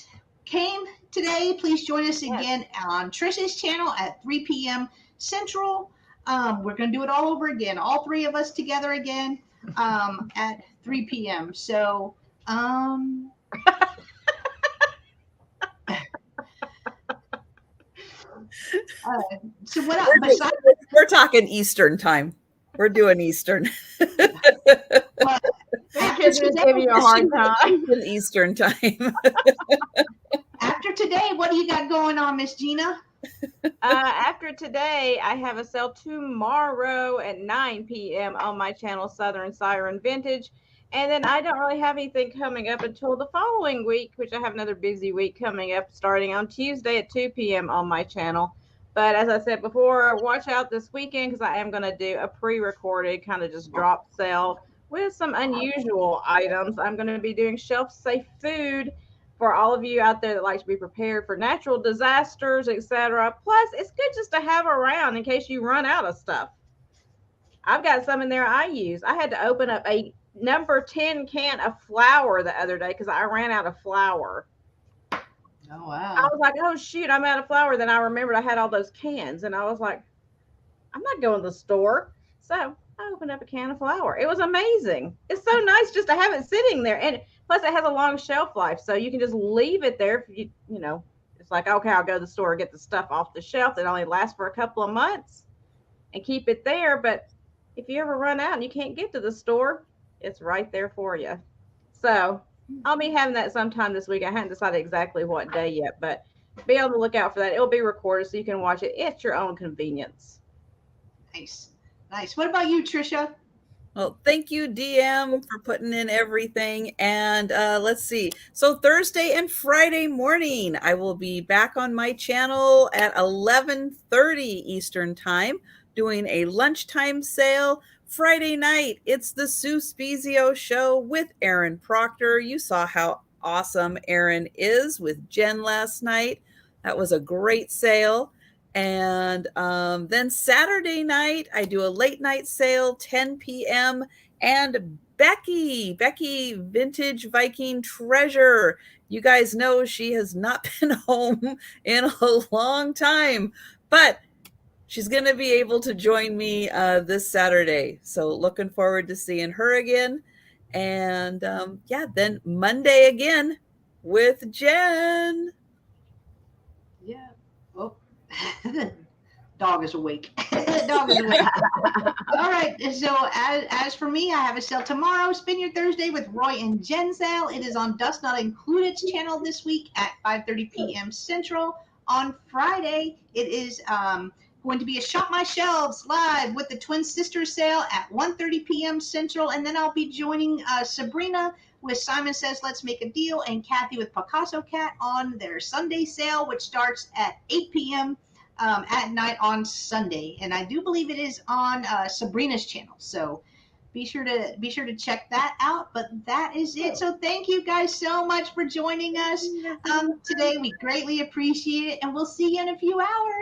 came today. Please join us again on Trisha's channel at 3 p.m. Central. We're going to do it all over again, all three of us together again at 3 p.m. So, so what else? We're talking Eastern time. We're doing Eastern. Kids just give you a hard time. Eastern time. After today, what do you got going on, Miss Gina? After today, I have a sale tomorrow at 9 p.m. on my channel, Southern Siren Vintage. And then I don't really have anything coming up until the following week, which I have another busy week coming up starting on Tuesday at 2 p.m. on my channel. But as I said before, watch out this weekend because I am going to do a pre-recorded kind of just drop sale with some unusual items. I'm going to be doing shelf-safe food for all of you out there that like to be prepared for natural disasters, etc. Plus, it's good just to have around in case you run out of stuff. I've got some in there I use. I had to open up a number 10 can of flour the other day because I ran out of flour. Oh, wow. I was like, oh, shoot, I'm out of flour. Then I remembered I had all those cans, and I was like, I'm not going to the store. So I opened up a can of flour. It was amazing. It's so nice just to have it sitting there. And plus, it has a long shelf life, so you can just leave it there. If you know, it's like, okay, I'll go to the store and get the stuff off the shelf that only lasts for a couple of months and keep it there. But if you ever run out and you can't get to the store, it's right there for you. So I'll be having that sometime this week. I haven't decided exactly what day yet, but be on the lookout for that. It'll be recorded so you can watch it at your own convenience. Nice. Nice. What about you, Trisha? Well, thank you, DM, for putting in everything. And let's see. So Thursday and Friday morning, I will be back on my channel at 11:30 Eastern time doing a lunchtime sale. Friday night, it's the Sue Spezio show with Erin Proctor. You saw how awesome Erin is with Jen last night. That was a great sale. And then Saturday night, I do a late night sale, 10 p.m. And Becky Vintage Viking Treasure. You guys know she has not been home in a long time, but she's going to be able to join me this Saturday. So looking forward to seeing her again. And yeah, then Monday again with Jen. Yeah. Oh, dog is awake. Dog is awake. All right. So as for me, I have a sale tomorrow, Spin Your Thursday with Roy and Jen sale. It is on Dust Not Included's channel this week at 5:30 p.m. Central. On Friday, it is going to be a Shop My Shelves live with the Twin Sisters sale at 1:30 p.m. Central. And then I'll be joining Sabrina with Simon Says Let's Make a Deal and Kathy with Picasso Cat on their Sunday sale, which starts at 8 p.m. At night on Sunday. And I do believe it is on Sabrina's channel. So be sure to check that out. But that is it. So thank you guys so much for joining us today. We greatly appreciate it. And we'll see you in a few hours.